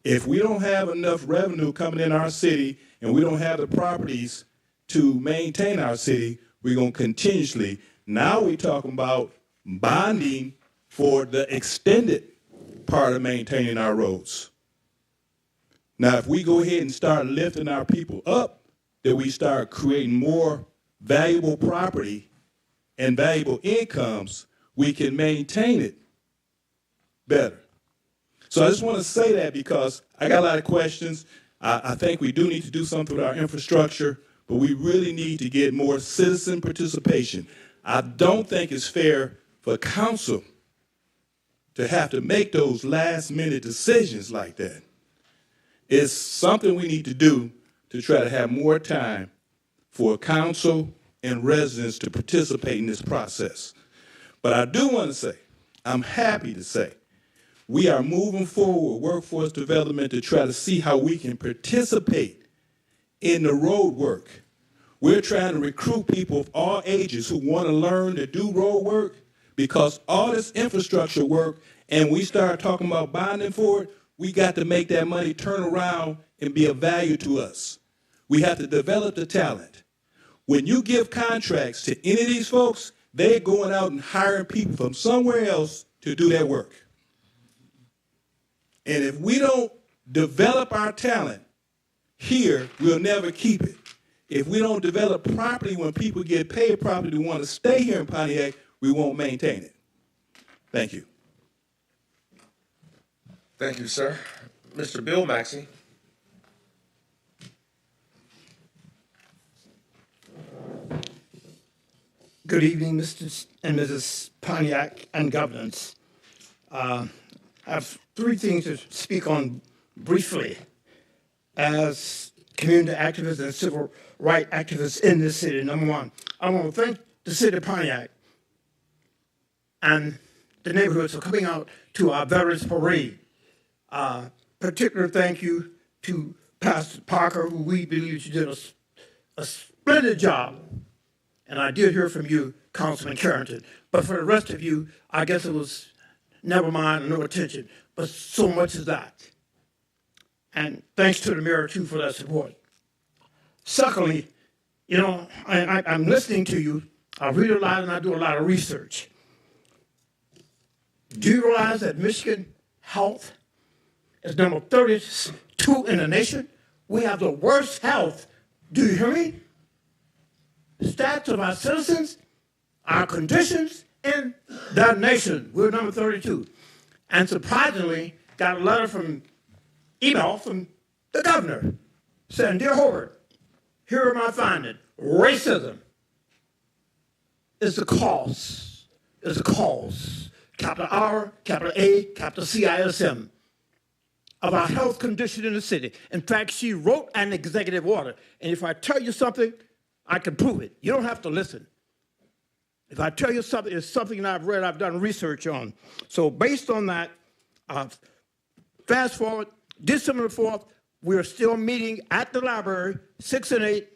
If we don't have enough revenue coming in our city and we don't have the properties to maintain our city, we're going to continuously, now we're talking about bonding for the extended part of maintaining our roads. Now, if we go ahead and start lifting our people up, that we start creating more valuable property and valuable incomes, we can maintain it better. So I just want to say that because I got a lot of questions. I think we do need to do something with our infrastructure, but we really need to get more citizen participation. I don't think it's fair for council to have to make those last-minute decisions like that. It's something we need to do to try to have more time for council and residents to participate in this process. But I do want to say, I'm happy to say, we are moving forward with workforce development to try to see how we can participate in the road work. We're trying to recruit people of all ages who want to learn to do road work, because all this infrastructure work, and we start talking about bonding for it, we got to make that money turn around and be of value to us. We have to develop the talent. When you give contracts to any of these folks, they're going out and hiring people from somewhere else to do that work. And if we don't develop our talent here, we'll never keep it. If we don't develop properly when people get paid properly to want to stay here in Pontiac, we won't maintain it. Thank you. Thank you, sir. Mr. Bill Maxey. Good evening, Mr. and Mrs. Pontiac and governance. I have three things to speak on briefly. As community activists and civil rights activists in this city, number one, I want to thank the city of Pontiac and the neighborhoods for coming out to our Veterans Parade. Particular thank you to Pastor Parker, who we believe you did a splendid job. And I did hear from you, Councilman Carrington. But for the rest of you, I guess it was never mind, no attention. But so much as that. And thanks to the mayor, too, for that support. Secondly, you know, I'm listening to you. I read a lot and I do a lot of research. Do you realize that Michigan health is number 32 in the nation? We have the worst health. Do you hear me? Stats of our citizens, our conditions in the nation. We're number 32. And surprisingly, got a letter from email from the governor saying, "Dear Hobart, here are my findings. Racism is the cause, capital R, capital A, capital CISM, of our health condition in the city." In fact, she wrote an executive order. And if I tell you something, I can prove it. You don't have to listen. If I tell you something, it's something that I've read, I've done research on. So based on that, fast forward, December 4th, we're still meeting at the library, 6 and 8,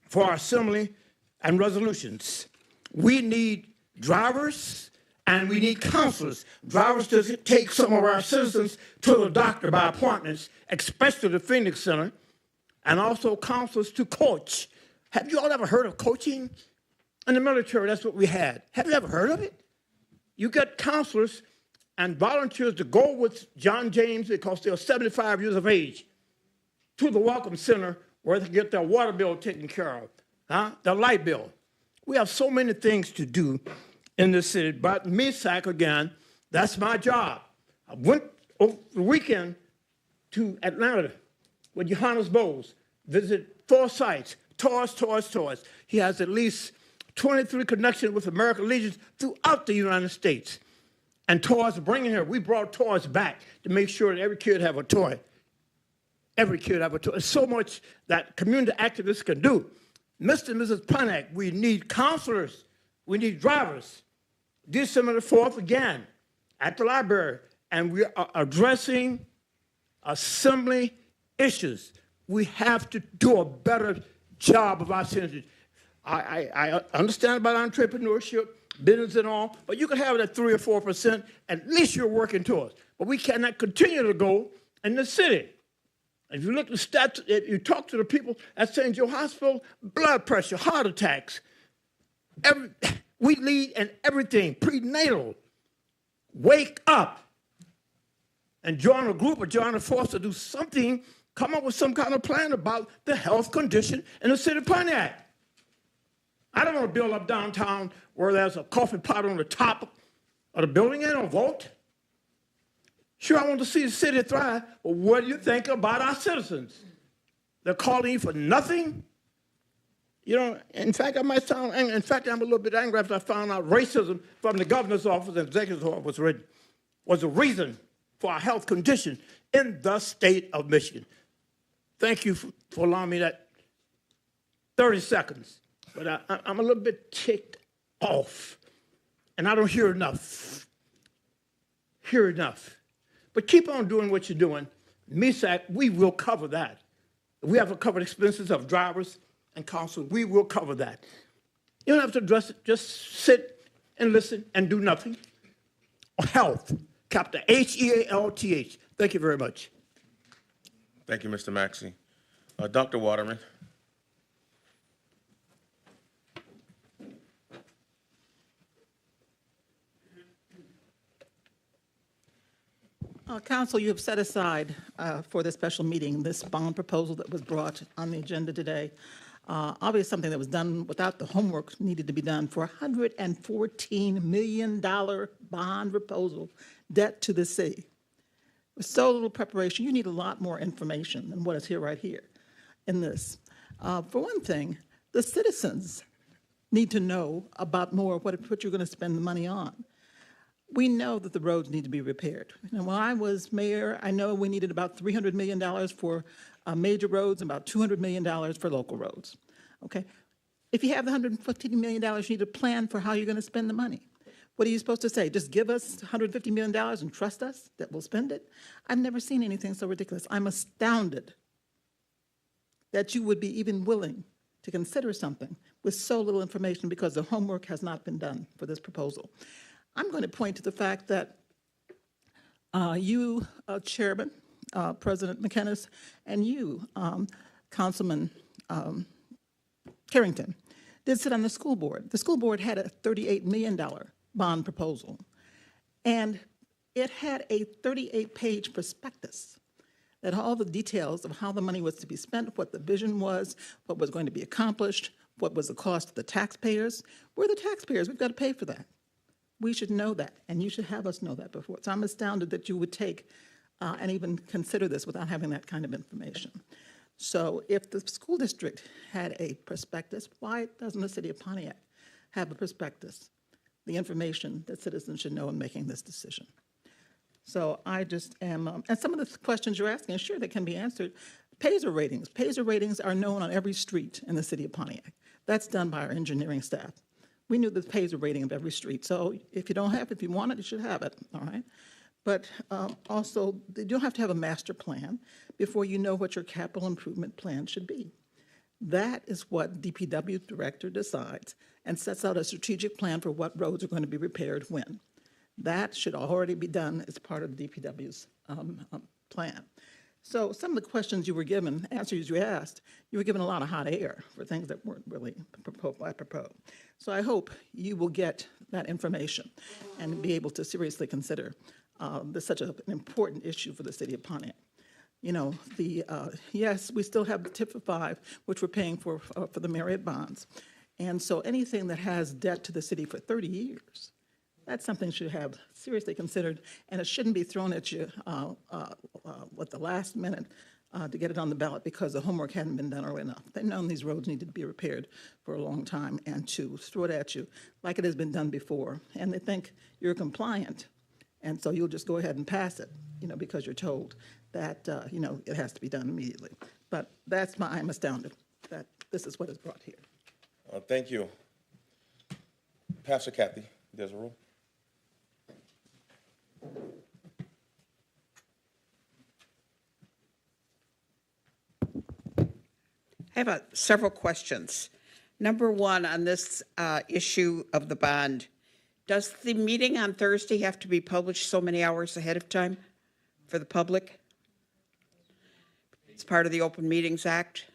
for our assembly and resolutions. We need drivers and we need counselors. Drivers to take some of our citizens to the doctor by appointments, especially the Phoenix Center, and also counselors to coach. Have you all ever heard of coaching? In the military, that's what we had. Have you ever heard of it? You get counselors and volunteers to go with John James, because they're 75 years of age, to the Welcome Center where they get their water bill taken care of, their light bill. We have so many things to do in this city, but MISAC, again, that's my job. I went over the weekend to Atlanta with Johannes Bowles, visited 4 sites, tours. He has at least 23 connections with American Legions throughout the United States. And toys are bringing here. We brought toys back to make sure that every kid have a toy. Every kid have a toy. There's so much that community activists can do. Mr. and Mrs. Pontiac, we need counselors. We need drivers. December the 4th, again, at the library. And we are addressing assembly issues. We have to do a better job of our citizens. I understand about entrepreneurship, business and all, but you can have it at 3 or 4%, at least you're working towards. But we cannot continue to go in the city. If you look at the stats, if you talk to the people at St. Joe Hospital, blood pressure, heart attacks, we lead in everything, prenatal. Wake up and join a group or join a force to do something, come up with some kind of plan about the health condition in the city of Pontiac. I don't want to build up downtown where there's a coffee pot on the top of the building and a vote. Sure, I want to see the city thrive, but what do you think about our citizens? They're calling you for nothing? You know, in fact, I'm a little bit angry after I found out racism from the governor's office and executive office was a reason for our health condition in the state of Michigan. Thank you for allowing me that 30 seconds. But I'm a little bit ticked off, and I don't hear enough. But keep on doing what you're doing. MISAC, we will cover that. we have to cover the expenses of drivers and council. We will cover that. You don't have to address it. Just sit and listen and do nothing. Health, capital H-E-A-L-T-H. Thank you very much. Thank you, Mr. Maxey. Dr. Waterman. Council, you have set aside for this special meeting this bond proposal that was brought on the agenda today. Obviously, something that was done without the homework needed to be done for a $114 million bond proposal, debt to the city. With so little preparation, you need a lot more information than what is here right here in this. For one thing, the citizens need to know about more of what you're going to spend the money on. We know that the roads need to be repaired. And when I was mayor, I know we needed about $300 million for major roads and about $200 million for local roads. Okay? If you have the $115 million, you need a plan for how you're going to spend the money. What are you supposed to say? Just give us $150 million and trust us that we'll spend it? I've never seen anything so ridiculous. I'm astounded that you would be even willing to consider something with so little information because the homework has not been done for this proposal. I'm going to point to the fact that you, Chairman, President McInnes, and you, Councilman Carrington, did sit on the school board. The school board had a $38 million bond proposal, and it had a 38-page prospectus that had all the details of how the money was to be spent, what the vision was, what was going to be accomplished, what was the cost to the taxpayers. We're the taxpayers. We've got to pay for that. We should know that, and you should have us know that before. So I'm astounded that you would take and even consider this without having that kind of information. So if the school district had a prospectus, why doesn't the city of Pontiac have a prospectus, the information that citizens should know in making this decision? So I just am, and some of the questions you're asking, sure, they can be answered. Payser ratings. Payser ratings are known on every street in the city of Pontiac. That's done by our engineering staff. We knew the Payser rating of every street. So if you don't have it, if you want it, you should have it, all right? But also, you don't have to have a master plan before you know what your capital improvement plan should be. That is what DPW director decides and sets out a strategic plan for what roads are going to be repaired when. That should already be done as part of DPW's plan. So some of the questions you were given, answers you asked, you were given a lot of hot air for things that weren't really apropos. So I hope you will get that information and be able to seriously consider this such an important issue for the city of Pontiac. You know, yes, we still have the TIP for 5, which we're paying for the Marriott bonds. And so anything that has debt to the city for 30 years, that's something you should have seriously considered, and it shouldn't be thrown at you at the last minute to get it on the ballot because the homework hadn't been done early enough. They've known these roads needed to be repaired for a long time, and to throw it at you like it has been done before, and they think you're compliant, and so you'll just go ahead and pass it, you know, because you're told that, you know, it has to be done immediately. But I'm astounded that this is what is brought here. Thank you. Pastor Kathy Desiree. I have several questions. Number one, on this issue of the bond, does the meeting on Thursday have to be published so many hours ahead of time for the public? It's part of the Open Meetings Act,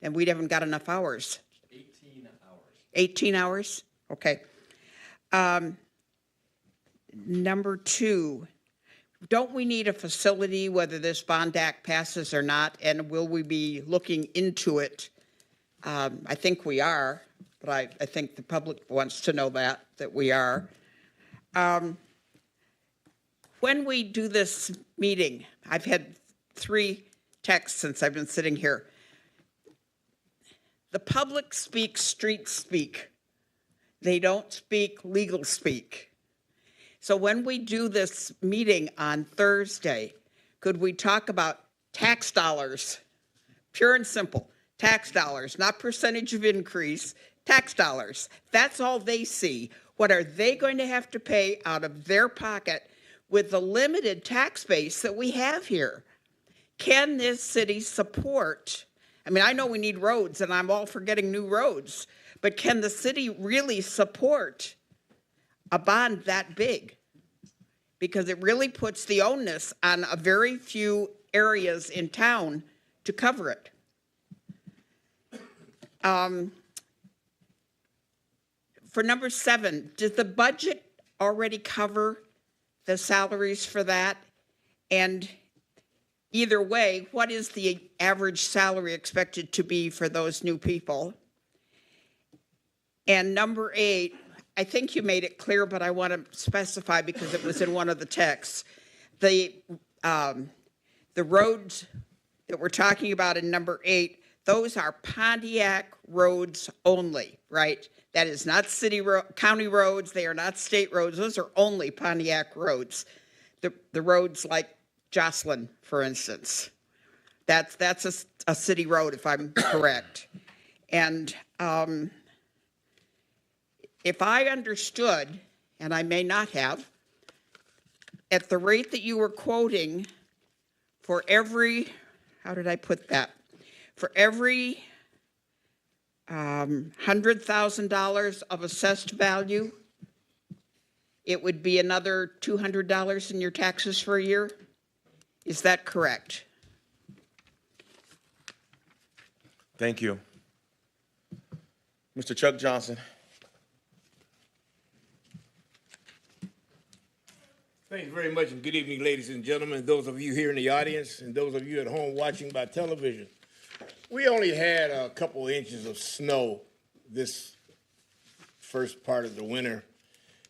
and we haven't got enough hours. 18 hours. 18 hours? Okay. Number two, don't we need a facility whether this bond act passes or not, and will we be looking into it? I think we are, but I think the public wants to know that we are. When we do this meeting, I've had 3 texts since I've been sitting here. The public speaks street speak. They don't speak legal speak. So when we do this meeting on Thursday, could we talk about tax dollars? Pure and simple, tax dollars, not percentage of increase, tax dollars. That's all they see. What are they going to have to pay out of their pocket with the limited tax base that we have here? can this city support? I mean, I know we need roads, and I'm all for getting new roads, but can the city really support a bond that big? Because it really puts the onus on a very few areas in town to cover it. For number 7, does the budget already cover the salaries for that? And either way, what is the average salary expected to be for those new people? And number 8, I think you made it clear, but I want to specify because it was in one of the texts. The roads that we're talking about in number 8, those are Pontiac roads only, right? That is not county roads. They are not state roads. Those are only Pontiac roads. The roads like Jocelyn, for instance. That's a city road, if I'm correct. And if I understood, and I may not have, at the rate that you were quoting, for every, how did I put that? For every $100,000 of assessed value, it would be another $200 in your taxes for a year? Is that correct? Thank you. Mr. Chuck Johnson. Thank you very much, and good evening, ladies and gentlemen, those of you here in the audience and those of you at home watching by television. We only had a couple inches of snow this first part of the winter,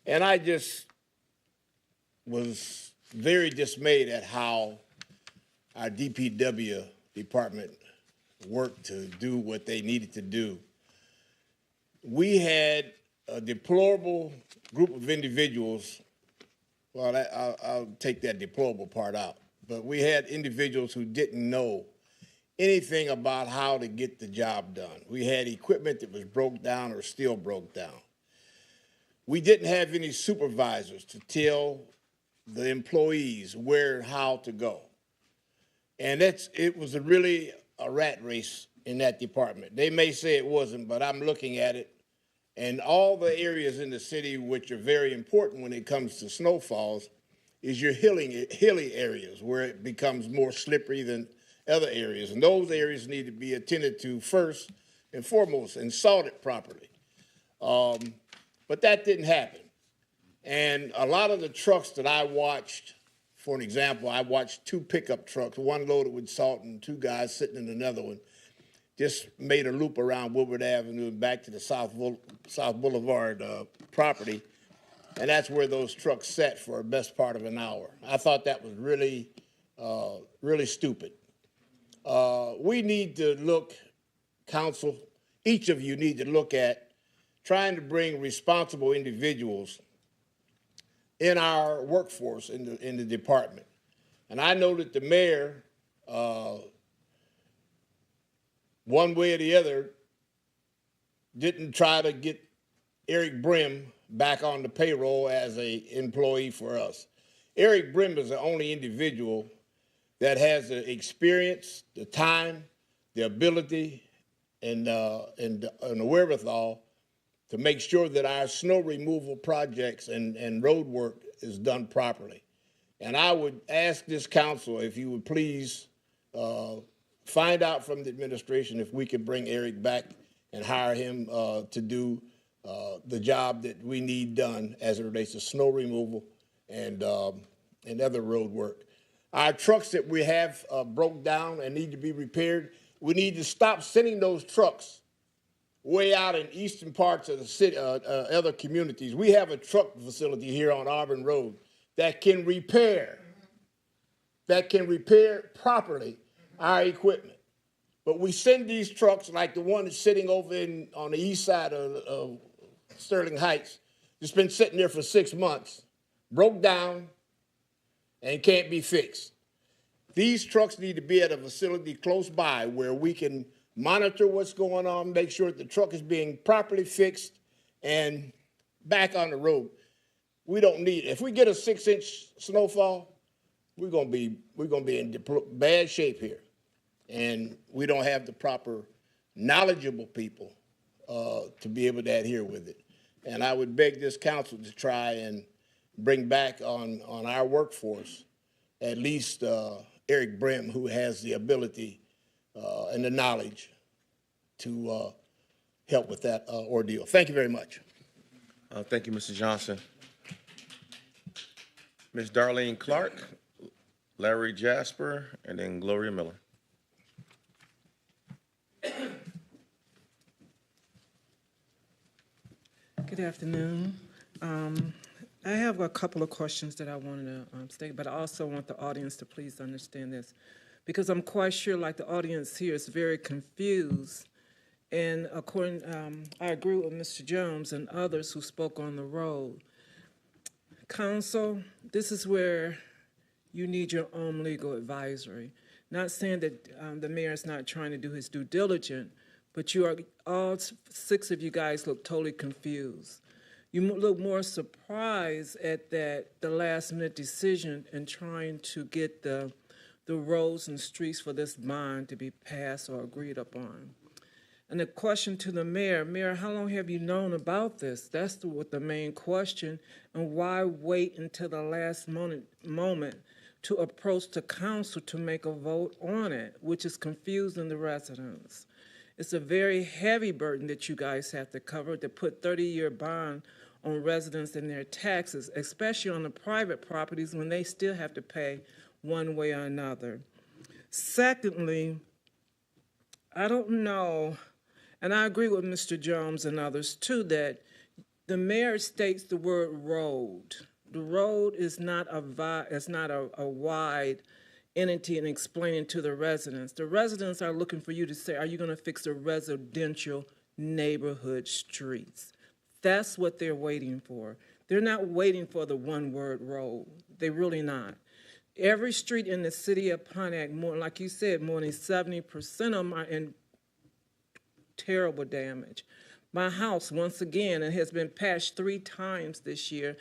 and I just was very dismayed at how our DPW department worked to do what they needed to do. We had a deplorable group of individuals. Well, I'll take that deplorable part out. But we had individuals who didn't know anything about how to get the job done. We had equipment that was broke down or still broke down. We didn't have any supervisors to tell the employees where and how to go. And it was really a rat race in that department. They may say it wasn't, but I'm looking at it. And all the areas in the city which are very important when it comes to snowfalls is your hilly areas where it becomes more slippery than other areas. And those areas need to be attended to first and foremost and salted properly. But that didn't happen. And a lot of the trucks that I watched, for an example, I watched 2 pickup trucks, one loaded with salt and 2 guys sitting in another one, just made a loop around Woodward Avenue and back to the South Boulevard property. And that's where those trucks sat for the best part of an hour. I thought that was really, really stupid. We need to look, council, each of you need to look at trying to bring responsible individuals in our workforce in the department. And I know that the mayor, one way or the other, didn't try to get Eric Brim back on the payroll as an employee for us. Eric Brim is the only individual that has the experience, the time, the ability, and the wherewithal to make sure that our snow removal projects and road work is done properly. And I would ask this council if you would please find out from the administration if we could bring Eric back and hire him to do the job that we need done as it relates to snow removal and other road work. Our trucks that we have broke down and need to be repaired, we need to stop sending those trucks way out in eastern parts of the city, other communities. We have a truck facility here on Auburn Road that can repair properly our equipment. But we send these trucks like the one that's sitting over on the east side of Sterling Heights. It's been sitting there for 6 months, broke down, and can't be fixed. These trucks need to be at a facility close by where we can monitor what's going on, make sure that the truck is being properly fixed and back on the road. We don't need it. If we get a 6-inch snowfall, we're gonna be in bad shape here, and we don't have the proper knowledgeable people to be able to adhere with it. And I would beg this council to try and bring back on our workforce at least Eric Brim, who has the ability and the knowledge to help with that ordeal. Thank you very much. Thank you, Mr. Johnson. Ms. Darlene Clark, Larry Jasper, and then Gloria Miller. Good afternoon. I have a couple of questions that I wanted to state, but I also want the audience to please understand this, because I'm quite sure, like the audience here, is very confused. And according, I agree with Mr. Jones and others who spoke on the road. Council, this is where you need your own legal advisory. Not saying that the mayor is not trying to do his due diligence, but you are, all 6 of you guys look totally confused. You look more surprised at the last minute decision in trying to get the roads and streets for this bond to be passed or agreed upon. And the question to the Mayor, how long have you known about this? That's what the main question. And why wait until the last moment to approach the council to make a vote on it, which is confusing the residents? It's a very heavy burden that you guys have to cover, to put 30-year bond on residents and their taxes, especially on the private properties when they still have to pay one way or another. Secondly, I don't know, and I agree with Mr. Jones and others too, that the mayor states the word road. The road is not a wide entity in explaining to the residents. The residents are looking for you to say, are you going to fix the residential neighborhood streets? That's what they're waiting for. They're not waiting for the one-word road. They're really not. Every street in the city of Pontiac, more like you said, more than 70% of them are in terrible damage. My house, once again, it has been patched 3 times this year.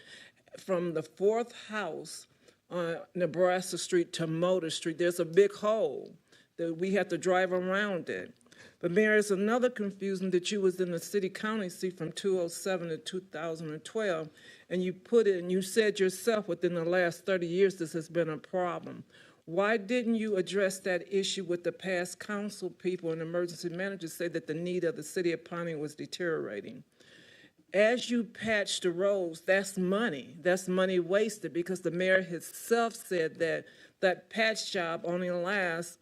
From the 4th house on Nebraska Street to Motor Street, there's a big hole that we have to drive around it. But there is another confusion that you was in the city county seat from 2007 to 2012, and you put it, and you said yourself within the last 30 years this has been a problem. Why didn't you address that issue with the past council people and emergency managers, say that the need of the city of Pontiac was deteriorating? As you patch the roads, that's money. That's money wasted, because the mayor himself said that that patch job only lasts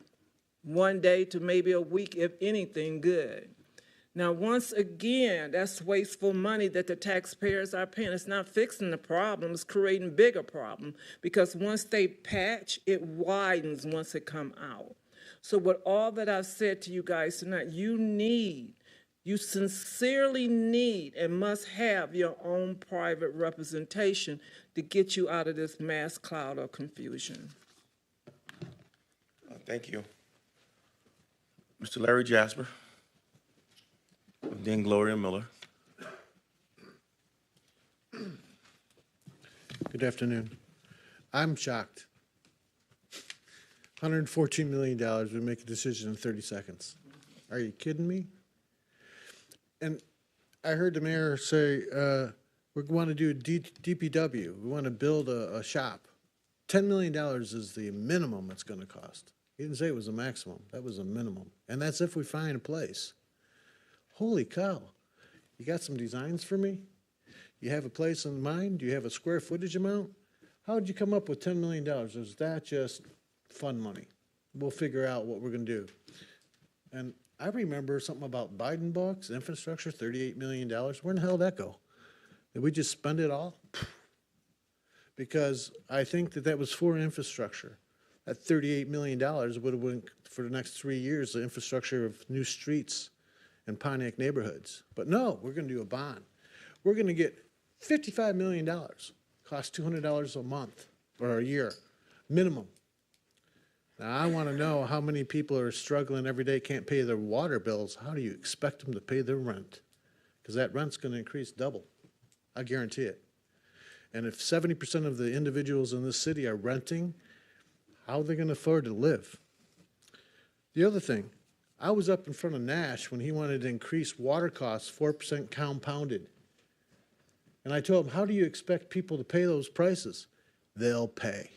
1 day to maybe a week, if anything good. Now, once again, that's wasteful money that the taxpayers are paying. It's not fixing the problem, it's creating bigger problem, because once they patch, it widens once it come out. So with all that I've said to you guys tonight, you sincerely need and must have your own private representation to get you out of this mass cloud of confusion. Thank you. Mr. Larry Jasper, and then Gloria Miller. Good afternoon. I'm shocked. $114 million, we make a decision in 30 seconds. Are you kidding me? And I heard the mayor say, we want to do a DPW. We want to build a shop. $10 million is the minimum it's going to cost. He didn't say it was a maximum. That was a minimum. And that's if we find a place. Holy cow. You got some designs for me? You have a place in mind? Do you have a square footage amount? How did you come up with $10 million? Is that just fun money? We'll figure out what we're going to do. And I remember something about Biden bucks, infrastructure, $38 million. Where in the hell did that go? Did we just spend it all? Because I think that was for infrastructure. That $38 million would have been for the next 3 years, the infrastructure of new streets in Pontiac neighborhoods. But no, we're going to do a bond. We're going to get $55 million, cost $200 a month or a year, minimum. Now, I want to know how many people are struggling every day, can't pay their water bills. How do you expect them to pay their rent? Because that rent's going to increase double. I guarantee it. And if 70% of the individuals in this city are renting, How are they going to afford to live? The other thing, I was up in front of Nash when he wanted to increase water costs 4% compounded. And I told him, how do you expect people to pay those prices? They'll pay.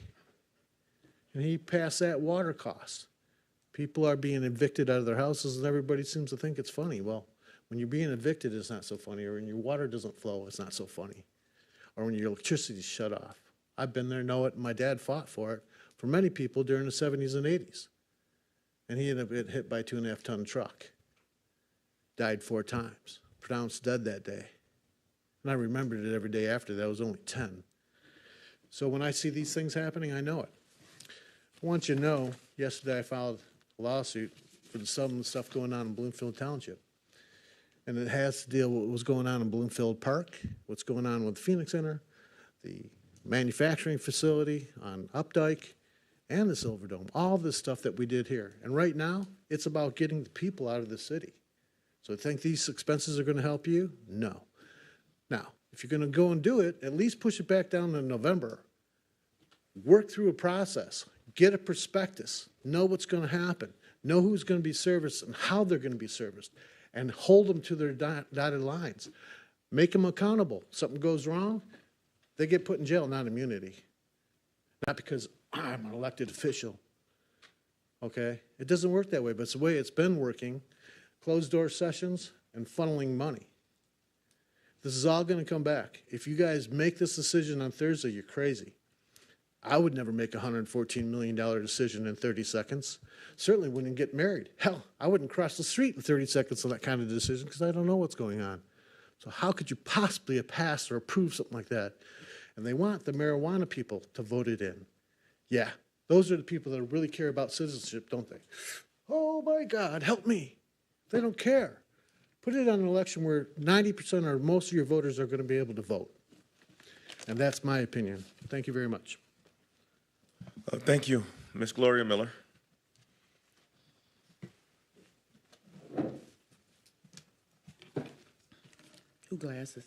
And he passed that water cost. People are being evicted out of their houses, and everybody seems to think it's funny. Well, when you're being evicted, it's not so funny, or when your water doesn't flow, it's not so funny, or when your electricity's shut off. I've been there, know it, and my dad fought for it for many people during the 70s and 80s. And he ended up getting hit by a 2.5-ton truck. Died 4 times. Pronounced dead that day. And I remembered it every day after that. I was only 10. So when I see these things happening, I know it. I want you to know, yesterday I filed a lawsuit for some of the stuff going on in Bloomfield Township. And it has to deal with what was going on in Bloomfield Park, what's going on with the Phoenix Center, the manufacturing facility on Updike, and the Silver Dome, all this stuff that we did here. And right now, it's about getting the people out of the city. So I think these expenses are going to help you? No. Now, if you're going to go and do it, at least push it back down to November. Work through a process. Get a prospectus. Know what's going to happen. Know who's going to be serviced and how they're going to be serviced. And hold them to their dotted lines. Make them accountable. Something goes wrong, they get put in jail, not immunity. Not because I'm an elected official. Okay? It doesn't work that way, but it's the way it's been working. Closed door sessions and funneling money. This is all going to come back. If you guys make this decision on Thursday, you're crazy. I would never make a $114 million decision in 30 seconds. Certainly wouldn't get married. Hell, I wouldn't cross the street in 30 seconds on that kind of decision because I don't know what's going on. So how could you possibly pass or approve something like that? And they want the marijuana people to vote it in. Yeah, those are the people that really care about citizenship, don't they? Oh my God, help me. They don't care. Put it on an election where 90% or most of your voters are going to be able to vote. And that's my opinion. Thank you very much. Thank you. Ms. Gloria Miller. Two glasses.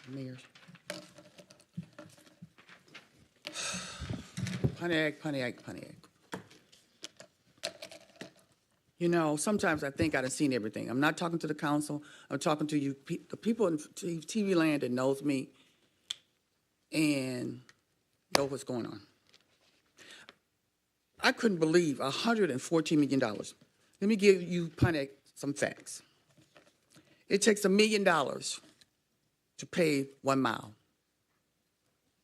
Mayor's. Pontiac. You know, sometimes I think I've seen everything. I'm not talking to the council. I'm talking to you, the people in TV land that knows me and know what's going on. I couldn't believe $114 million. Let me give you, Pontiac, some facts. It takes $1 million to pave 1 mile.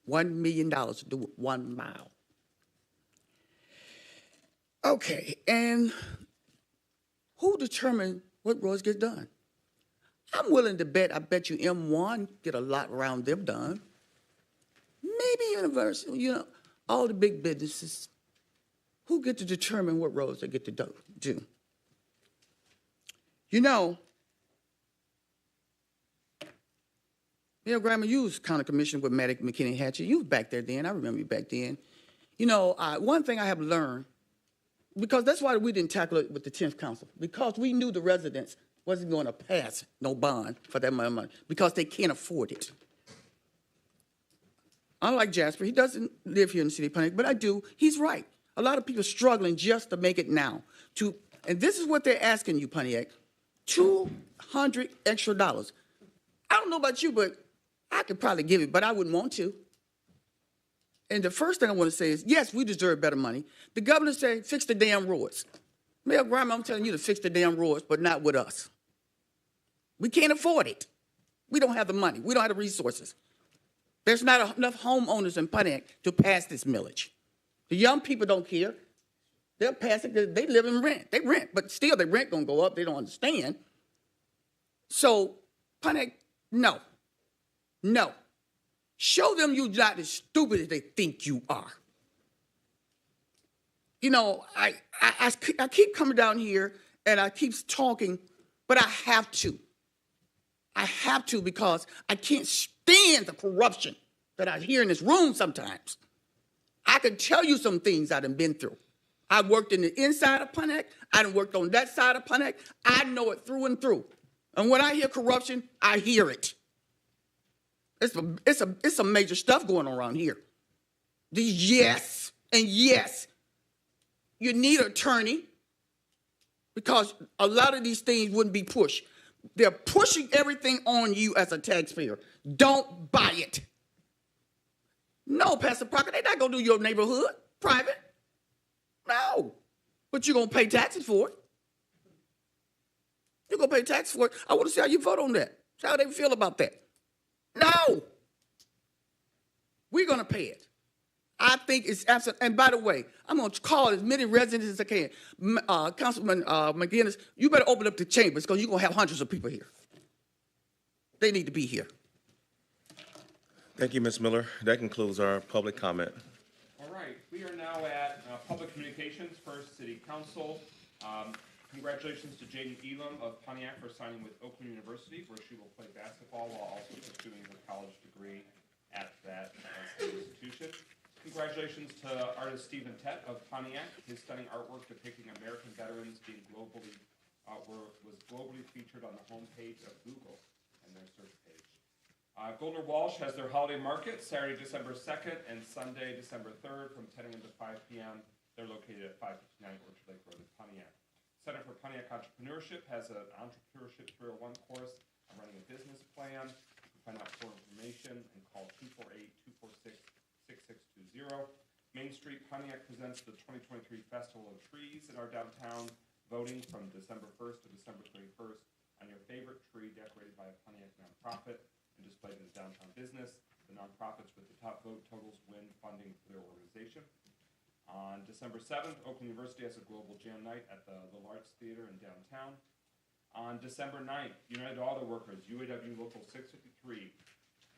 $1 million to do 1 mile. Okay, and who determined what roads get done? I'm willing to bet, I bet you M1 get a lot around them done. Maybe Universal, you know, all the big businesses. Who get to determine what roads they get to do? You know, Mayor Graham, you was county commissioner with Maddox, McKinney, Hatcher. You was back there then. I remember you back then. You know, one thing I have learned, because that's why we didn't tackle it with the 10th Council, because we knew the residents wasn't going to pass no bond for that money because they can't afford it. Unlike Jasper, he doesn't live here in the city of Pontiac, but I do. He's right. A lot of people are struggling just to make it now. And this is what they're asking you, Pontiac, $200 extra. I don't know about you, but I could probably give it, but I wouldn't want to. And the first thing I want to say is, yes, we deserve better money. The governor said, fix the damn roads. Mayor Graham, I'm telling you to fix the damn roads, but not with us. We can't afford it. We don't have the money. We don't have the resources. There's not enough homeowners in Pontiac to pass this millage. The young people don't care. They'll pass it because they live in rent. They rent, but still their rent gonna go up. They don't understand. So, Pontiac, no. Show them you're not as stupid as they think you are. You know, I keep coming down here and I keep talking, but I have to. I have to because I can't stand the corruption that I hear in this room sometimes. I can tell you some things I done been through. I worked in the inside of Pontiac. I done worked on that side of Pontiac. I know it through and through. And when I hear corruption, I hear it. It's some major stuff going on around here. These yes and yes You need an attorney because a lot of these things wouldn't be pushed. They're pushing everything on you as a taxpayer. Don't buy it. No, Pastor Parker, they're not going to do your neighborhood private. No. But you're going to pay taxes for it. You're going to pay taxes for it. I want to see how you vote on that. See how they feel about that. No. We're going to pay it. I think it's absolute. And by the way, I'm going to call as many residents as I can. Councilman McGinnis, you better open up the chambers because you're going to have hundreds of people here. They need to be here. Thank you, Ms. Miller. That concludes our public comment. All right, we are now at Public Communications, First City Council. Congratulations to Jaden Elam of Pontiac for signing with Oakland University, where she will play basketball while also pursuing her college degree at that state institution. Congratulations to artist Stephen Tett of Pontiac. His stunning artwork depicting American veterans being was globally featured on the homepage of Google and their search page. Goldner Walsh has their holiday market Saturday, December 2nd and Sunday, December 3rd from 10 a.m. to 5 p.m. They're located at 559 Orchard Lake Road in Pontiac. Center for Pontiac Entrepreneurship has an Entrepreneurship 301 course on running a business plan. You can find out more information and call 248-246-6620. Main Street Pontiac presents the 2023 Festival of Trees in our downtown, voting from December 1st to December 31st on your favorite tree decorated by a Pontiac nonprofit and displayed in the downtown business. The nonprofits with the top vote totals win funding for their organization. On December 7th, Oakland University has a global jam night at the Little Arts Theater in downtown. On December 9th, United Auto Workers, UAW Local 653,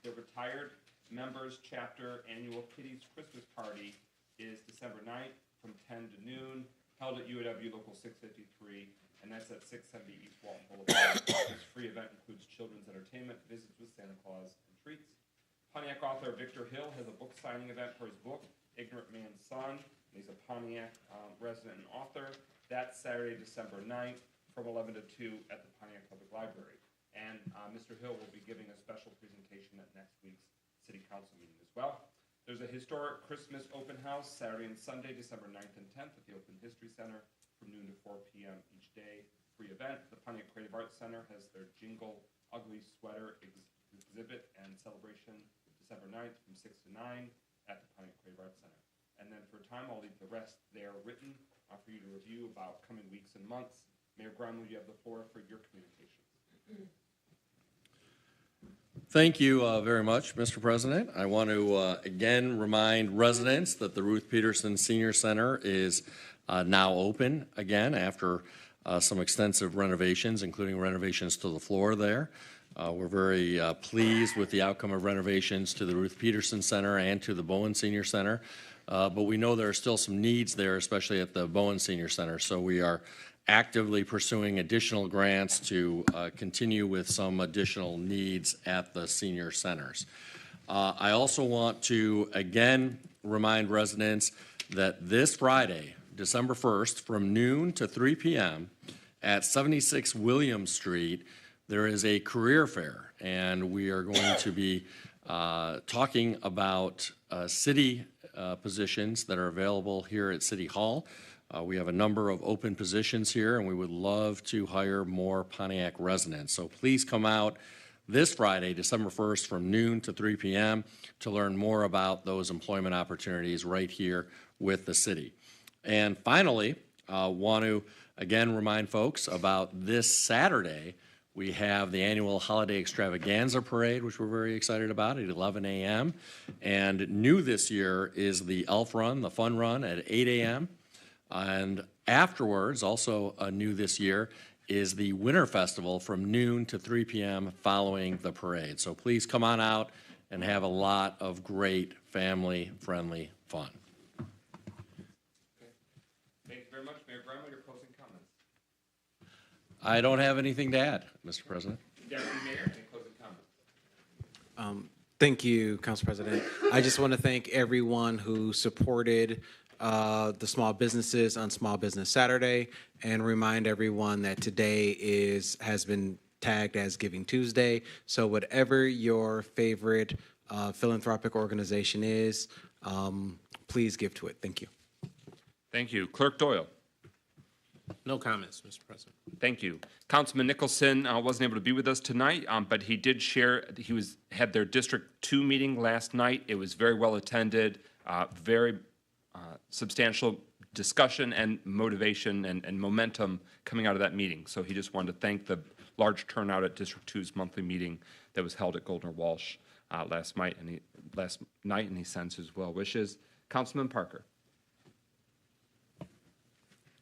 their retired members chapter annual Kitty's Christmas Party is December 9th from 10 to noon, held at UAW Local 653, and that's at 670 East Walton Boulevard. This free event includes children's entertainment, visits with Santa Claus, and treats. Pontiac author Victor Hill has a book signing event for his book, Ignorant Man's Son. He's a Pontiac resident and author. That's Saturday, December 9th from 11 to 2 at the Pontiac Public Library. And Mr. Hill will be giving a special presentation at next week's City Council meeting as well. There's a historic Christmas open house Saturday and Sunday, December 9th and 10th at the Oakland History Center from noon to 4 p.m. each day. Free event. The Pontiac Creative Arts Center has their Jingle Ugly Sweater exhibit and celebration December 9th from 6 to 9 at the Pontiac Creative Arts Center. And then for a time, I'll leave the rest there written for you to review about coming weeks and months. Mayor Grumley, you have the floor for your communications. Thank you very much, Mr. President. I want to again remind residents that the Ruth Peterson Senior Center is now open again after some extensive renovations, including renovations to the floor there. We're very pleased with the outcome of renovations to the Ruth Peterson Center and to the Bowen Senior Center. But we know there are still some needs there, especially at the Bowen Senior Center. So we are actively pursuing additional grants to continue with some additional needs at the senior centers. I also want to again remind residents that this Friday, December 1st, from noon to 3 p.m. at 76 William Street, there is a career fair, and we are going to be talking about city positions that are available here at City Hall. We have a number of open positions here, and we would love to hire more Pontiac residents. So please come out this Friday, December 1st, from noon to 3 p.m. to learn more about those employment opportunities right here with the city. And finally, want to again remind folks about this Saturday. We have the annual Holiday Extravaganza Parade, which we're very excited about, at 11 a.m. And new this year is the Elf Run, the Fun Run, at 8 a.m. And afterwards, also new this year, is the Winter Festival from noon to 3 p.m. following the parade. So please come on out and have a lot of great family-friendly fun. Thank you very much, Mayor Grumley. Your closing comments. I don't have anything to add, Mr. President. Deputy Mayor, any closing comments? Thank you, Council President. I just want to thank everyone who supported the small businesses on Small Business Saturday, and remind everyone that today has been tagged as Giving Tuesday. So whatever your favorite philanthropic organization is, please give to it. Thank you. Thank you. Clerk Doyle. No comments, Mr. President. Thank you. Councilman Nicholson wasn't able to be with us tonight, but he did share, had their District 2 meeting last night. It was very well attended, very substantial discussion and motivation and momentum coming out of that meeting. So he just wanted to thank the large turnout at District 2's monthly meeting that was held at Goldner Walsh last night, and he sends his well wishes. Councilman Parker.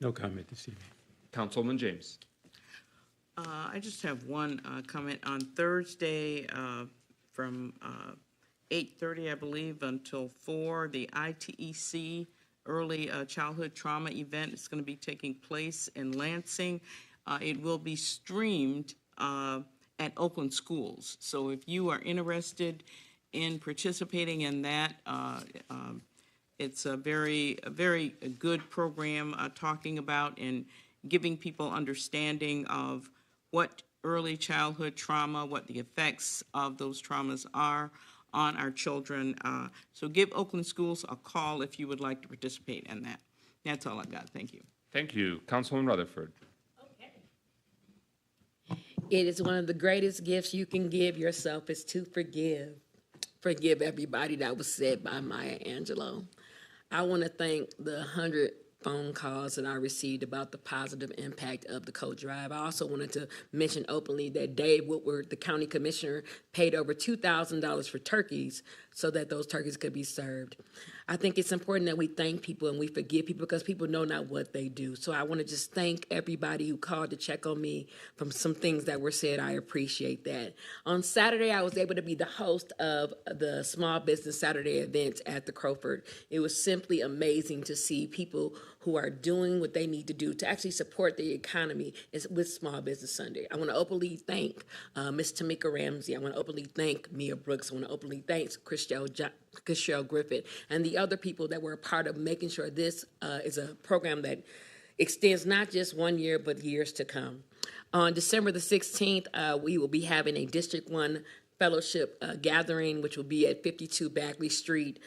No comment this evening. Councilman James. I just have one comment. On Thursday from 8:30, I believe, until 4, the ITEC Early Childhood Trauma event is going to be taking place in Lansing. It will be streamed at Oakland schools. So if you are interested in participating in that, it's a very good program talking about and giving people understanding of what early childhood trauma, what the effects of those traumas are on our children. So give Oakland Schools a call if you would like to participate in that. That's all I've got. Thank you. Thank you. Councilwoman Rutherford. It is one of the greatest gifts you can give yourself is to forgive. Forgive everybody. That was said by Maya Angelou. I want to thank the 100 phone calls that I received about the positive impact of the coat drive. I also wanted to mention openly that Dave Woodward, the county commissioner, paid over $2,000 for turkeys so that those turkeys could be served. I think it's important that we thank people and we forgive people because people know not what they do. So I want to just thank everybody who called to check on me from some things that were said. I appreciate that. On Saturday, I was able to be the host of the Small Business Saturday event at the Crowford. It was simply amazing to see people who are doing what they need to do to actually support the economy with Small Business Sunday. I want to openly thank Ms. Tamika Ramsey. I want to openly thank Mia Brooks. I want to openly thank Chriselle Griffith and the other people that were a part of making sure this is a program that extends not just 1 year, but years to come. On December the 16th, we will be having a District 1 fellowship gathering, which will be at 52 Bagley Street.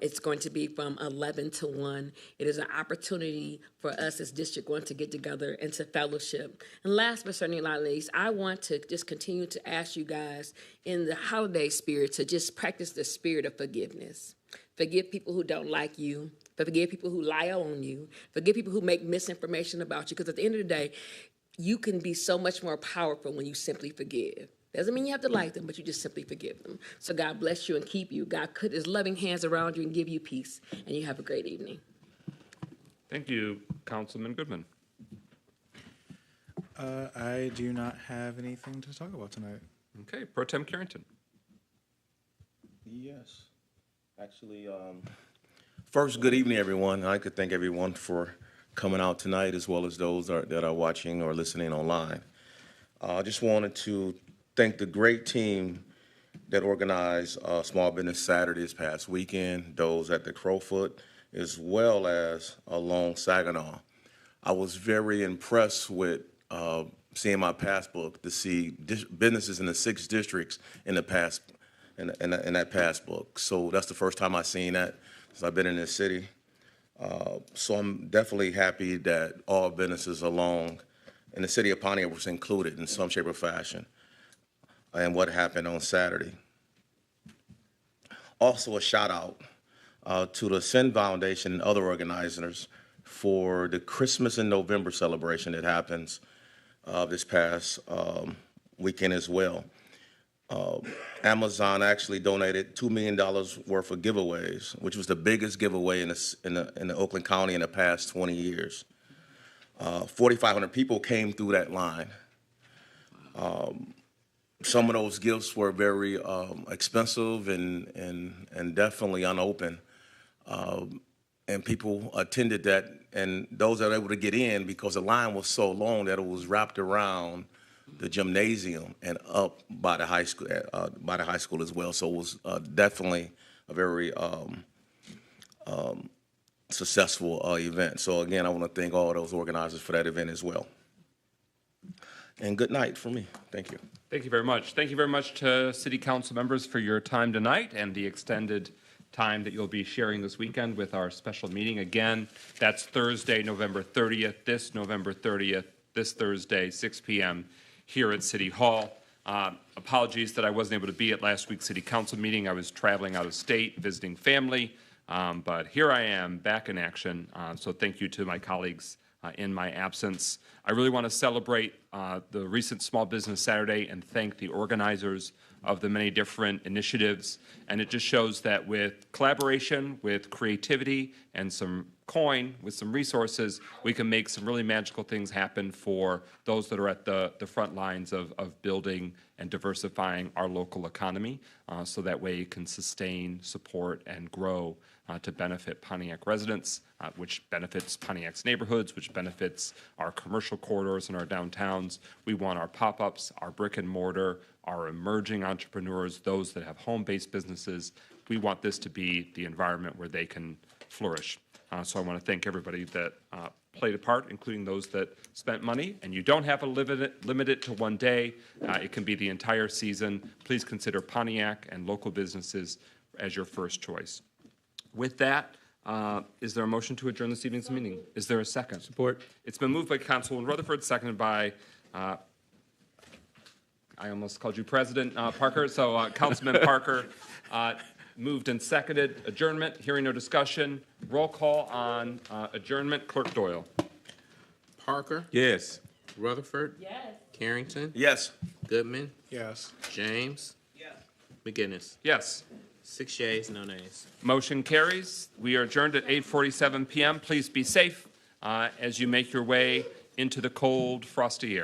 It's going to be from 11 to 1. It is an opportunity for us as District 1 to get together and to fellowship. And last but certainly not least, I want to just continue to ask you guys in the holiday spirit to just practice the spirit of forgiveness. Forgive people who don't like you. Forgive people who lie on you. Forgive people who make misinformation about you. Because at the end of the day, you can be so much more powerful when you simply forgive. Doesn't mean you have to like them, but you just simply forgive them. So God bless you and keep you. God put his loving hands around you and give you peace. And you have a great evening. Thank you, Councilman Goodman. I do not have anything to talk about tonight. Okay, Pro Tem Carrington. Yes. Actually, first, good evening, everyone. I could thank everyone for coming out tonight, as well as those that are watching or listening online. I just wanted to thank the great team that organized Small Business Saturday this past weekend, those at the Crowfoot, as well as along Saginaw. I was very impressed with seeing my passbook to see businesses in the 6 districts in the past in that passbook. So that's the first time I've seen that since I've been in this city. So I'm definitely happy that all businesses along in the city of Pontiac was included in some shape or fashion and what happened on Saturday. Also a shout out to the Sin Foundation and other organizers for the Christmas in November celebration that happens this past weekend as well. Amazon actually donated $2 million worth of giveaways, which was the biggest giveaway in the Oakland County in the past 20 years. 4,500 people came through that line. Some of those gifts were very expensive and definitely unopened. And people attended that, and those that were able to get in, because the line was so long that it was wrapped around the gymnasium and up by the high school as well. So it was definitely a very successful event. So again, I want to thank all those organizers for that event as well. And good night for me. Thank you. Thank you very much. Thank you very much to City Council members for your time tonight and the extended time that you'll be sharing this weekend with our special meeting. Again, that's Thursday, November 30th, this November 30th, this Thursday, 6 p.m. here at City Hall. Apologies that I wasn't able to be at last week's City Council meeting. I was traveling out of state, visiting family, but here I am, back in action. So thank you to my colleagues in my absence. I really want to celebrate the recent Small Business Saturday and thank the organizers of the many different initiatives. And it just shows that with collaboration, with creativity, and some coin, with some resources, we can make some really magical things happen for those that are at the front lines of building and diversifying our local economy, so that way it can sustain, support, and grow to benefit Pontiac residents, which benefits Pontiac's neighborhoods, which benefits our commercial corridors and our downtowns. We want our pop-ups, our brick and mortar, our emerging entrepreneurs, those that have home-based businesses. We want this to be the environment where they can flourish. So I want to thank everybody that played a part, including those that spent money. And you don't have to limit it to one day. It can be the entire season. Please consider Pontiac and local businesses as your first choice. With that, is there a motion to adjourn this evening's meeting? Is there a second? Support. It's been moved by Councilwoman Rutherford, seconded by, I almost called you President Parker, so Councilman Parker moved and seconded adjournment. Hearing no discussion. Roll call on adjournment. Clerk Doyle. Parker? Yes. Rutherford? Yes. Carrington? Yes. Goodman? Yes. James? Yes. McGinnis? Yes. 6 yeas, no nays. Motion carries. We are adjourned at 8:47 p.m. Please be safe as you make your way into the cold, frosty air.